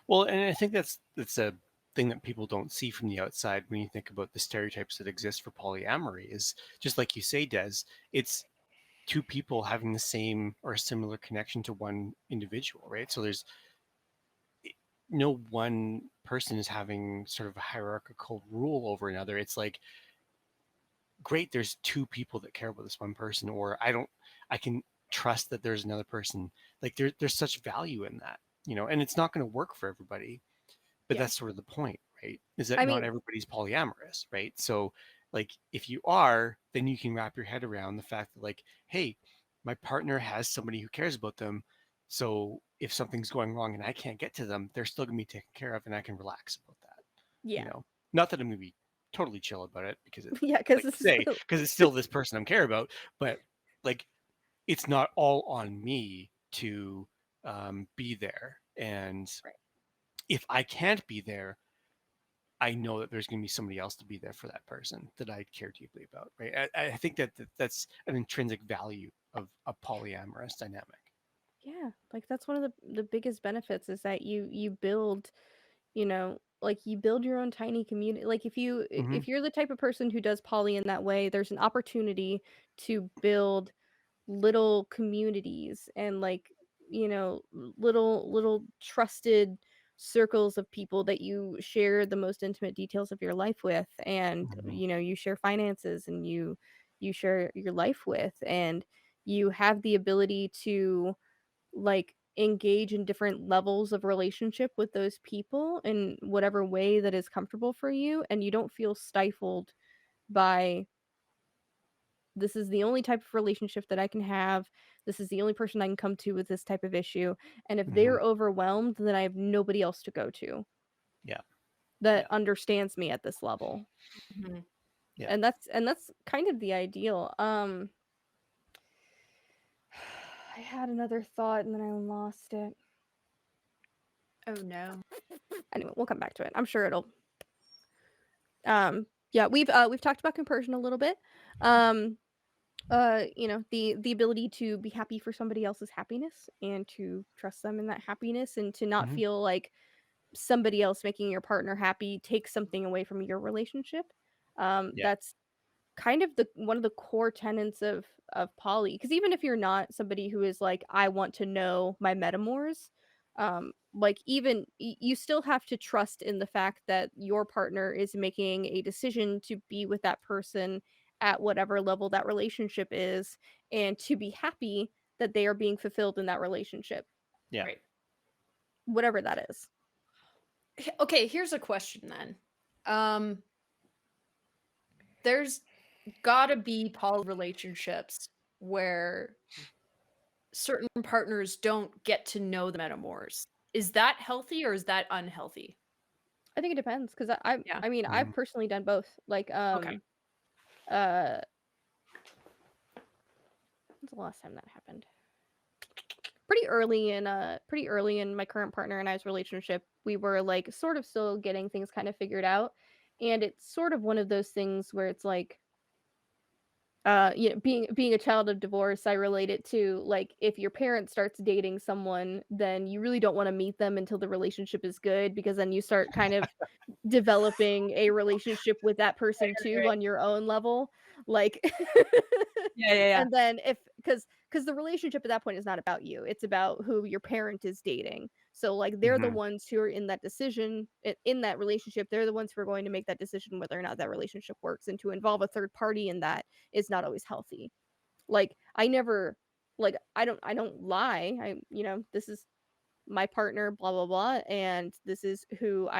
Well, and I think that's a thing that people don't see from the outside when you think about the stereotypes that exist for polyamory. Is just like you say, Des. It's two people having the same or a similar connection to one individual, right? So there's no one person is having sort of a hierarchical rule over another. It's like, great, there's two people that care about this one person, or I can trust that there's another person. Like there's such value in that, and it's not going to work for everybody, but Yeah. that's sort of the point, right? Is that I not mean, everybody's polyamorous, right? So like if you are, then you can wrap your head around the fact that like, hey, my partner has somebody who cares about them. So if something's going wrong and I can't get to them, they're still gonna be taken care of and I can relax about that. You yeah. know, not that I'm gonna be totally chill about it because it, Yeah, because like this you is say, because it's still this person I'm care about, but like it's not all on me to be there. And right. if I can't be there, I know that there's going to be somebody else to be there for that person that I care deeply about, right? I think that's an intrinsic value of a polyamorous dynamic. Yeah, like that's one of the biggest benefits, is that you build, like you build your own tiny community. Like Hmm. if you're the type of person who does poly in that way, there's an opportunity to build little communities and like, little trusted circles of people that you share the most intimate details of your life with, and Hmm. you share finances, and you share your life with, and you have the ability to like engage in different levels of relationship with those people in whatever way that is comfortable for you, and you don't feel stifled by, this is the only type of relationship that I can have, this is the only person I can come to with this type of issue, and if Hmm. they're overwhelmed, then I have nobody else to go to Yeah. that Yeah. understands me at this level. Mhm. Yeah. And that's kind of the ideal. I had another thought and then I lost it. Oh, no. Anyway, we'll come back to it. I'm sure it'll yeah, we've talked about compersion a little bit. Um the ability to be happy for somebody else's happiness and to trust them in that happiness, and to not Hmm. feel like somebody else making your partner happy takes something away from your relationship. Yeah. That's kind of the one of the core tenets of poly, because even if you're not somebody who is like, I want to know my metamors, like even you still have to trust in the fact that your partner is making a decision to be with that person at whatever level that relationship is, and to be happy that they are being fulfilled in that relationship, Yeah. Right. whatever that is. Okay, here's a question then. Um, there's gotta be poly relationships where certain partners don't get to know the metamors. Is that healthy or is that unhealthy? I think it depends, because Yeah. I mean, I've Hmm. personally done both. Like Okay. uh when's the last time that happened? pretty early in my current partner and I's relationship, we were like sort of still getting things kind of figured out. And it's sort of one of those things where it's like being a child of divorce, I relate it to like if your parent starts dating someone, then you really don't want to meet them until the relationship is good because then you start kind of developing a relationship with that person too Right. on your own level. Like Yeah, yeah, yeah. and then if because the relationship at that point is not about you. It's about who your parent is dating. So like they're the Hmm. ones who are in that decision in that relationship. They're the ones who are going to make that decision whether or not that relationship works. And to involve a third party in that is not always healthy. Like I never like I don't lie. This is my partner, blah blah blah, and this is who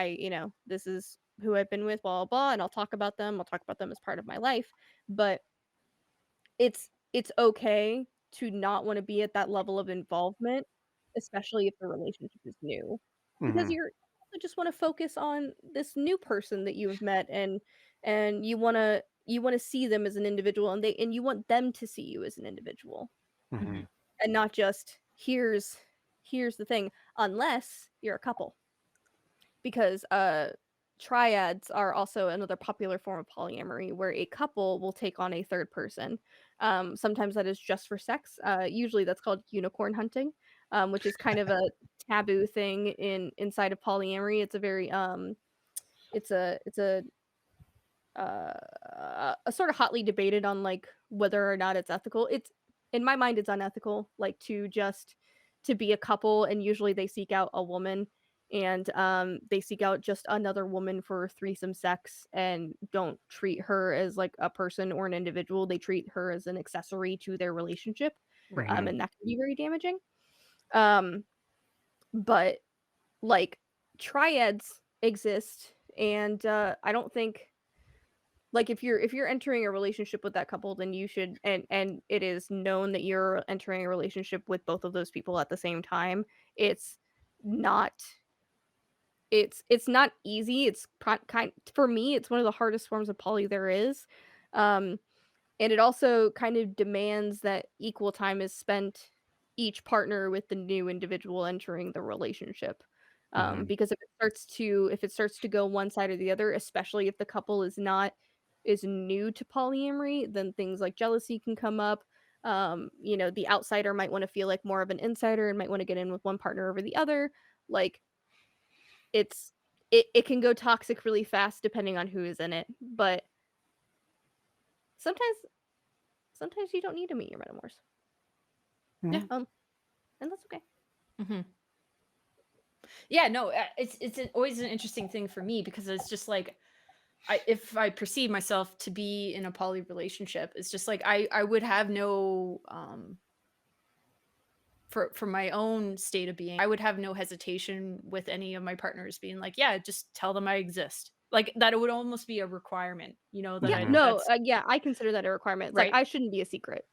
this is who I've been with, blah blah blah, and I'll talk about them. I'll talk about them as part of my life. But it's okay to not wanna be at that level of involvement, especially if the relationship is new, because Hmm. you also just wanna focus on this new person that you've met, and you wanna see them as an individual, and you want them to see you as an individual, Hmm. Mhm. and not just, "Here's the thing," unless you're a couple. Because triads are also another popular form of polyamory where a couple will take on a third person. Sometimes that is just for sex. Usually that's called unicorn hunting, which is kind of a taboo thing inside of polyamory. It's a very it's a sort of hotly debated on like whether or not it's ethical. It's in my mind it's unethical like to be a couple, and usually they seek out a woman, and they seek out just another woman for threesome sex and don't treat her as like a person or an individual. They treat her as an accessory to their relationship. Right. Hmm. And that can be very damaging. Um but like triads exist, and I don't think like if you're entering a relationship with that couple, then you should, and it is known that you're entering a relationship with both of those people at the same time. It's not it's not easy. It's kind for me, it's one of the hardest forms of poly there is. Um and it also kind of demands that equal time is spent each partner with the new individual entering the relationship. Hmm. Because if it starts to go one side or the other, especially if the couple is new to polyamory, then things like jealousy can come up. The outsider might want to feel like more of an insider and might want to get in with one partner over the other. Like it's it can go toxic really fast depending on who is in it. But sometimes sometimes you don't need to meet your metamors. Yeah. Um, and that's okay. Mhm. Yeah, no, always an interesting thing for me because it's just like if I perceive myself to be in a poly relationship, it's just like I would have no for my own state of being, I would have no hesitation with any of my partners being like, yeah, just tell them I exist. Like that it would almost be a requirement, that Yeah, I Hmm. no, that's yeah, I consider that a requirement. It's like right. I shouldn't be a secret.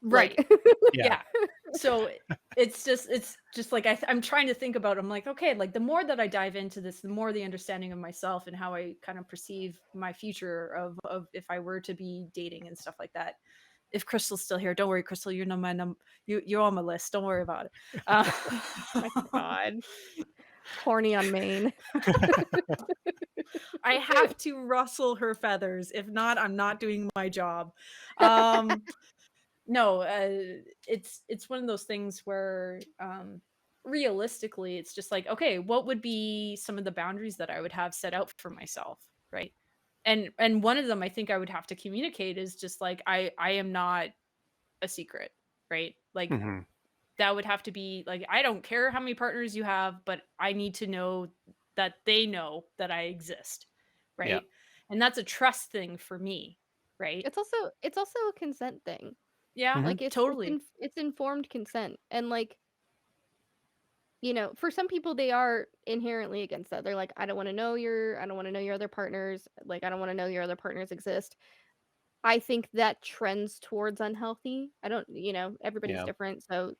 Like, Right. Yeah. Yeah. So it's just like I'm trying to think about I'm like, okay, like the more that I dive into this, the more the understanding of myself and how I kind of perceive my future of if I were to be dating and stuff like that. If Crystal's still here, don't worry, Crystal, you're my you're on my list. Don't worry about it. my God, horny on Maine. I have to rustle her feathers. If not, I'm not doing my job. Um No, it's one of those things where, realistically, it's just like, okay, what would be some of the boundaries that I would have set out for myself, right? And one of them I think I would have to communicate is just like I am not a secret, right? Like Hmm. that would have to be like I don't care how many partners you have, but I need to know that they know that I exist, Yeah. right? And that's a trust thing for me, right? It's also a consent thing. Yeah, Hmm. Like totally. it's informed consent, and like for some people they are inherently against that. They're like, I don't want to know your other partners. Like I don't want to know your other partners exist. I think that trends towards unhealthy. I don't, everybody's Yeah. different, so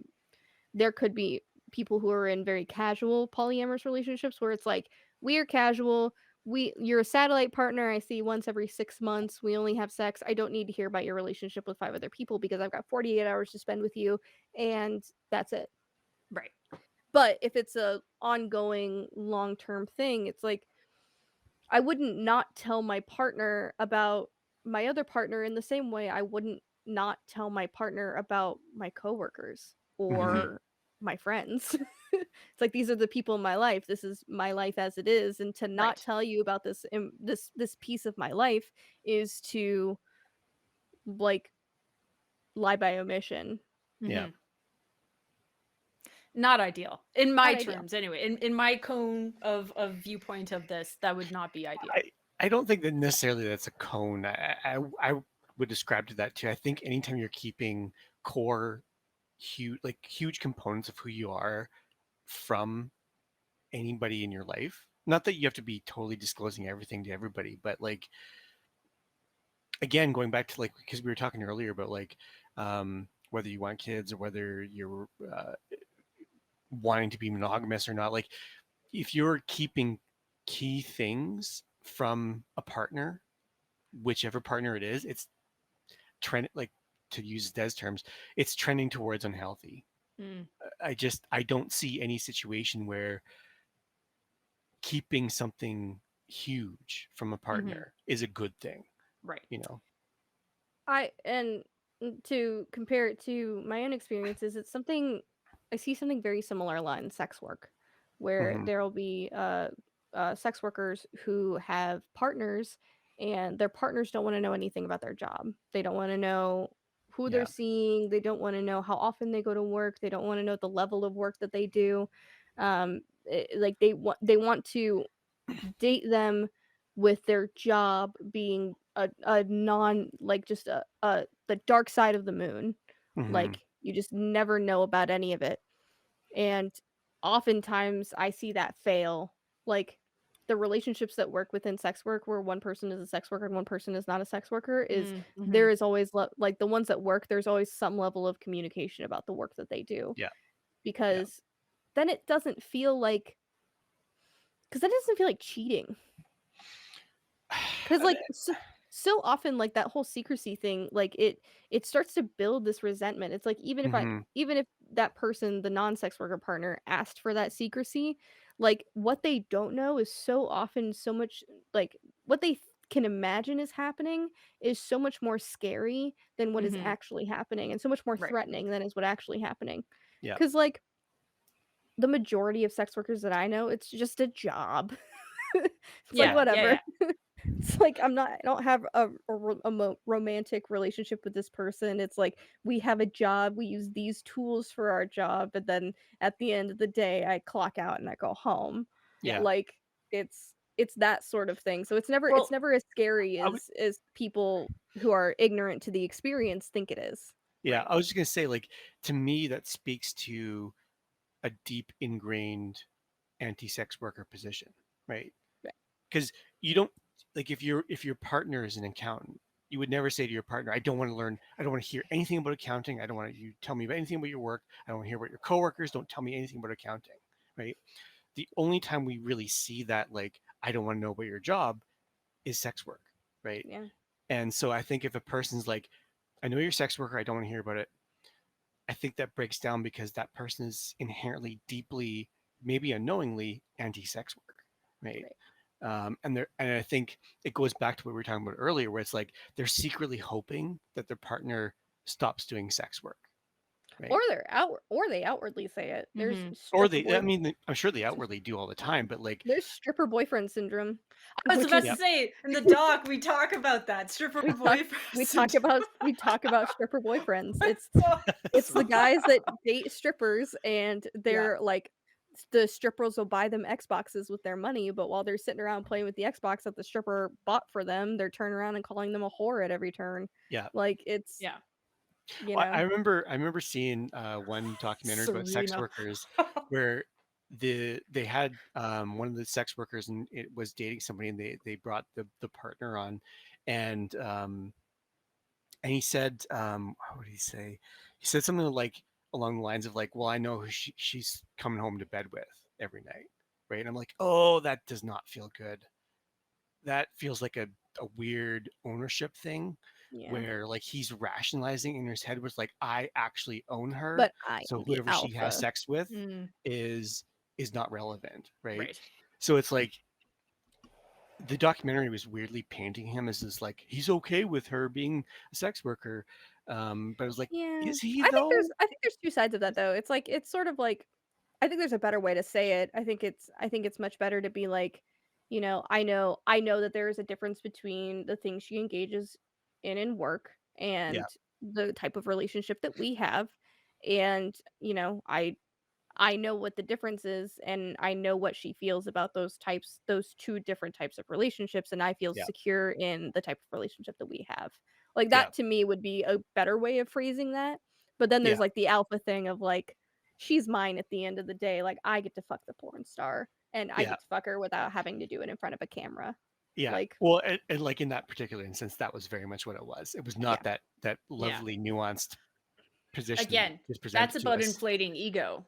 there could be people who are in very casual polyamorous relationships where it's like we're casual, you're a satellite partner I see once every 6 months, we only have sex, I don't need to hear about your relationship with 5 other people because I've got 48 hours to spend with you, and that's it. But if it's a ongoing long-term thing, it's like I wouldn't not tell my partner about my other partner in the same way I wouldn't not tell my partner about my coworkers Mm-hmm. or my friends. It's like these are the people in my life. This is my life as it is, and to not Right. tell you about this piece of my life is to like lie by omission. Yeah. Mhm. Not ideal in my Not ideal. terms anyway. In my cone of viewpoint of this, that would not be ideal. I don't think that necessarily that's a cone. I would describe to that too. I think anytime you're keeping core huge components of who you are from anybody in your life, not that you have to be totally disclosing everything to everybody, but like again, going back to like because we were talking earlier about like whether you want kids or whether you're wanting to be monogamous or not, like if you're keeping key things from a partner, whichever partner it is, it's trend like to use Des terms, it's trending towards unhealthy. Mm, I don't see any situation where keeping something huge from a mhm. partner is a good thing, Right. you know. I and to compare it to my own experiences, it's something I see something very similar a lot in sex work, where Mm-hmm. there will be sex workers who have partners, and their partners don't want to know anything about their job. They don't want to know who they're Yeah. seeing. They don't want to know how often they go to work. They don't want to know the level of work that they do. Like they want to date them with their job being a non like just a the dark side of the moon. Mm-hmm. Like you just never know about any of it. And oftentimes I see that fail. Like the relationships that work within sex work where one person is a sex worker and one person is not a sex worker is Mm, there mhm. is always like the ones that work there's always some level of communication about the work that they do Yeah. Yeah. because then it doesn't feel like because that doesn't feel like cheating. 'Cause, like, so often, like, that whole secrecy thing, like, it starts to build this resentment. It's like, Mm-hmm. even if that person, the non-sex worker partner, asked for that secrecy, like, what they don't know is so often so much like, what they can imagine is happening is so much more scary than what is Mhm. actually happening, and so much more Right. threatening than is what actually happening. Yeah. Because like, the majority of sex workers that I know, it's just a job. It's like, Yeah, yeah, whatever. yeah. It's like I don't have a romantic relationship with this person. It's like we have a job, we use these tools for our job, but then at the end of the day, I clock out and I go home. Yeah. Yeah. Like it's that sort of thing. So it's Well, never as scary I would, as people who are ignorant to the experience think it is. yeah. right. I was just gonna say, like, to me, that speaks to a deep ingrained anti-sex worker position, right? Right. Because you don't like if your partner is an accountant, you would never say to your partner, I don't want to hear anything about accounting. I don't want you to tell me about anything about your work. I don't want to hear about your coworkers. Don't tell me anything about accounting, right? The only time we really see that, like, I don't want to know about your job, is sex work, right? Yeah. And so I think if a person's like, I know you're a sex worker, I don't want to hear about it, I think that breaks down because that person is inherently, deeply, maybe unknowingly, anti-sex work, right? Right. And I think it goes back to what we were talking about earlier, where it's like they're secretly hoping that their partner stops doing sex work, Or right? they outwardly say it. There's Mhm. Or stripper they, I boy mean, I'm sure they outwardly do all the time, but like, there's stripper boyfriend syndrome, I was which about to yeah, is say, in the doc, we talk about that stripper we talk boyfriend we talk syndrome. about we talk about stripper boyfriends. So It's the so guys that date strippers and yeah. they're like the strippers will buy them Xboxes with their money, but while they're sitting around playing with the Xbox that the stripper bought for them, they're turning around and calling them a whore at every turn. yeah. Like it's, Yeah. you Well, know, I remember seeing one documentary about sex Serena. workers where they had one of the sex workers and it was dating somebody and they brought the partner on and and he said what would he say? He said something like along the lines of like, well, I know who she's coming home to bed with every night, right? And I'm like, oh, that does not feel good. That feels like a weird ownership thing Yeah. where like he's rationalizing in his head was like, I actually own her, But I so am the whoever she has alpha. sex with Mm, is not relevant, right? right. So it's like the documentary was weirdly painting him as this like he's okay with her being a sex worker, but I was like, Yeah. is he I think though? there's two sides of that though. It's like it's sort of like I think there's a better way to say it. I think it's much better to be like, I know that there is a difference between the things she engages in work Yeah, and the type of relationship that we have. And, I know what the difference is and I know what she feels about those two different types of relationships, and I feel yeah, secure in the type of relationship that we have. Like yeah, that to me would be a better way of phrasing that. But then there's yeah, like the alpha thing of like she's mine at the end of the day. Like I get to fuck the porn star and I yeah, get to fuck her without having to do it in front of a camera. yeah. Like Well, and like in that particular instance, that was very much what it was. It was yeah. not that Yeah. lovely nuanced position that Again, is presented that's to about us. inflating ego,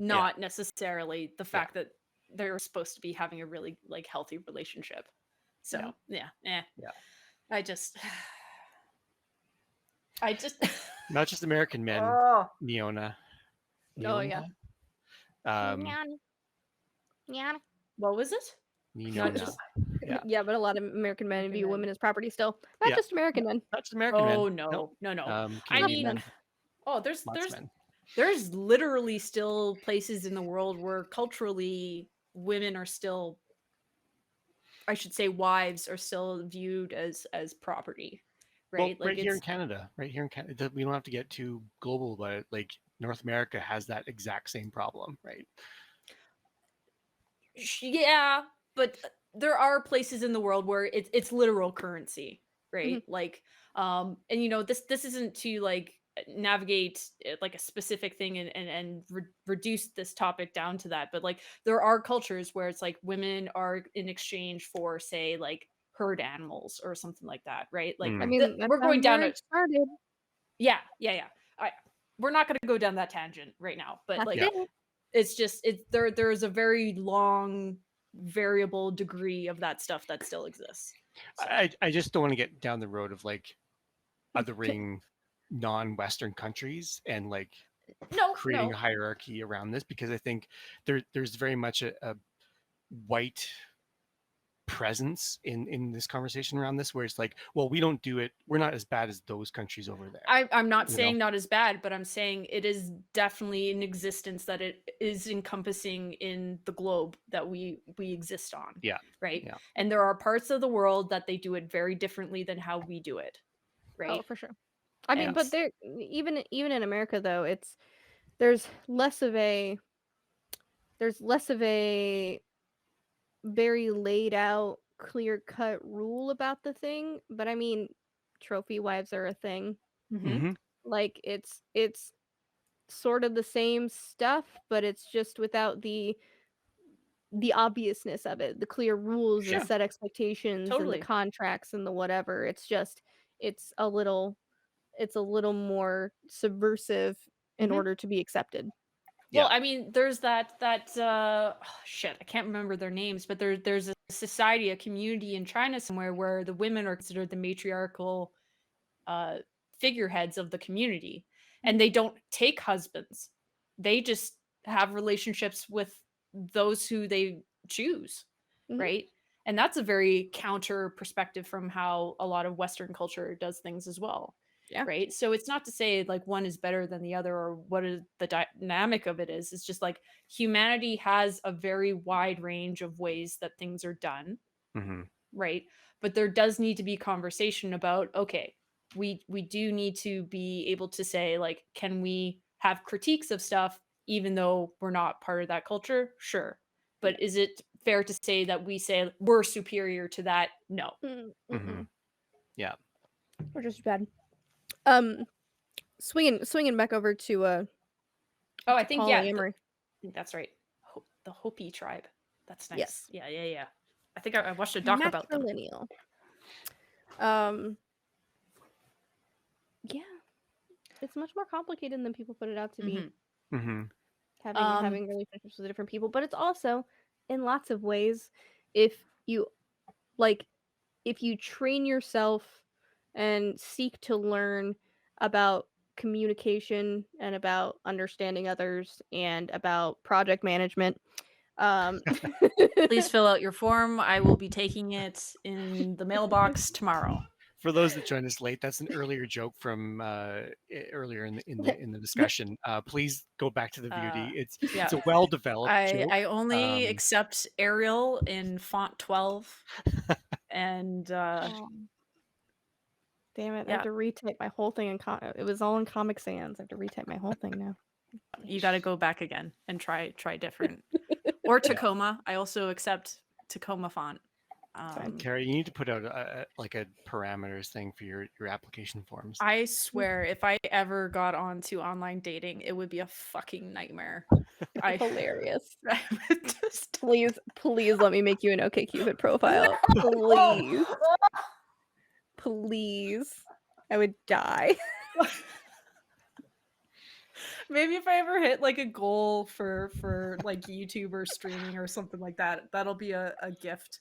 Yeah, not necessarily the yeah, fact that they're supposed to be having a really like healthy relationship. yeah, So yeah, eh. yeah. I just, I just, Not just American men, oh, Neona, Oh yeah. Neona, um, Nyan, nyan. what was it? Not Nenona. just Yeah, Yeah, but a lot of American men American view men. women as property still. Not yeah. just American men. Not just American men. Oh Nope. no, no, no. I Lots Canadian of mean, men. men, oh, lots of men. there's literally still places in the world where culturally women are still, I should say, wives are still viewed as property, Well, right? right Like here in it's Canada, we don't have to get too global about it. Like North America has that exact same problem, right? yeah, but there are places in the world where it's literal currency, Mhm. right? Like and this isn't to like navigate like a specific thing and reduce this topic down to that, but like there are cultures where it's like women are in exchange for say like herd animals or something like that, right? Like I Mm, mean, that's we're how going down a marriage started. yeah. I We're not going to go down that tangent right now, but That's like yeah, it. it's just there's a very long variable degree of that stuff that still exists. So I just don't want to get down the road of like K- othering non-Western countries and like creating a no. hierarchy around this because I think there's very much a white presence in this conversation around this where it's like, well, we don't do it, we're not as bad as those countries over there, I'm not you know. saying not as bad, but I'm saying it is definitely an existence that it is encompassing in the globe that we exist on, Yeah, right? yeah, And there are parts of the world that they do it very differently than how we do it, Oh, right? for sure. I mean, yeah, And but there even in America though, there's less of a there's less of a very laid out, clear cut rule about the thing. But I mean, trophy wives are a thing. mhm, mm-hmm, Like it's sort of the same stuff, but it's just without the obviousness of it, the clear rules, the yeah, sure, set expectations, and the totally. contracts and the whatever. It's just it's a little it's a little more subversive in Mhm. order to be accepted. Well, yeah, I mean, there's that shit, I can't remember their names, but there's a society, a community in China somewhere where the women are considered the matriarchal uh figureheads of the community Mhm, and they don't take husbands. They just have relationships with those who they choose, mhm, right? And that's a very counter perspective from how a lot of Western culture does things as well, yeah. right? So it's not to say like one is better than the other or what is the dynamic of it is. It's just like humanity has a very wide range of ways that things are done, mm-hmm, right? But there does need to be conversation about okay, we do need to be able to say like can we have critiques of stuff even though we're not part of that culture? Sure. Yeah. But is it fair to say that we say we're superior to that? No. mm-hmm, Mm-mm. yeah, Which is bad. Um, swinging back over Oh, I to think yeah, polyamory. I think that's right. The Hopi tribe. That's nice. Yes, Yeah. I think I watched a doc about them. matrilineal. Um, yeah, it's much more complicated than people put it out to be. Hmm. mm-hmm, Having relationships with different people, but it's also in lots of ways if you like if you train yourself and seek to learn about communication and about understanding others and about project management. Um, Please fill out your form. I will be taking it in the mailbox tomorrow. For those that joined us late, that's an earlier joke from earlier in the discussion. Please go back to the beauty. It's Yeah. a well developed joke. I only accept Arial in font 12. And oh, damn it! I have yeah, to retype my whole thing it was all in Comic Sans. I have to retype my whole thing now. you got to go back again and try different. Or Tacoma. I also accept Tacoma font. Fine. Carrie, you need to put out a parameters thing for your application forms. I swear, if I ever got onto online dating, it would be a fucking nightmare. Hilarious. I would just... Please let me make you an OkCupid profile. Please. Please. I would die. Maybe if I ever hit like a goal for like YouTube or streaming or something like that, that'll be a gift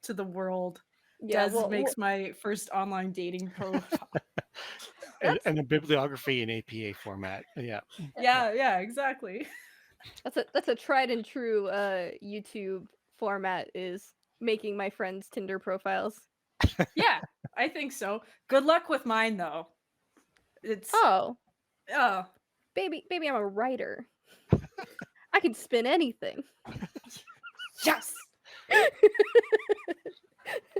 to the world. Yeah, Des makes my first online dating profile. and a bibliography in APA format. Yeah, exactly. That's a tried and true YouTube format, is making my friends' Tinder profiles. Yeah, I think so. Good luck with mine though. It's baby, I'm a writer. I can spin anything. Yes.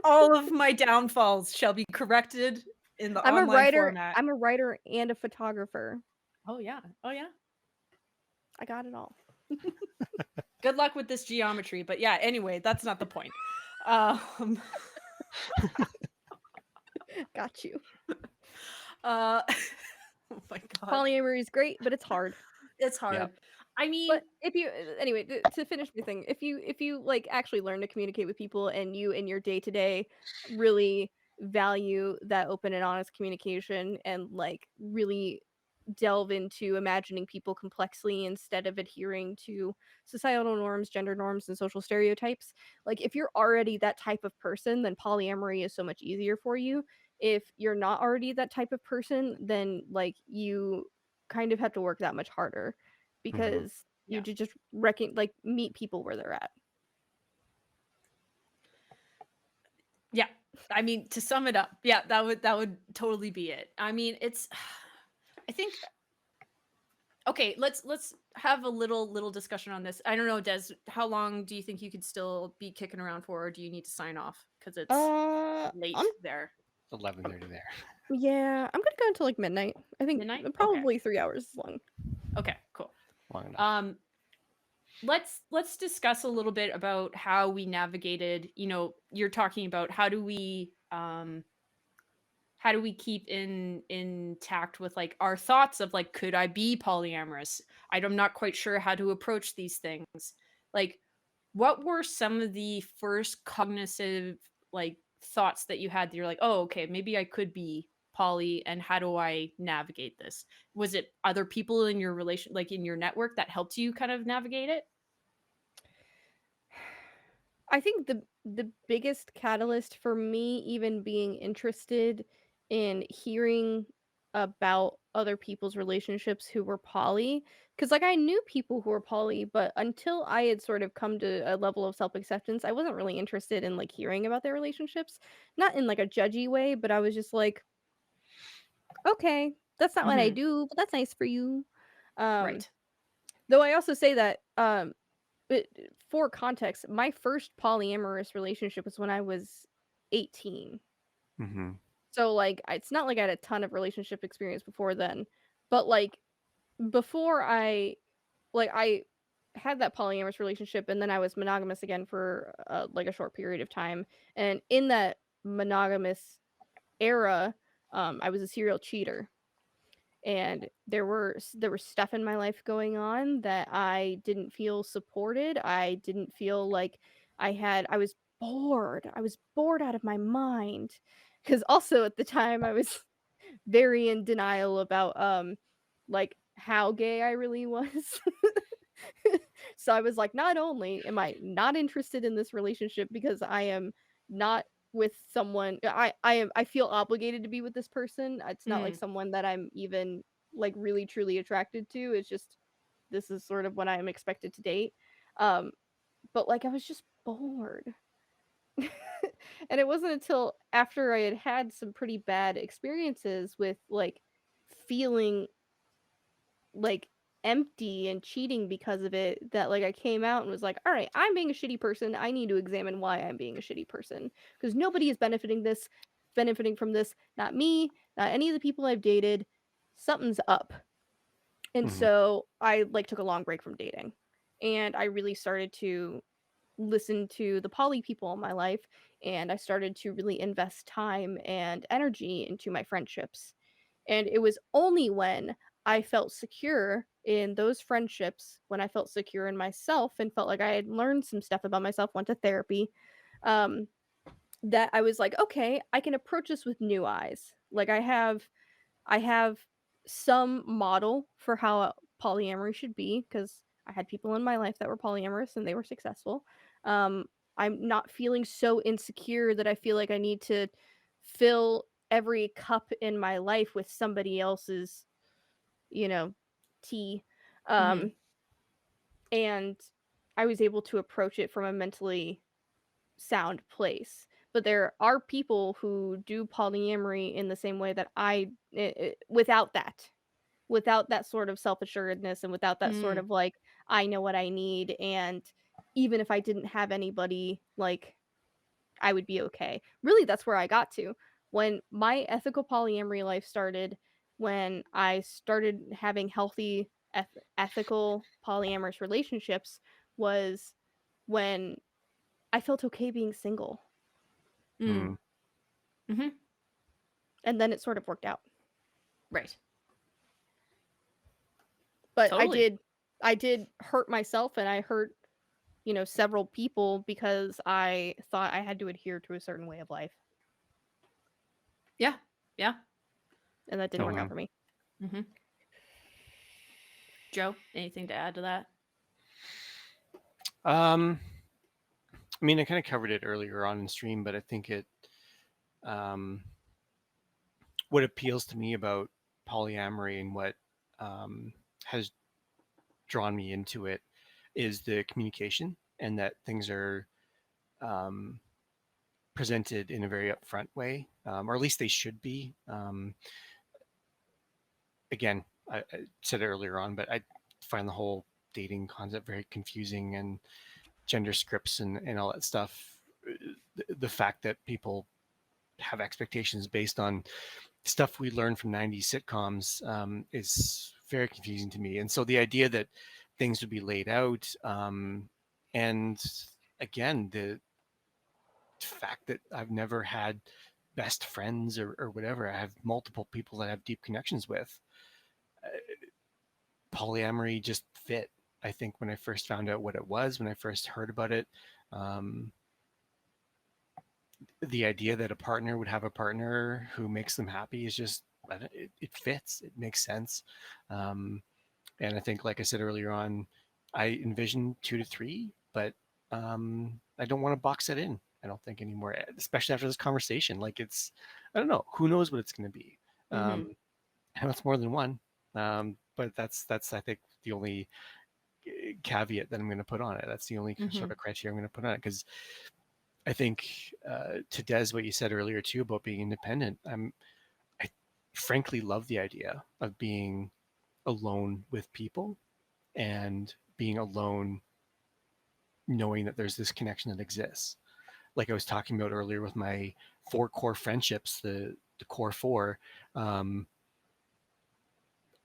All of my downfalls shall be corrected in the online format. I'm a writer and a photographer. Oh yeah. I got it all. Good luck with this geometry, but yeah, anyway, that's not the point. Got you. Oh my god. Polyamory is great, but it's hard. It's hard. Yep. I mean, but if you anyway, to finish the thing, if you like actually learn to communicate with people, and you in your day-to-day really value that open and honest communication, and like really delve into imagining people complexly instead of adhering to societal norms, gender norms, and social stereotypes, like if you're already that type of person, then polyamory is so much easier for you. If you're not already that type of person, then like you kind of have to work that much harder, because you just meet people where they're at. Yeah, I mean, to sum it up, yeah, that would totally be it. I mean, I think, okay, let's have a little discussion on this. I don't know, Des, how long do you think you could still be kicking around for, or do you need to sign off because it's late there? 11:30 there. Yeah, I'm gonna go until like midnight. I think midnight? probably 3 hours is long. Okay, cool. Long enough. Let's discuss a little bit about how we navigated. You know, you're talking about how do we keep intact with like our thoughts of like, could I be polyamorous? I'm not quite sure how to approach these things. Like, what were some of the first cognitive like thoughts that you had that you're like, oh, okay, maybe I could be poly, and how do I navigate this? Was it other people in your relation, like in your network, that helped you kind of navigate it? I think the biggest catalyst for me even being interested in hearing about other people's relationships who were poly, because like I knew people who were poly, but until I had sort of come to a level of self-acceptance, I wasn't really interested in like hearing about their relationships. Not in like a judgy way, but I was just like, okay, that's not what I do, but that's nice for you. Right. Though I also say that but for context, my first polyamorous relationship was when I was 18. So like it's not like I had a ton of relationship experience before then, but like before I had that polyamorous relationship, and then I was monogamous again for like a short period of time, and in that monogamous era, I was a serial cheater. And there was stuff in my life going on that I didn't feel supported. I didn't feel like I was bored. I was bored out of my mind, because also at the time I was very in denial about like how gay I really was. So I was like, not only am I not interested in this relationship because I am not with someone. I feel obligated to be with this person. It's not like Mm. someone that I'm even like really truly attracted to. It's just this is sort of what I am expected to date. Um, but like I was just bored. And it wasn't until after I had had some pretty bad experiences with like feeling like empty and cheating because of it that like I came out and was like, all right, I'm being a shitty person. I need to examine why I'm being a shitty person because nobody is benefiting from this. Not me, not any of the people I've dated. Something's up. And Mm-hmm. so I like took a long break from dating and I really started to listen to the poly people in my life and I started to really invest time and energy into my friendships. And it was only when I felt secure in those friendships, when I felt secure in myself and felt like I had learned some stuff about myself, went to therapy, um, that I was like, okay, I can approach this with new eyes. Like I have some model for how polyamory should be because I had people in my life that were polyamorous and they were successful. Um, I'm not feeling so insecure that I feel like I need to fill every cup in my life with somebody else's, you know, tea. Mm-hmm. Um, and I was able to approach it from a mentally sound place. But there are people who do polyamory in the same way that without that sort of self-assuredness and without that sort Mm. of like I know what I need and even if I didn't have anybody like I would be okay. Really that's where I got to. When my ethical polyamory life started, when I started having healthy ethical polyamorous relationships was when I felt okay being single. Mm. Mm-hmm. Mm-hmm. And then it sort of worked out. Right. But Totally. I did hurt myself and I hurt, several people because I thought I had to adhere to a certain way of life. Yeah. Yeah. And that didn't work Mm-hmm. out for me. Mm-hmm. Joe, anything to add to that? I mean, I kind of covered it earlier on in stream, but I think um, what appeals to me about polyamory and what has drawn me into it is the communication and that things are um, presented in a very upfront way, or at least they should be. Again, I said it earlier on, but I find the whole dating concept very confusing and gender scripts and all that stuff. The fact that people have expectations based on stuff we learned from 90s sitcoms is very confusing to me. And so the idea that things would be laid out, and again, the fact that I've never had best friends or whatever, I have multiple people that I have deep connections with. Polyamory just fit. I think when I first found out what it was, when I first heard about it, um, the idea that a partner would have a partner who makes them happy is just it fits. It makes sense. Um, and I think, like I said earlier on, I envision 2 to 3, but I don't want to box it in. I don't think anymore, especially after this conversation. Like I don't know. Who knows what it's going to be? Mm-hmm. I know it's more than one, but that's I think the only caveat that I'm going to put on it. That's the only Mm-hmm. sort of criteria I'm going to put on it because I think to Des, what you said earlier too about being independent, I frankly love the idea of being alone with people and being alone knowing that there's this connection that exists. Like I was talking about earlier with my 4 core friendships, the core 4, um,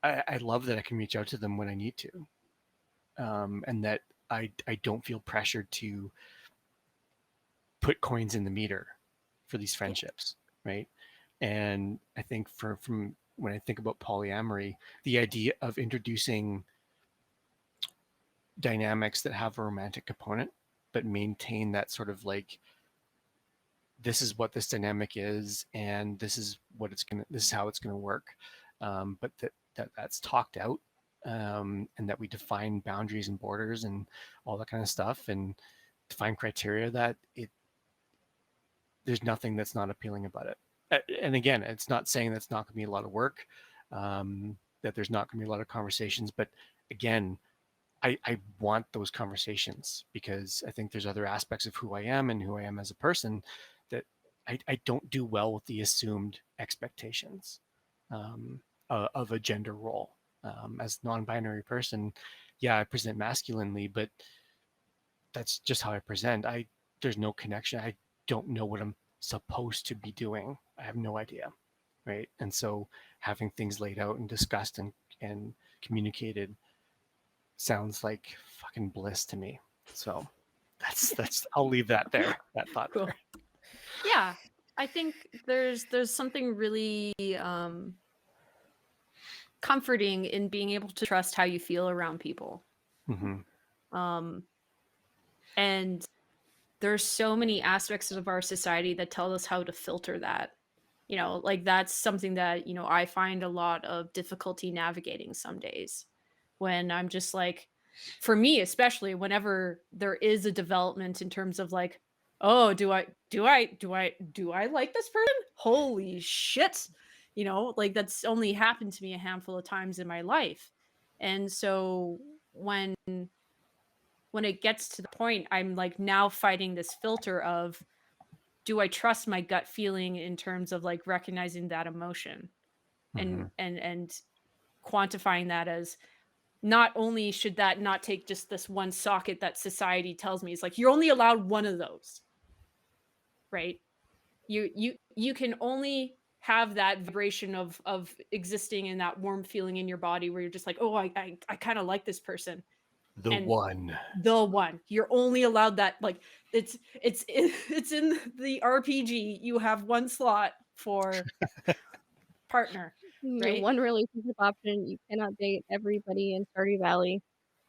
I love that I can reach out to them when I need to, and that I don't feel pressured to put coins in the meter for these Yeah. friendships, right? And I think from when I think about polyamory, the idea of introducing dynamics that have a romantic component but maintain that sort of like this is what this dynamic is and this is how it's gonna work, but that's talked out, and that we define boundaries and borders and all that kind of stuff and define criteria that there's nothing that's not appealing about it. And again, it's not saying that's not going to be a lot of work, that there's not going to be a lot of conversations. But again, I want those conversations because I think there's other aspects of who I am and who I am as a person that I don't do well with the assumed expectations of a gender role. As a non-binary person, yeah, I present masculinely, but that's just how I present. There's no connection. I don't know what I'm supposed to be doing. I have no idea, right? And so having things laid out and discussed and communicated sounds like fucking bliss to me. So that's I'll leave that there. That thought Cool. there. Yeah, I think there's something really comforting in being able to trust how you feel around people. Mm-hmm. And there's so many aspects of our society that tell us how to filter that. You know, like that's something that, you know, I find a lot of difficulty navigating some days when I'm just like, for me, especially whenever there is a development in terms of like, oh, do I like this person? Holy shit. You know, like that's only happened to me a handful of times in my life. And so when it gets to the point, I'm like now fighting this filter of, do I trust my gut feeling in terms of like recognizing that emotion Mm-hmm. and quantifying that as, not only should that not take just this one socket that society tells me, it's like you're only allowed one of those, right? You can only have that vibration of existing in that warm feeling in your body where you're just like, oh, I kind of like this person. The And one. you're only allowed that, like it's in the RPG, you have one slot for partner, Your right? one relationship option. You cannot date everybody in Stardew Valley.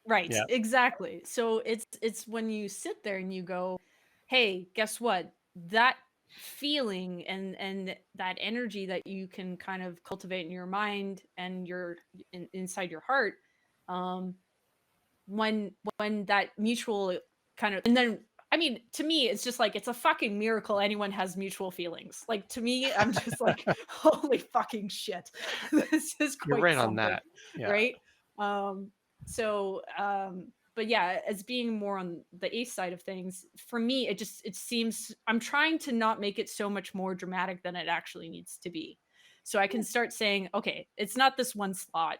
Right, Yeah. exactly. So it's when you sit there and you go, hey, guess what, that feeling and that energy that you can kind of cultivate in your mind and inside your heart, um when that mutual kind of, and then I mean, to me it's just like, it's a fucking miracle anyone has mutual feelings. Like, to me, I'm just like, holy fucking shit. This is You're quite right on something, that. Yeah. right? So but yeah, as being more on the ace side of things, for me it seems I'm trying to not make it so much more dramatic than it actually needs to be, so I can start saying, okay, it's not this one slot.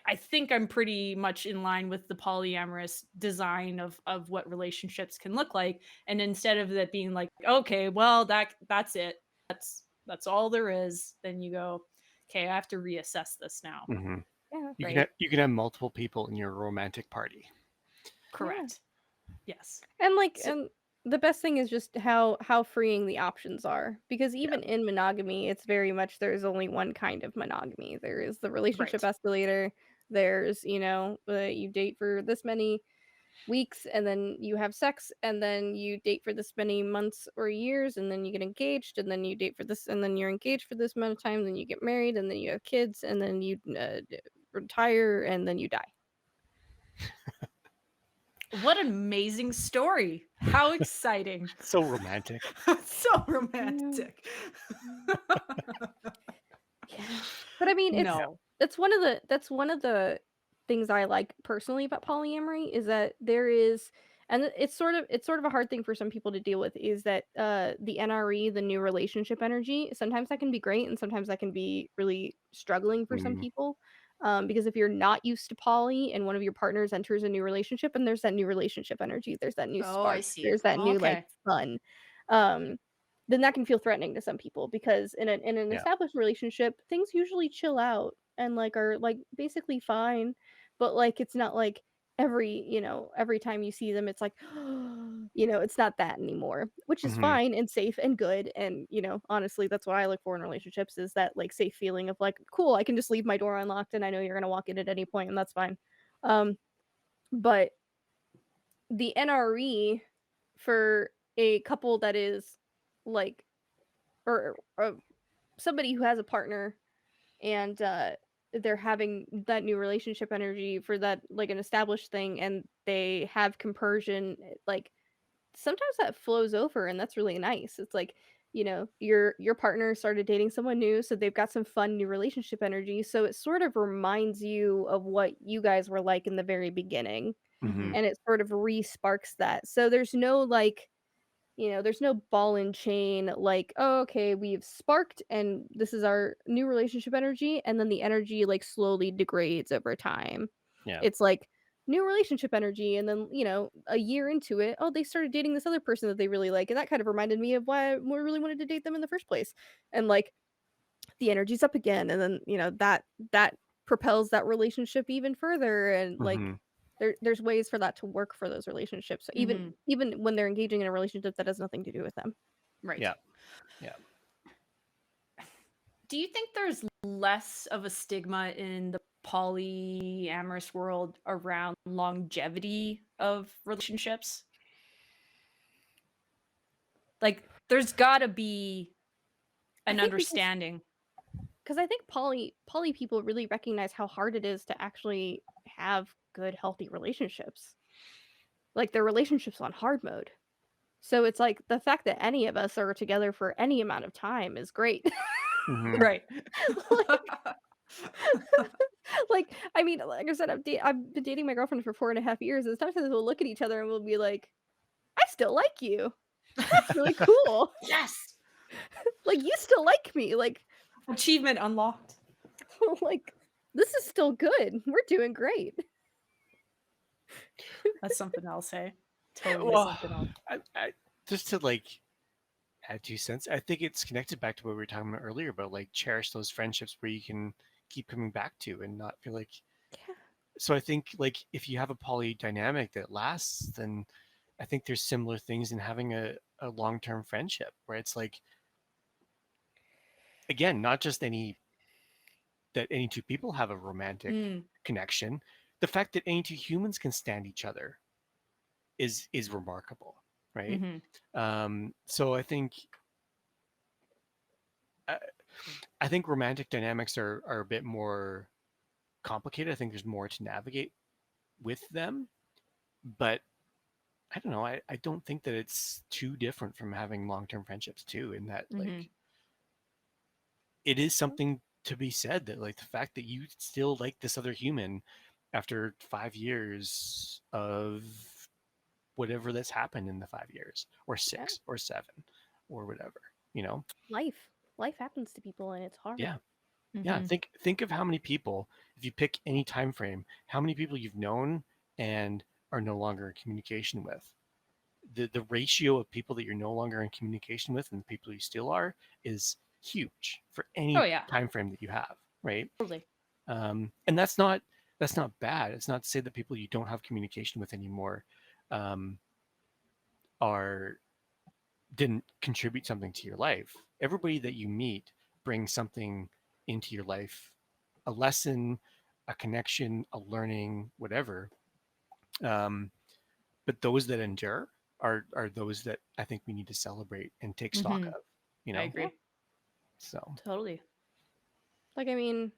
I think I'm pretty much in line with the polyamorous design of what relationships can look like. And instead of that being like, okay, well, that's it. That's all there is. Then you go, okay, I have to reassess this now. Mm-hmm. Yeah. Right? You can have multiple people in your romantic party. Correct. Yes. And like, So, and the best thing is just how freeing the options are, because Yeah. even in monogamy, it's very much there's only one kind of monogamy. There is the relationship right. escalator. There's, you date for this many weeks and then you have sex and then you date for this many months or years and then you get engaged and then you date for this and then you're engaged for this amount of time, then you get married and then you have kids and then you retire and then you die. What an amazing story. How exciting. So romantic. So romantic. Yeah. But I mean, No. that's one of the things I like personally about polyamory is that there is, and it's sort of a hard thing for some people to deal with, is that the NRE, the new relationship energy, sometimes that can be great and sometimes that can be really struggling for some Mm. people. Because if you're not used to poly and one of your partners enters a new relationship and there's that new relationship energy, there's that new Oh, I spark, see. there's that new like Okay. fun. Um, then that can feel threatening to some people because in an Yeah. established relationship, things usually chill out and like are like basically fine, but like it's not like every time you see them it's like it's not that anymore, which is Mm-hmm. fine and safe and good. And honestly, that's what I look for in relationships, is that like safe feeling of like, cool, I can just leave my door unlocked and I know you're going to walk in at any point and that's fine. But the NRE for a couple that is like, or somebody who has a partner and they're having that new relationship energy for that, like an established thing, and they have compersion, like sometimes that flows over, and that's really nice. It's like, your partner started dating someone new, so they've got some fun new relationship energy, so it sort of reminds you of what you guys were like in the very beginning, Hmm. and it sort of re-sparks that. So there's no, like, there's no ball and chain, like, "Oh, okay, we've sparked, and this is our new relationship energy," and then the energy, like, slowly degrades over time. Yeah. It's like, new relationship energy, and then, a year into it, "Oh, they started dating this other person that they really like, and that kind of reminded me of why I really wanted to date them in the first place." And, like, the energy's up again, and then, that propels that relationship even further, and, like, Hmm. there's ways for that to work for those relationships, so even Mhm. even when they're engaging in a relationship that has nothing to do with them. Right. Yeah. Yeah. Do you think there's less of a stigma in the polyamorous world around longevity of relationships? Like, there's gotta be I an think because understanding. I think poly people really recognize how hard it is to actually have good, healthy relationships. Like, their relationships on hard mode. So it's like, the fact that any of us are together for any amount of time is great. Hmm. Right. Like like, I mean, like I said, I've been dating my girlfriend for 4.5 years, and sometimes we'll look at each other and we'll be like, "I still like you. That's really cool. Yes! Like, you still like me." Like Achievement unlocked. like, "This is still good. We're doing great." That's something else, hey? Totally Well, something else. I just to like add 2 cents, I think it's connected back to what we were talking about earlier about like cherish those friendships where you can keep coming back to and not feel like. Yeah. So I think like if you have a poly dynamic that lasts, then I think there's similar things in having a long-term friendship where it's like, again, not just any two people have a romantic Mm. connection. The fact that any two humans can stand each other is remarkable, right? Mhm. So I, I think romantic dynamics are a bit more complicated. I think there's more to navigate with them, but I don't know. I don't think that it's too different from having long-term friendships too, in that Mhm. like it is something to be said that like the fact that you still like this other human after 5 years of whatever that's happened in the 5 years or Yeah. 6 or 7 or whatever, you know? Life. Life happens to people, and it's hard. Yeah. Yeah. Mhm. Think of how many people, if you pick any time frame, how many people you've known and are no longer in communication with. The ratio of people that you're no longer in communication with and the people you still are is huge for Oh, any yeah. time frame that you have, right? Totally. And that's not bad. It's not to say that people you don't have communication with anymore um, are didn't contribute something to your life. Everybody that you meet brings something into your life, a lesson, a connection, a learning, whatever. Um, but those that endure are those that I think we need to celebrate and take stock Mhm. of, you I know? Yeah. agree. So Totally. Like, I mean,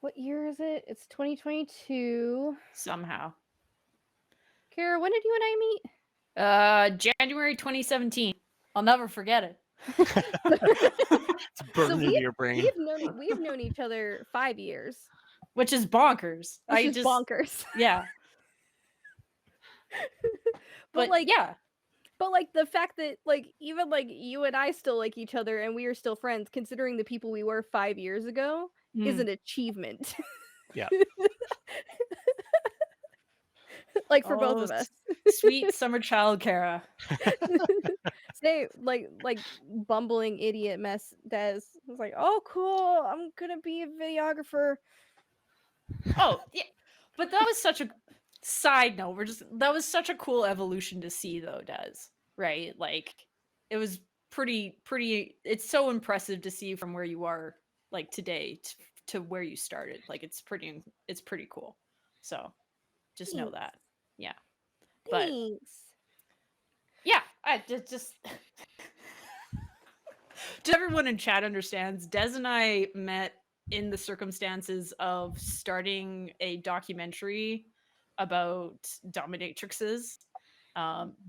what year is it? It's 2022. Somehow. Kara, when did you and I meet? January 2017. I'll never forget it. it's So burned into your brain. we've known each other 5 years, Which is bonkers. which I is just bonkers. yeah. But But like, yeah. the fact that, like, even like you and I still like each other and we are still friends, considering the people we were 5 years ago, is Mm. an achievement. Yeah. Like, for both Oh, of us. sweet summer child Kara. Say, like bumbling idiot mess Des was like, "Oh, cool, I'm gonna be a videographer." Oh, yeah. But that was such a side note. That was such a cool evolution to see though, Des. Right? Like it was pretty it's so impressive to see from where you are like today to where you started. Like it's pretty cool. So just know Thanks. that. Yeah. But Thanks. yeah, I just everyone in chat understands, Des and I met in the circumstances of starting a documentary about dominatrixes.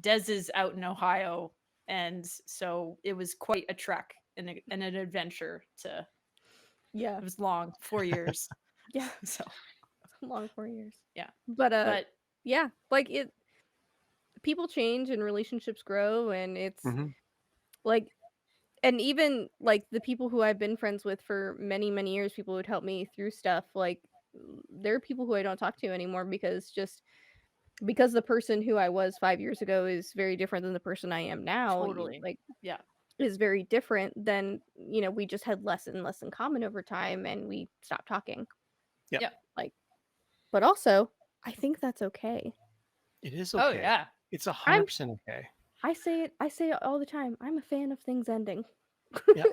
Des is out in Ohio, and so it was quite a trek and an adventure to. Yeah. It was long, 4 years. Yeah. So Long 4 years. yeah, But but yeah, like people change and relationships grow, and it's Mhm. like, and even like the people who I've been friends with for many, many years, people who would help me through stuff, like there are people who I don't talk to anymore because the person who I was 5 years ago is very different than the person I am now. totally, Like yeah, is very different. Then we just had less and less in common over time, and we stopped talking. Yep. yeah. Like, but also I think that's okay. It is Oh okay. yeah. It's I'm 100% okay. I say it all the time. I'm a fan of things ending. Yep.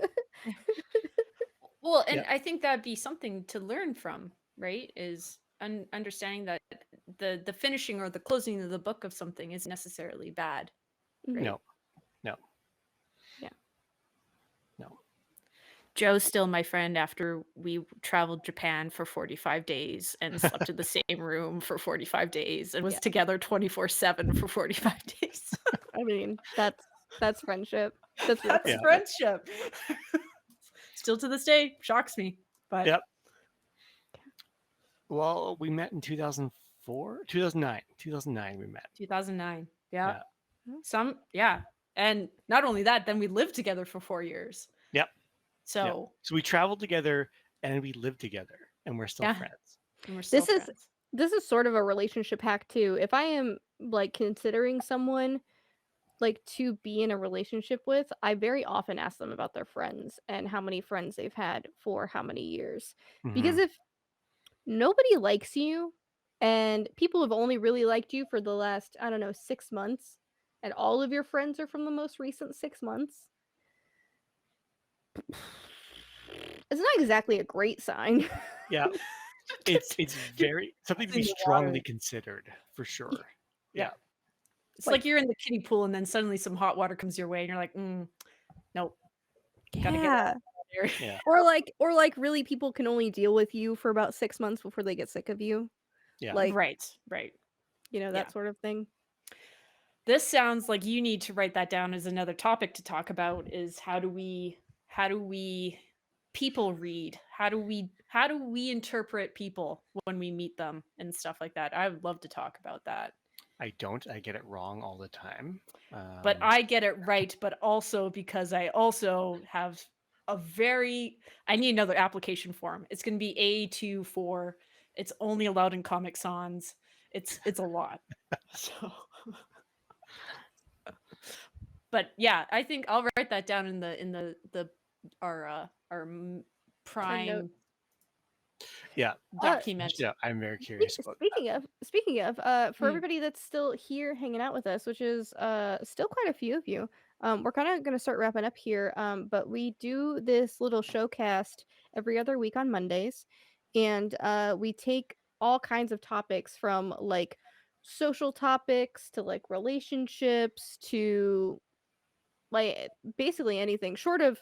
Well, and Yep. I think that'd be something to learn from, right? Is understanding that the finishing or the closing of the book of something isn't necessarily bad, Mhm. right? No. No. Yeah. No. Joe's still my friend after we traveled Japan for 45 days and slept in the same room for 45 days and was Yeah. together 24/7 for 45 days. I mean, that's friendship. That's real That's friendship. friendship. Still to this day, shocks me. But Yep. Well, we met in 2004, 2009. 2009 we met. 2009. Yeah. Yeah. And not only that, then we lived together for 4 years. Yep. So, Yep. So we traveled together and we lived together and we're still yeah. friends. And we're still This is friends. this is sort of a relationship hack too. If I am like considering someone like to be in a relationship with, I very often ask them about their friends and how many friends they've had for how many years. Because Mhm. if nobody likes you and people have only really liked you for the last, I don't know, 6 months, and all of your friends are from the most recent 6 months, it's not exactly a great sign. Yeah. It's Just very something to be in the water. strongly considered for sure. Yeah. Yeah. It's like you're in the kiddie pool and then suddenly some hot water comes your way and you're like, nope, gotta get out Yeah. of here. Yeah. Or like really people can only deal with you for about 6 months before they get sick of you. Yeah. Like, Right. that Yeah. sort of thing. This sounds like you need to write that down as another topic to talk about is how do we people read? How do we interpret people when we meet them and stuff like that? I would love to talk about that. I don't. I get it wrong all the time. But I get it right, but also because I also have I need another application form. It's going to be A24. It's only allowed in Comic Sans. It's a lot. So but yeah, I think I'll write that down in our Prime note. prime Yeah. document. Yeah. I'm very curious about that. Speaking of, for Mm. everybody that's still here hanging out with us, which is still quite a few of you, we're kind of gonna start wrapping up here. But we do this little showcast every other week on Mondays, and we take all kinds of topics from like social topics to like relationships to like basically anything short of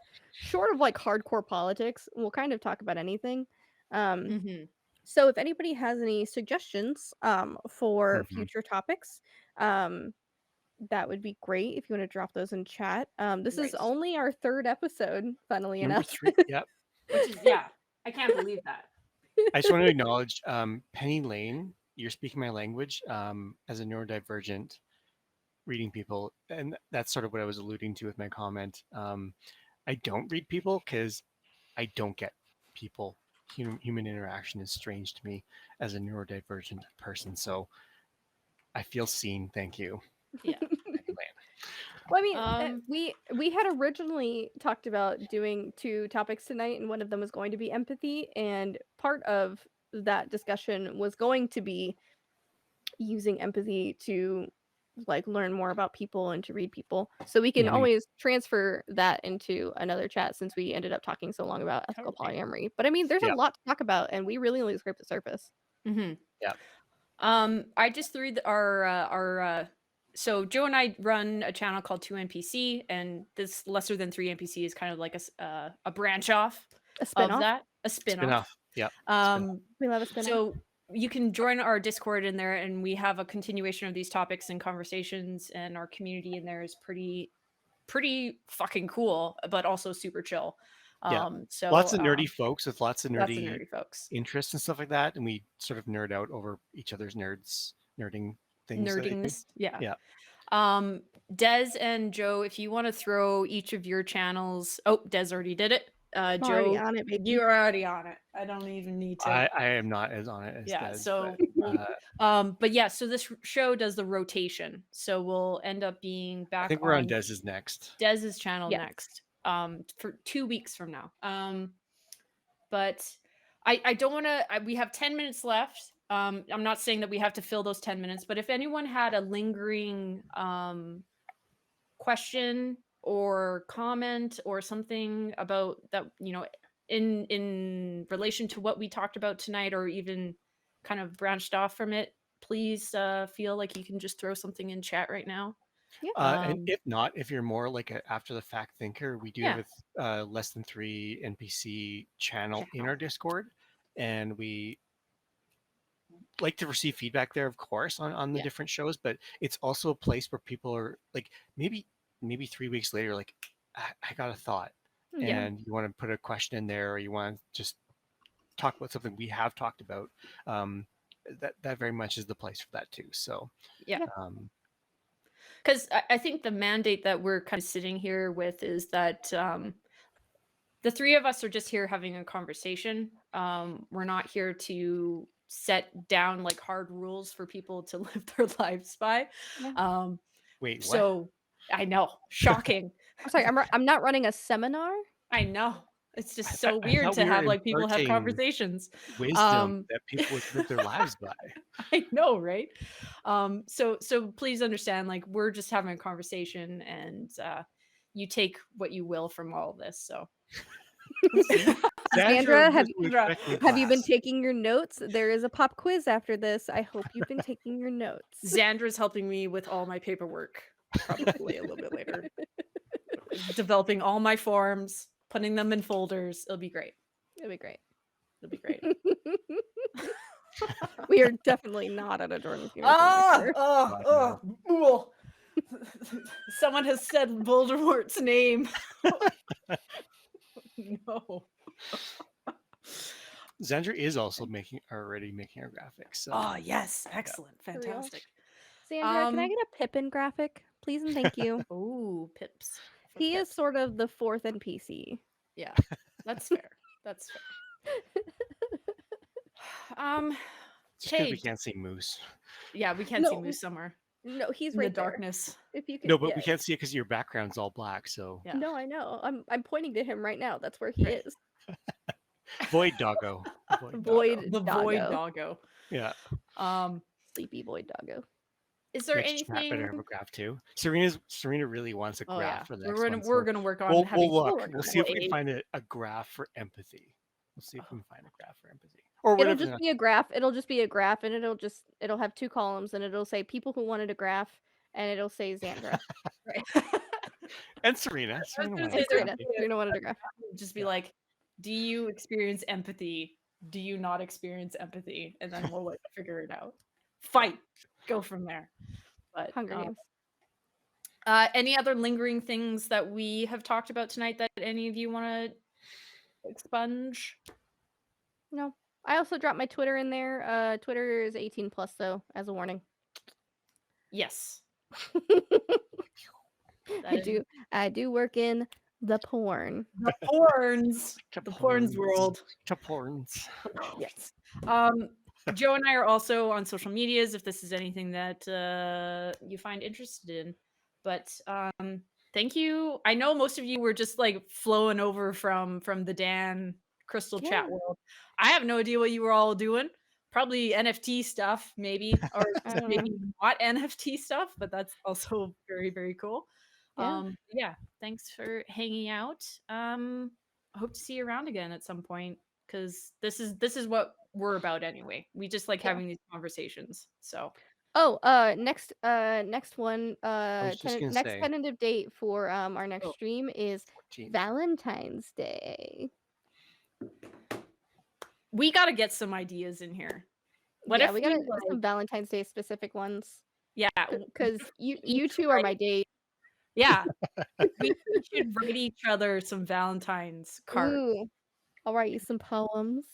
like hardcore politics. We'll kind of talk about anything. Mhm. So if anybody has any suggestions for Mhm. future topics, that would be great if you want to drop those in chat. This is Right. only our 3rd episode, funnily Number enough. 3. Yep. Which is yeah, I can't believe that. I just want to acknowledge Penny Lane. You're speaking my language as a neurodivergent reading people, and that's sort of what I was alluding to with my comment. I don't read people because I don't get people. Human interaction is strange to me as a neurodivergent person, so I feel seen. Thank you, Yeah. Penny Lane. Well, I mean, we had originally talked about doing 2 topics tonight, and one of them was going to be empathy, and part of that discussion was going to be using empathy to like learn more about people and to read people. So we can Mhm. always transfer that into another chat since we ended up talking so long about ethical Totally. polyamory. But I mean, there's Yeah. a lot to talk about, and we really only scraped the surface. Mhm. Yeah. I just threw our so Joe and I run a channel called 2NPC, and this Lesser Than 3NPC is kind of like a branch off A of spinoff. that, a spin-off. Spin-off. Yeah. Spin-off. We love a spinoff. So you can join our Discord in there, and we have a continuation of these topics and conversations, and our community in there is pretty fucking cool, but also super chill. Yeah. So Lots of nerdy folks with lots of nerdy folks. interests and stuff like that, and we sort of nerd out over each other's nerding things. Nerdingness. Yeah. Yeah. Des and Joe, if you want to throw each of your channels. Oh, Des already did it. I'm Joe, already on it, baby. you're already on it. I don't even need to. I am not as on it as Yeah, Des, so but but yeah, so this show does the rotation, so we'll end up being back I think we're on on Des's next. Des's channel Yes. next, for 2 weeks from now. But I don't want to. We have 10 minutes left. I'm not saying that we have to fill those 10 minutes, but if anyone had a lingering question or comment or something about that, in relation to what we talked about tonight, or even kind of branched off from it, please feel like you can just throw something in chat right now. And if not, if you're more like a after the fact thinker, we do have a LessThan3NPC channel in our Discord, and we like to receive feedback there, of course, on the different shows. But it's also a place where people are like, maybe 3 weeks later, like, I got a thought, and you want to put a question in there, or you want to just talk about something we have talked about. That very much is the place for that too. So because I think the mandate that we're kind of sitting here with is that the three of us are just here having a conversation. We're not here to set down like hard rules for people to live their lives by. Wait, what? So I know, shocking. I'm sorry, I'm not running a seminar. I know. It's just so weird to have like people have conversations. Wisdom that people would live their lives by. I know, right? So please understand, like, we're just having a conversation, and you take what you will from all of this. So Sandra, have you been taking your notes? There is a pop quiz after this. I hope you've been taking your notes. Xandra's helping me with all my paperwork, probably a little bit later. Developing all my forms, putting them in folders. It'll be great. It'll be great. It'll be great. We are definitely not at a Jordan Peterson lecture. Someone has said Voldemort's name. No. Xandra is also already making our graphics. So. Oh yes, excellent, fantastic. Sandra, can I get a Pippin graphic, please and thank you? Ooh, Pips. He is sort of the fourth NPC. Yeah, that's fair. That's fair. Hey, we can't see Moose. Yeah, we can't see Moose somewhere. No, he's in right the darkness. If you can, no, but we can't see it because your background's all black. So yeah. No, I know. I'm pointing to him right now. That's where he is. Void Doggo. Void Doggo. Yeah. Sleepy Void Doggo. Is there anything? Better have a graph too. Serena really wants a graph for this. We're gonna work on. We'll see if we can find a graph for empathy. We'll see if we can find a graph for empathy. Or it'll just be a graph. It'll just be a graph, and it'll have two columns, and it'll say people who wanted a graph, and it'll say Xandra. Right. And Serena. Serena wanted a graph. Just be like, do you experience empathy? Do you not experience empathy? And then we'll like figure it out. Fight. Go from there. But Hunger Games. Any other lingering things that we have talked about tonight that any of you want to expunge? No. I also dropped my Twitter in there. Twitter is 18 plus though, as a warning. Yes. I do work in the porn. The porns. The porns world. The porns. Yes. Joe and I are also on social medias if this is anything that you find interested in. But thank you. I know most of you were just like flowing over from the Dan Crystal chat world. I have no idea what you were all doing. Probably NFT stuff, maybe, or maybe not NFT stuff, but that's also very, very cool. Yeah, thanks for hanging out. I hope to see you around again at some point, because this is what we're about anyway. We just like having these conversations. So next one, next tentative date for our next stream is 14th. Valentine's Day. We got to get some ideas in here. What Yeah, if we we got like, some Valentine's Day specific ones yeah, because you each two are write, my date. yeah, we should write each other some Valentine's cards. Ooh, I'll write you some poems.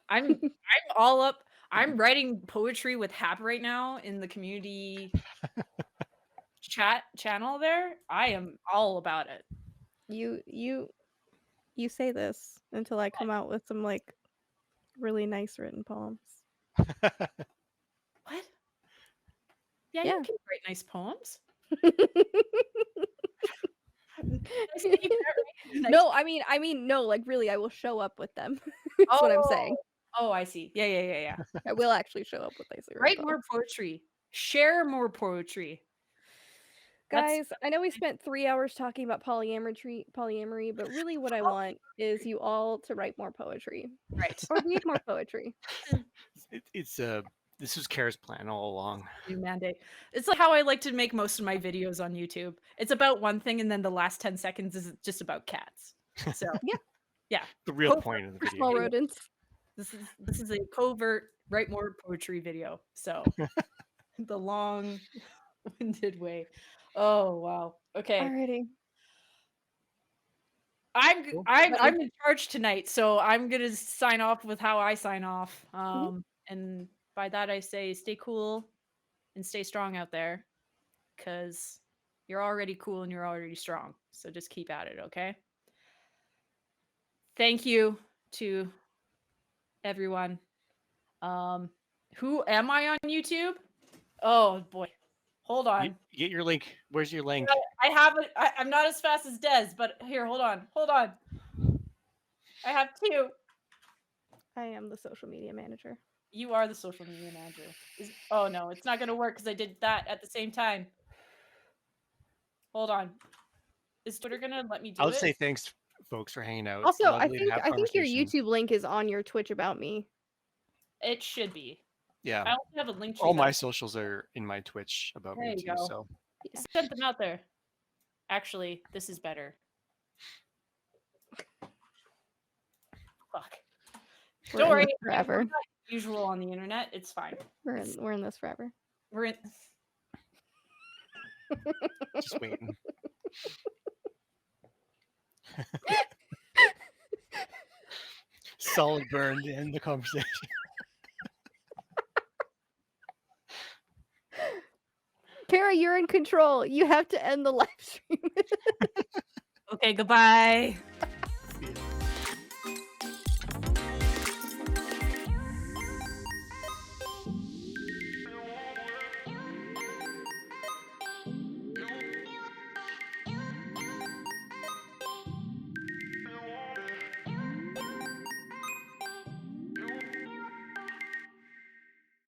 I'm all up. I'm writing poetry with Hap right now in the community chat channel there. I am all about it. You say this until I come out with some like really nice written poems. What? Yeah, Yeah. you can write nice poems. Nice to keep that right. Nice. No, I mean, no, like really, I will show up with them. That's what I'm saying. Oh, I see. Yeah. I will actually show up with nicely written Write poems. more poetry. Share more poetry. That's Guys, I know we spent 3 hours talking about polyamory, but really what I want is you all to write more poetry right. or read more poetry. This was Kara's plan all along. New mandate. It's like how I like to make most of my videos on YouTube. It's about one thing, and then the last 10 seconds is just about cats. So yeah. The real Covert point of the video. Small rodents. This is a covert write more poetry video. So the long-winded way. Oh wow. Okay. Alrighty. I'm in charge tonight, so I'm gonna sign off with how I sign off. And by that I say stay cool and stay strong out there, because you're already cool and you're already strong. So just keep at it, okay? Thank you to everyone. Who am I on YouTube? Oh boy. Hold on. You get your link. Where's your link? I have it. I'm not as fast as Des, but here, hold on. I have two. I am the social media manager. You are the social media manager. Oh no, it's not gonna work because I did that at the same time. Hold on. Is Twitter gonna let me do I'll it? say thanks, folks, for hanging out. Also, I Lovely to have think your conversation. YouTube link is on your Twitch about me. It should be. Yeah. I also have a link tree. All my socials are in my Twitch about me There you too. go. So Yeah. Send them out there. Actually, this is better. Fuck. Don't worry. Forever. We're not usual on the internet. It's fine. We're in this forever. We're in. just waiting. Solid burn to end the conversation. Kara, you're in control. You have to end the live stream. Okay, goodbye.